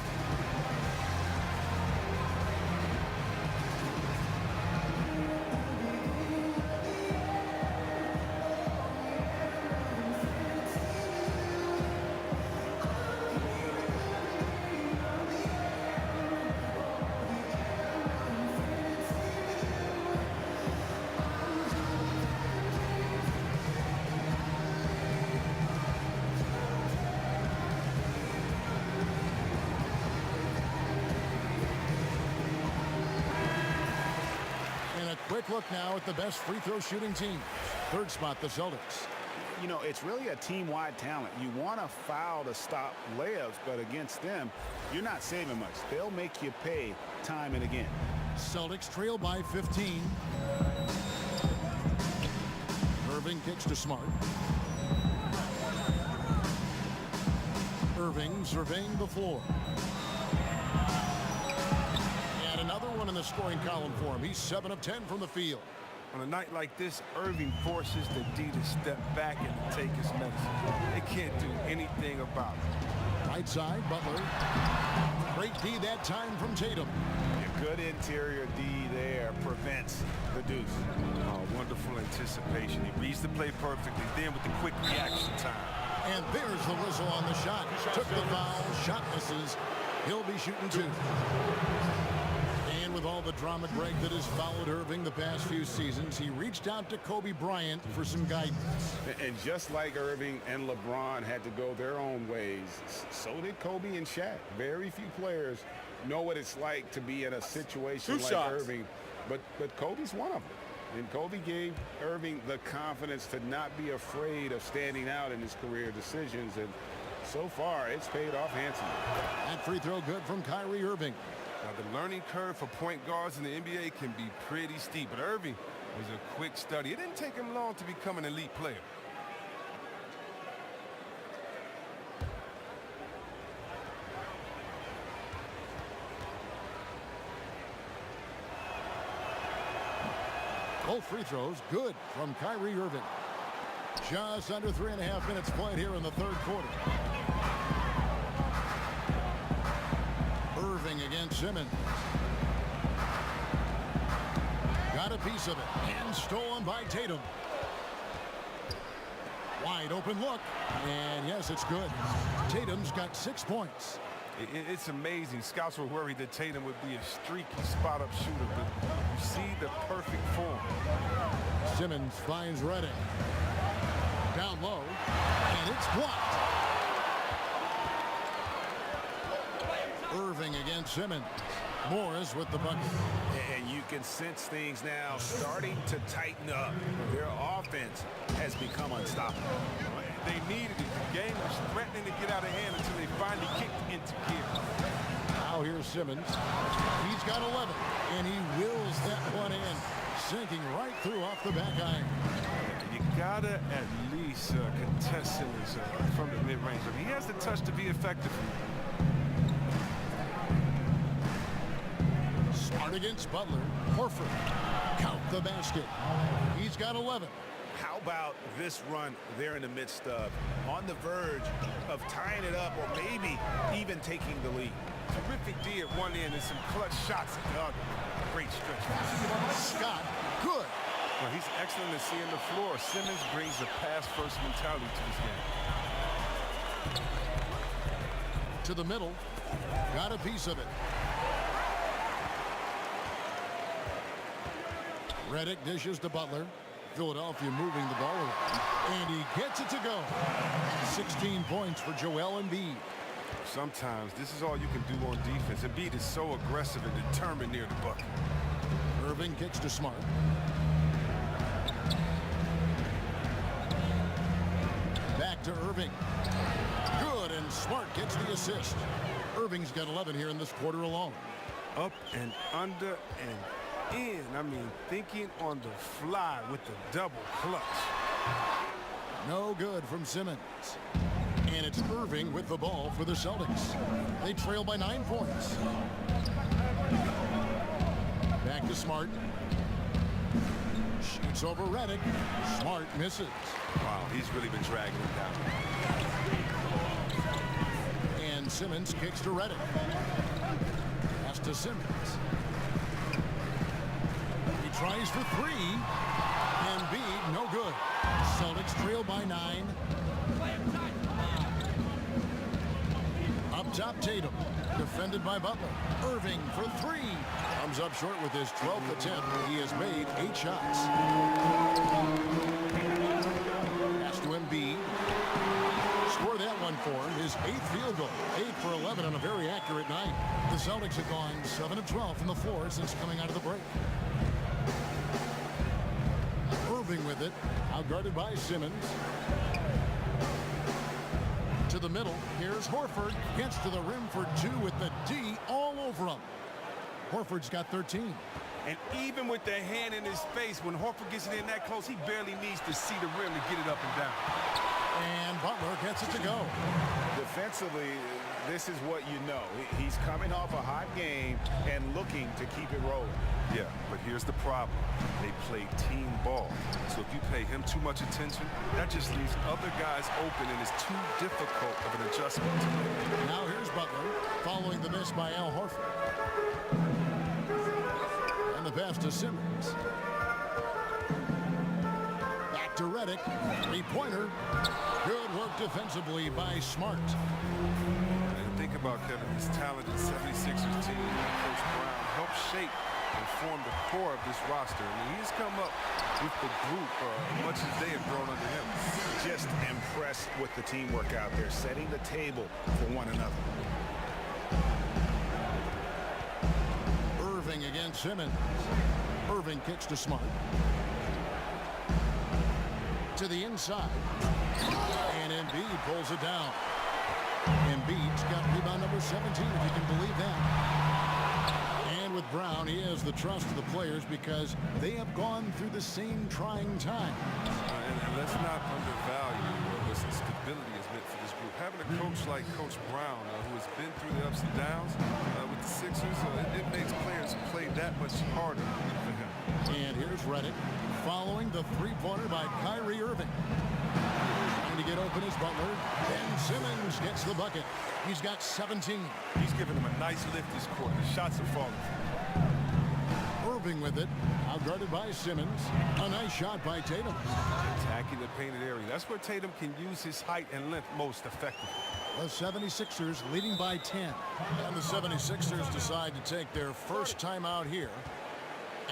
Quick look now at the best free throw shooting team. Third spot, the Celtics. You know, it's really a team-wide talent. You want to foul to stop layups, but against them, you're not saving much. They'll make you pay time and again. Celtics trail by 15. Irving kicks to Smart. Irving surveying the floor. And another one in the scoring column for him. He's 7 of 10 from the field. On a night like this, Irving forces the D to step back and take his medicine. They can't do anything about it. Right side, Butler. Great D that time from Tatum. A good interior D there prevents the deuce. Oh, wonderful anticipation. He reads the play perfectly, then with the quick reaction time. And there's the whistle on the shot. Took the foul, shot misses. He'll be shooting 2. And with all the drama, Greg, that has followed Irving the past few seasons, he reached out to Kobe Bryant for some guidance. And just like Irving and LeBron had to go their own ways, so did Kobe and Shaq. Very few players know what it's like to be in a situation like Irving, but Kobe's one of them. And Kobe gave Irving the confidence to not be afraid of standing out in his career decisions, and so far it's paid off handsomely. That free throw good from Kyrie Irving. Now, the learning curve for point guards in the NBA can be pretty steep, but Irving was a quick study. It didn't take him long to become an elite player. Both free throws good from Kyrie Irving. Just under 3.5 minutes played here in the third quarter. Irving against Simmons. Got a piece of it and stolen by Tatum. Wide open look, and yes, it's good. Tatum's got 6 points. It's amazing. Scouts were worried that Tatum would be a streaky spot-up shooter, but you see the perfect form. Simmons finds Reddick. Down low, and it's blocked. Irving against Simmons. Morris with the bucket. And you can sense things now starting to tighten up. Their offense has become unstoppable. They needed it. The game was threatening to get out of hand until they finally kicked into gear. Now here's Simmons. He's got 11, and he wills that one in, sinking right through off the back iron. You gotta at least contest Simmons from the mid-range. He has the touch to be effective. Smart against Butler. Horford. Count the basket. He's got 11. How about this run they're in the midst of, on the verge of tying it up or maybe even taking the lead? Terrific D at one end and some clutch shots at the other. Great stretch. Scott, good. Well, he's excellent at seeing the floor. Simmons brings a pass-first mentality to this game. To the middle. Got a piece of it. Reddick dishes to Butler. Philadelphia moving the ball around. And he gets it to go. 16 points for Joel Embiid. Sometimes this is all you can do on defense. Embiid is so aggressive and determined near the bucket. Irving kicks to Smart. Back to Irving. Good, and Smart gets the assist. Irving's got 11 here in this quarter alone. Up and under and in. I mean, thinking on the fly with the double clutch. No good from Simmons. And it's Irving with the ball for the Celtics. They trail by 9 points. Back to Smart. Shoots over Reddick. Smart misses. Wow, he's really been dragging him down. And Simmons kicks to Reddick. Pass to Simmons. He tries for 3. Embiid, no good. Celtics trail by 9. Up top, Tatum. Defended by Butler. Irving for 3. Comes up short with his 12th attempt. He has made 8 shots. Pass to Embiid. Score that one for him. His 8th field goal. 8 for 11 on a very accurate night. The Celtics have gone 7 of 12 from the floor since coming out of the break. Irving with it. Outguarded by Simmons. To the middle. Here's Horford. Gets to the rim for 2 with the D all over him. Horford's got 13. And even with the hand in his face, when Horford gets it in that close, he barely needs to see the rim to get it up and down. And Butler gets it to go. Defensively, this is what you know. He's coming off a hot game and looking to keep it rolling. Yeah, but here's the problem. They play team ball. So if you pay him too much attention, that just leaves other guys open and it's too difficult of an adjustment to make. Now here's Butler following the miss by Al Horford. And the pass to Simmons. Back to Redick. Three-pointer. Good work defensively by Smart. And think about Kevin, this talented 76ers team that Coach Brown helped shape and form the core of this roster. I mean, he's come up with the group much as they have grown under him. Just impressed with the teamwork out there, setting the table for one another. Irving against Simmons. Irving kicks to Smart. To the inside. And Embiid pulls it down. Embiid's got rebound number 17, if you can believe that. And with Brown, he has the trust of the players because they have gone through the same trying time. And let's not undervalue what stability has meant for this group. Having a coach like Coach Brown, who has been through the ups and downs with the Sixers, it makes players play that much harder for him. And here's Redick following the three-pointer by Kyrie Irving. Trying to get open is Butler. Ben Simmons gets the bucket. He's got 17. He's giving him a nice lift this quarter. The shots are falling. Irving with it. Outguarded by Simmons. A nice shot by Tatum. Attacking the painted area. That's where Tatum can use his height and length most effectively. The 76ers leading by 10. And the 76ers decide to take their first time out here.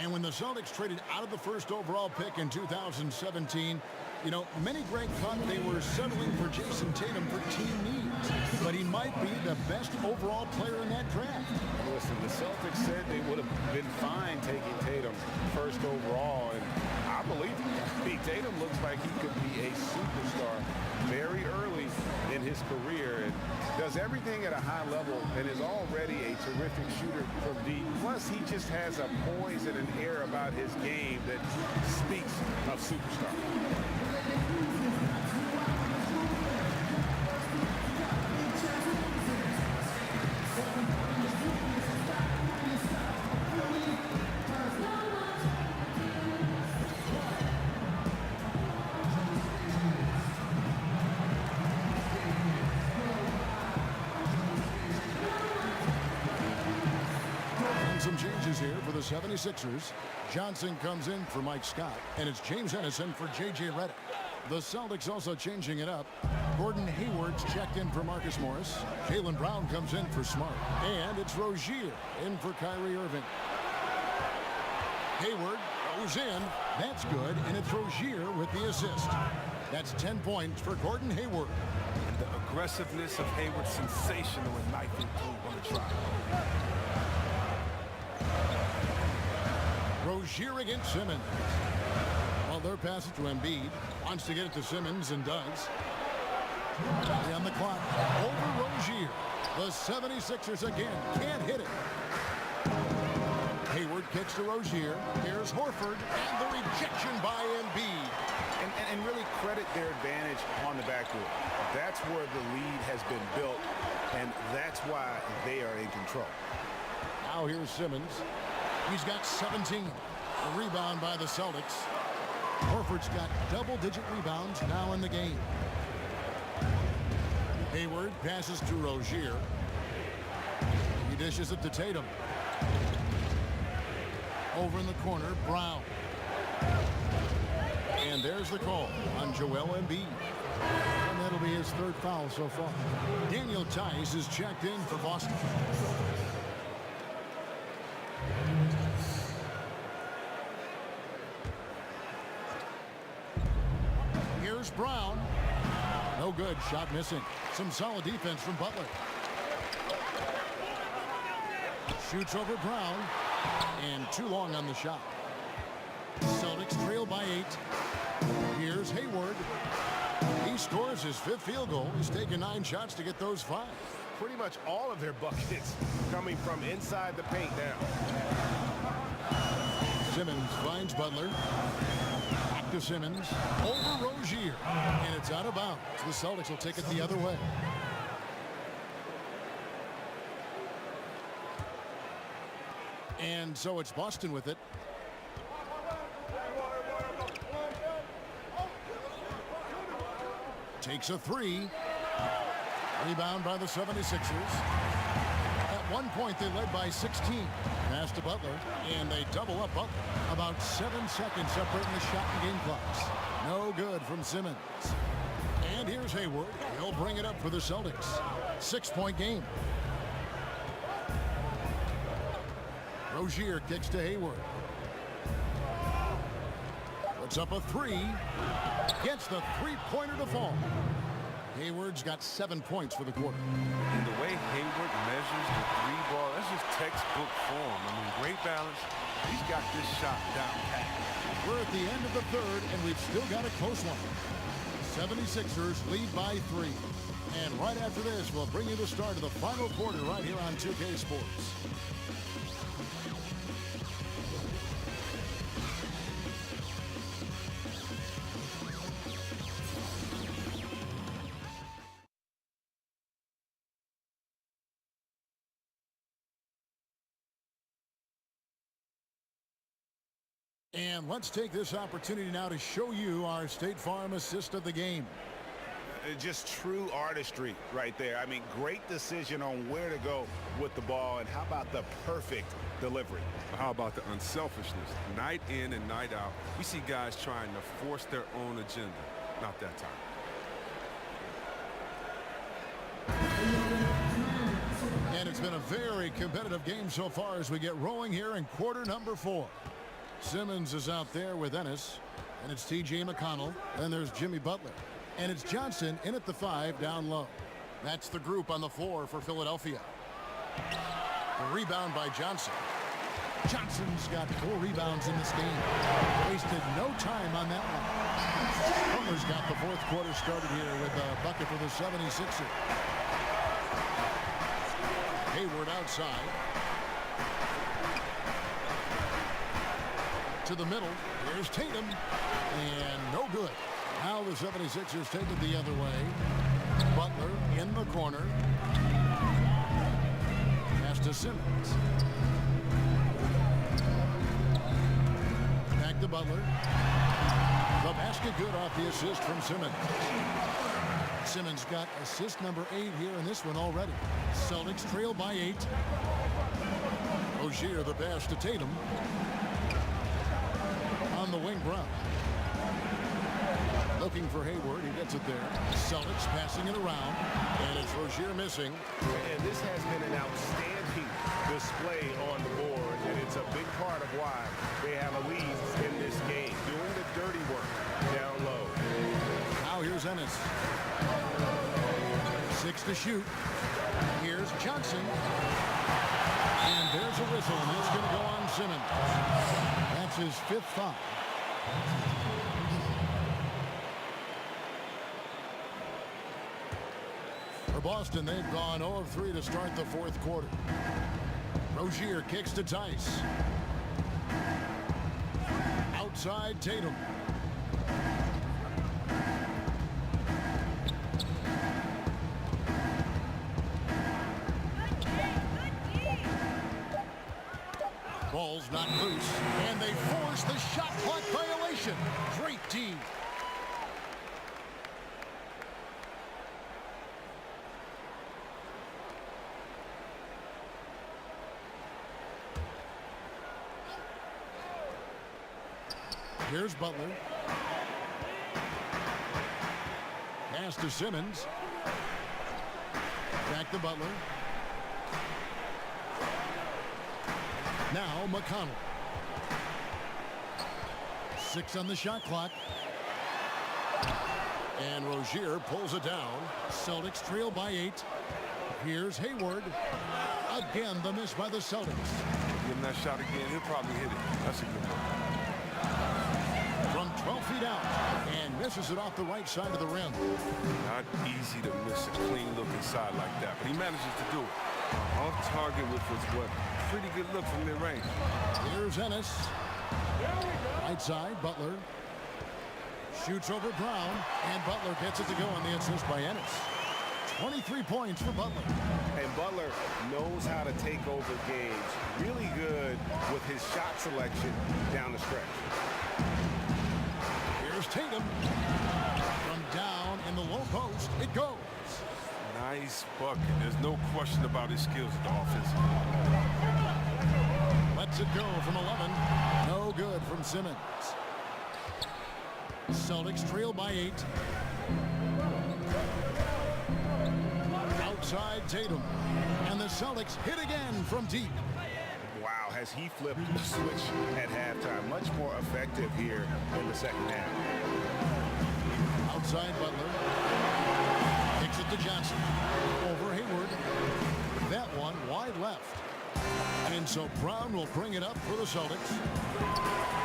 And when the Celtics traded out of the first overall pick in 2017, you know, many Greg thought they were settling for Jason Tatum for team needs, but he might be the best overall player in that draft. Listen, the Celtics said they would have been fine taking Tatum first overall, and I believe it. Tatum looks like he could be a superstar very early in his career and does everything at a high level and is already a terrific shooter from deep. Plus, he just has a poise and an air about his game that speaks of superstar. Some changes here for the 76ers. Johnson comes in for Mike Scott, and it's James Hennison for J.J. Redick. The Celtics also changing it up. Gordon Hayward's checked in for Marcus Morris. Jaylen Brown comes in for Smart. And it's Rozier in for Kyrie Irving. Hayward goes in. That's good, and it's Rozier with the assist. That's 10 points for Gordon Hayward. And the aggressiveness of Hayward sensational and knifing through on the try. Rozier against Simmons. Well, their pass it to Embiid. Wants to get it to Simmons and does. On the clock. Over Rozier. The 76ers again can't hit it. Hayward kicks to Rozier. Here's Horford and the rejection by Embiid. And really credit their advantage on the backcourt. That's where the lead has been built, and that's why they are in control. Now here's Simmons. He's got 17. A rebound by the Celtics. Horford's got double-digit rebounds now in the game. Hayward passes to Rozier. He dishes it to Tatum. Over in the corner, Brown. And there's the call on Joel Embiid. And that'll be his third foul so far. Daniel Tice is checked in for Boston. Here's Brown. No good. Shot missing. Some solid defense from Butler. Shoots over Brown. And too long on the shot. Celtics trail by 8. Here's Hayward. He scores his 5th field goal. He's taken 9 shots to get those 5. Pretty much all of their buckets coming from inside the paint now. Simmons finds Butler. Back to Simmons. Over Rozier. And it's out of bounds. The Celtics will take it the other way. And so it's Boston with it. Takes a three. Rebound by the 76ers. At one point, they led by 16. Pass to Butler, and they double up Butler. About 7 seconds separating the shot and game clocks. No good from Simmons. And here's Hayward. He'll bring it up for the Celtics. 6-point game. Rozier kicks to Hayward. Puts up a three. Gets the three-pointer to fall. Hayward's got 7 points for the quarter. And the way Hayward measures the three ball, that's just textbook form. I mean, great balance. He's got this shot down pat. We're at the end of the third, and we've still got a close one. 76ers lead by 3. And right after this, we'll bring you the start of the final quarter right here on 2K Sports. And let's take this opportunity now to show you our State Farm assist of the game. Just true artistry right there. I mean, great decision on where to go with the ball, and how about the perfect delivery? How about the unselfishness? Night in and night out, we see guys trying to force their own agenda. Not that time. And it's been a very competitive game so far as we get rolling here in quarter number 4. Simmons is out there with Ennis, and it's T.J. McConnell, and there's Jimmy Butler. And it's Johnson in at the 5 down low. That's the group on the floor for Philadelphia. The rebound by Johnson. Johnson's got 4 rebounds in this game. Wasted no time on that one. Butler's got the fourth quarter started here with a bucket for the 76ers. Hayward outside. To the middle. Here's Tatum. And no good. Now the 76ers take it the other way. Butler in the corner. Pass to Simmons. Back to Butler. The basket good off the assist from Simmons. Simmons got assist number 8 here in this one already. Celtics trail by 8. Rozier the pass to Tatum. On the wing run. Looking for Hayward. He gets it there. Celtics passing it around. And it's Rozier missing. And this has been an outstanding display on the board, and it's a big part of why they have a lead in this game. Doing the dirty work down low. Now here's Ennis. 6 to shoot. Here's Johnson. And there's a whistle, and it's going to go on Simmons. That's his 5th foul. For Boston, they've gone 0 of 3 to start the fourth quarter. Rozier kicks to Tice. Outside Tatum. Ball's not loose, and they force the shot clock violation. Great team. Here's Butler. Pass to Simmons. Back to Butler. Now McConnell. 6 on the shot clock. And Rozier pulls it down. Celtics trail by 8. Here's Hayward. Again, the miss by the Celtics. Give him that shot again. He'll probably hit it. That's a good one. From 12 feet out. And misses it off the right side of the rim. Not easy to miss a clean-looking shot like that, but he manages to do it. Off target with what pretty good look from mid-range. Here's Ennis. Right side, Butler. Shoots over Brown, and Butler gets it to go on the assist by Ennis. 23 points for Butler. And Butler knows how to take over games. Really good with his shot selection down the stretch. Here's Tatum. From down in the low post, it goes. Nice bucket. There's no question about his skills at the offense. Lets it go from 11. No good from Simmons. Celtics trail by 8. Outside Tatum. And the Celtics hit again from deep. Wow, has he flipped the switch at halftime. Much more effective here in the second half. Outside Butler. Kicks it to Johnson. Over Hayward. That one wide left. And so Brown will bring it up for the Celtics.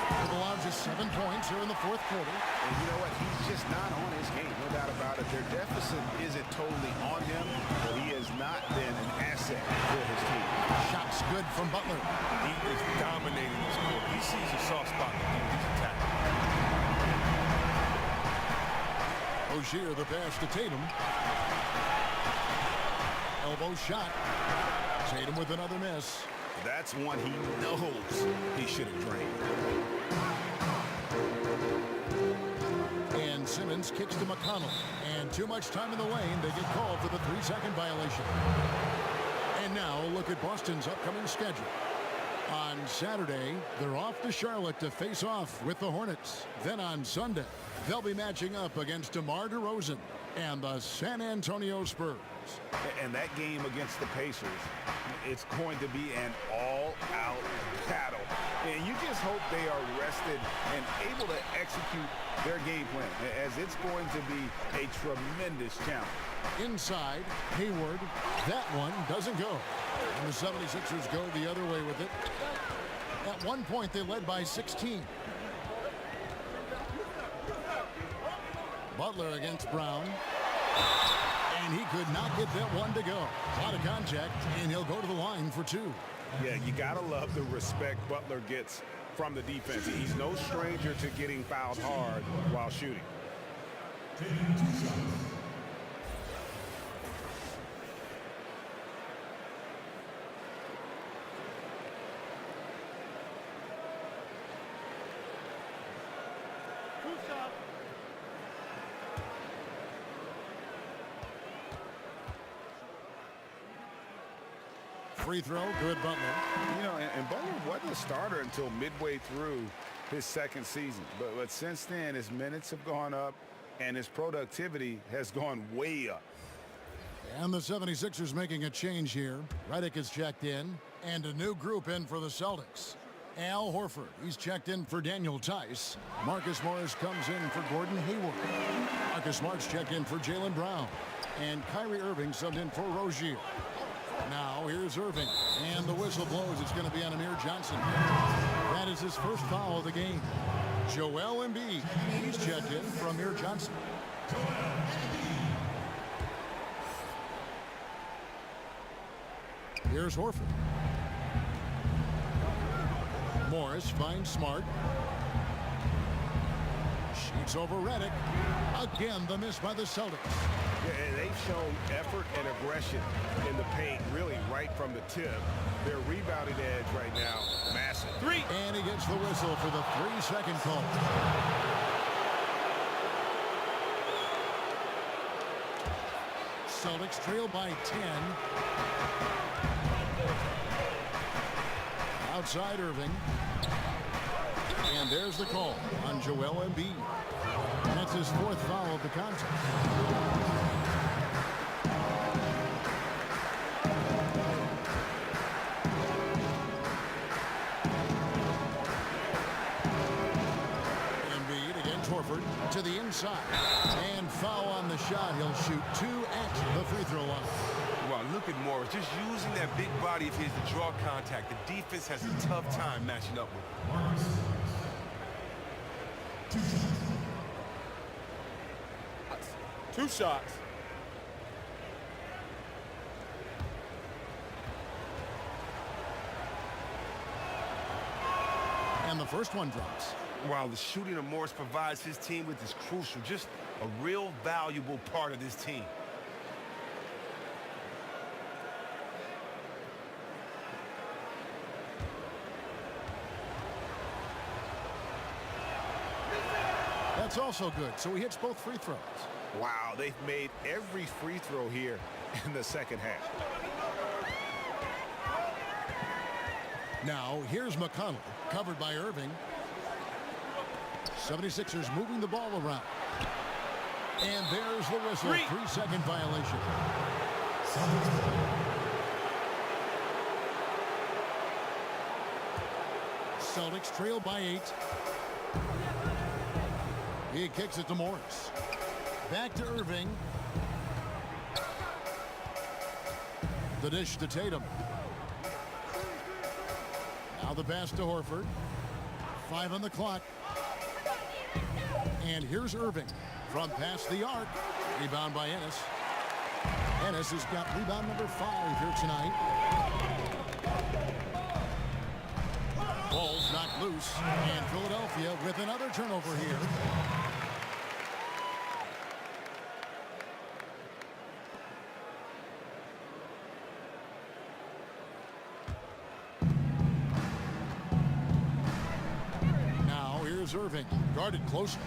It allows just 7 points here in the fourth quarter. And you know what? He's just not on his game, no doubt about it. Their deficit isn't totally on him, but he has not been an asset for his team. Shots good from Butler. He is dominating this quarter. He sees a soft spot and he's attacking. Rozier the pass to Tatum. Elbow shot. Tatum with another miss. That's one he knows he should have drained. And Simmons kicks to McConnell. And too much time in the lane. They get called for the 3-second violation. And now look at Boston's upcoming schedule. On Saturday, they're off to Charlotte to face off with the Hornets. Then on Sunday, they'll be matching up against DeMar DeRozan and the San Antonio Spurs. And that game against the Pacers, it's going to be an all-out battle. And you just hope they are rested and able to execute their game plan, as it's going to be a tremendous challenge. Inside, Hayward. That one doesn't go. And the 76ers go the other way with it. At one point, they led by 16. Butler against Brown. And he could not get that one to go. A lot of contact, and he'll go to the line for 2. Yeah, you got to love the respect Butler gets from the defense. He's no stranger to getting fouled hard while shooting. Free throw, good Butler. You know, and Butler wasn't a starter until midway through his second season. But since then, his minutes have gone up, and his productivity has gone way up. And the 76ers making a change here. Redick is checked in, and a new group in for the Celtics. Al Horford, he's checked in for Daniel Tice. Marcus Morris comes in for Gordon Hayward. Marcus Smart's checked in for Jaylen Brown. And Kyrie Irving subbed in for Rozier. Now here's Irving, and the whistle blows. It's going to be on Amir Johnson. That is his first foul of the game. Joel Embiid, he's checked in for Amir Johnson. Here's Horford. Morris finds Smart. Shoots over Redick. Again, the miss by the Celtics. Yeah, and they've shown effort and aggression in the paint, really right from the tip. Their rebounding edge right now, massive. 3. And he gets the whistle for the 3-second call. Celtics trail by 10. Outside Irving. And there's the call on Joel Embiid. That's his 4th foul of the contest. Embiid against Horford to the inside. And foul on the shot. He'll shoot 2 at the free throw line. Wow, look at Morris. Just using that big body of his to draw contact. The defense has a tough time matching up with him. 2 shots. And the first one drops. while the shooting of Morris provides his team with is crucial, just a real valuable part of this team. That's also good, so he hits both free throws. Wow, they've made every free throw here in the second half. Now, here's McConnell, covered by Irving. 76ers moving the ball around. And there's the whistle. 3-second violation. Celtics trail by 8. He kicks it to Morris. Back to Irving. The dish to Tatum. Now the pass to Horford. 5 on the clock. And here's Irving from past the arc. Rebound by Ennis. Ennis has got rebound number 5 here tonight. Ball's knocked loose. And Philadelphia with another turnover here. Irving guarded closely.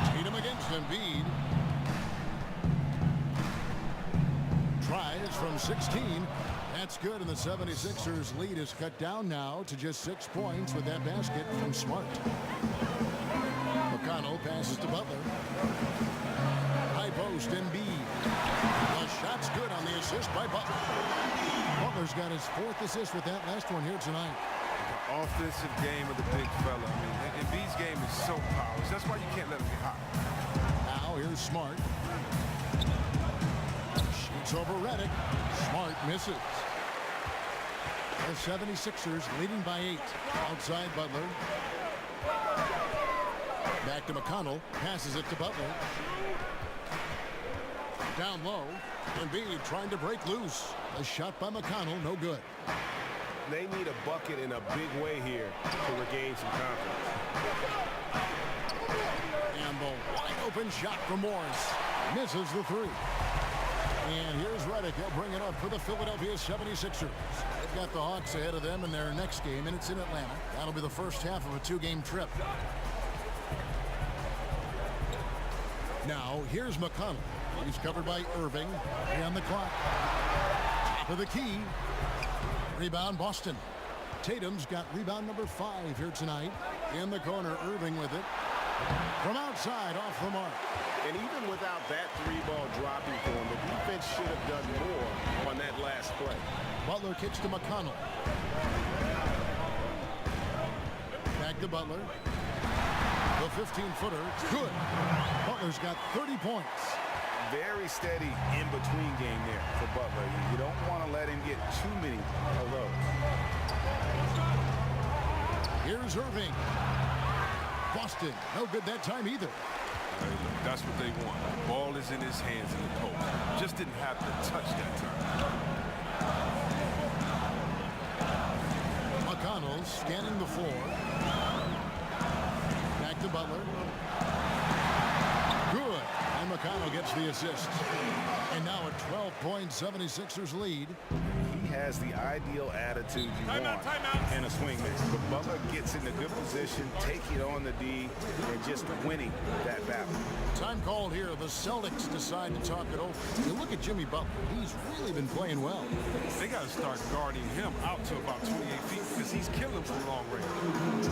Tatum against Embiid. Tries from 16. That's good, and the 76ers lead is cut down now to just 6 points with that basket from Smart. McConnell passes to Butler. High post, Embiid. The shot's good on the assist by Butler. Butler's got his 4th assist with that last one here tonight. Offensive game of the big fella. I mean, Embiid's game is so powerful. That's why you can't let him get hot. Now here's Smart. Shoots over Redick. Smart misses. The 76ers leading by 8. Outside Butler. Back to McConnell. Passes it to Butler. Down low. Embiid trying to break loose. A shot by McConnell. No good. They need a bucket in a big way here to regain some confidence. And the wide open shot from Morris. Misses the 3. And here's Redick. He'll bring it up for the Philadelphia 76ers. They've got the Hawks ahead of them in their next game, and it's in Atlanta. That'll be the first half of a 2-game trip. Now, here's McConnell. He's covered by Irving. 3 on the clock. Top of the key. Rebound, Boston. Tatum's got rebound number 5 here tonight. In the corner, Irving with it. From outside, off the mark. And even without that 3-ball dropping for him, the defense should have done more on that last play. Butler kicks to McConnell. Back to Butler. The 15-footer, good. Butler's got 30 points. Very steady in-between game there for Butler. You don't want to let him get too many of those. Here's Irving. Boston, no good that time either. Hey, look, that's what they want. Ball is in his hands in the post. Just didn't have to touch that time. McConnell scanning the floor. Back to Butler. Good. And McConnell gets the assist. And now a 12-point 76ers lead. He has the ideal attitude you want in a swingman. But Butler gets in a good position, taking it on the D, and just winning that battle. Time called here. The Celtics decide to talk it over. You look at Jimmy Butler. He's really been playing well. They got to start guarding him out to about 28 feet because he's killing from long range.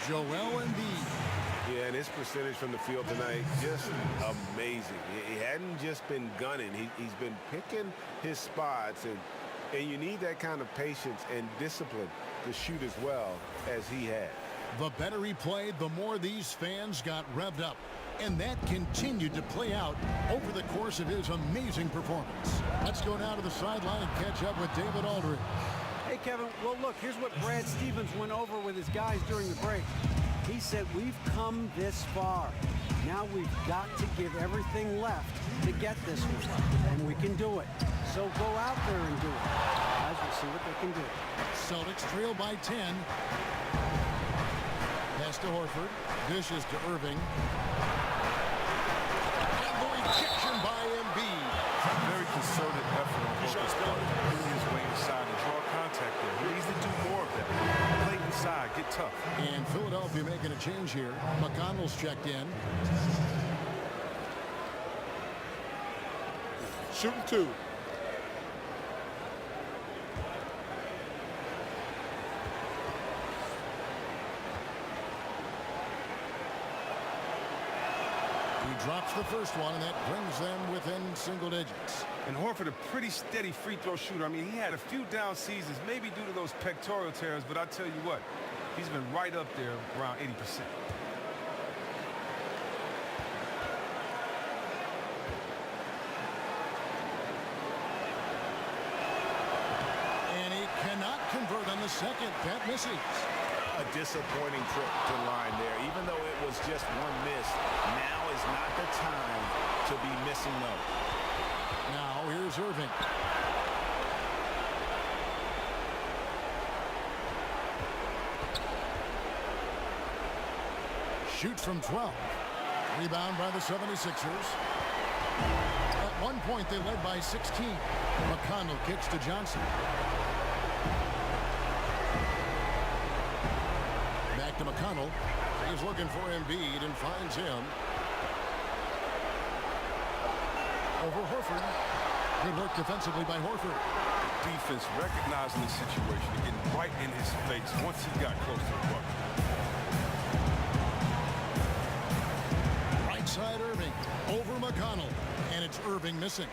Joel Embiid. Yeah, and his percentage from the field tonight, just amazing. He hadn't just been gunning. He's been picking his spots, and you need that kind of patience and discipline to shoot as well as he had. The better he played, the more these fans got revved up. And that continued to play out over the course of his amazing performance. Let's go down to the sideline and catch up with David Aldridge. Hey, Kevin, well, look, here's what Brad Stevens went over with his guys during the break. He said, we've come this far. Now we've got to give everything left to get this one, and we can do it. So go out there and do it. Guys, we'll see what they can do. Celtics trail by 10. Pass to Horford. Dishes to Irving. And the rejection by Embiid. Very concerted effort on Horford's part. Moving his way inside and draw contact there. He needs to do more of that. Play inside, get tough. And Philadelphia making a change here. McConnell's checked in. Shooting 2. He drops the first one, and that brings them within single digits. And Horford, a pretty steady free throw shooter. I mean, he had a few down seasons, maybe due to those pectoral tears, but I tell you what, he's been right up there around 80%. And he cannot convert on the second. That misses. A disappointing trip to line there. Even though it was just one miss, now is not the time to be missing those. Now here's Irving. Shoots from 12. Rebound by the 76ers. At one point they led by 16. McConnell kicks to Johnson. Back to McConnell. He's looking for Embiid and finds him. Over Horford. Good work defensively by Horford. Defense recognizing the situation and getting right in his face once he got close to the bucket. Right side Irving. Over McConnell. And it's Irving missing.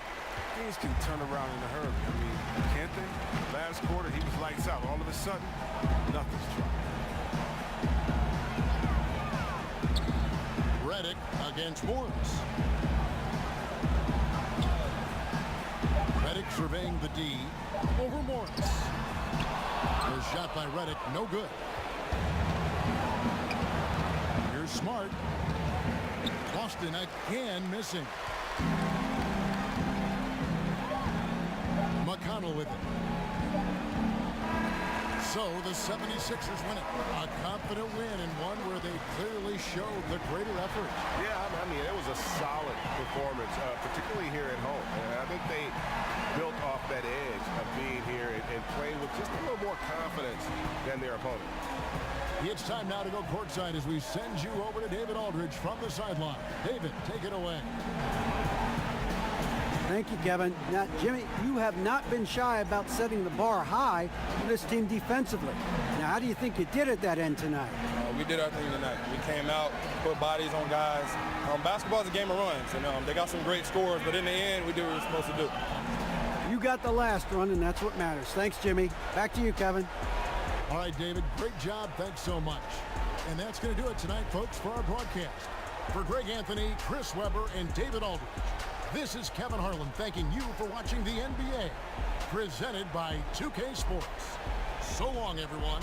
Things can turn around in a hurry. I mean, can't they? Last quarter, he was lights out. All of a sudden, nothing's dropped. Redick against Morris. Redick surveying the D. Over Morris. The shot by Redick, no good. Here's Smart. Boston again missing. McConnell with it. So the 76ers win it. A confident win and one where they clearly showed the greater effort. Yeah, I mean, it was a solid performance, particularly here at home. And I think they built off that edge of being here and playing with just a little more confidence than their opponent. It's time now to go courtside as we send you over to David Aldridge from the sideline. David, take it away. Thank you, Kevin. Now, Jimmy, you have not been shy about setting the bar high for this team defensively. Now, how do you think you did at that end tonight? We did our thing tonight. We came out, put bodies on guys. Basketball is a game of runs, and they got some great scores, but in the end, we did what we were supposed to do. You got the last run, and that's what matters. Thanks, Jimmy. Back to you, Kevin. All right, David, great job. Thanks so much. And that's going to do it tonight, folks, for our broadcast. For Greg Anthony, Chris Webber, and David Aldridge, this is Kevin Harlan thanking you for watching the NBA, presented by 2K Sports. So long, everyone.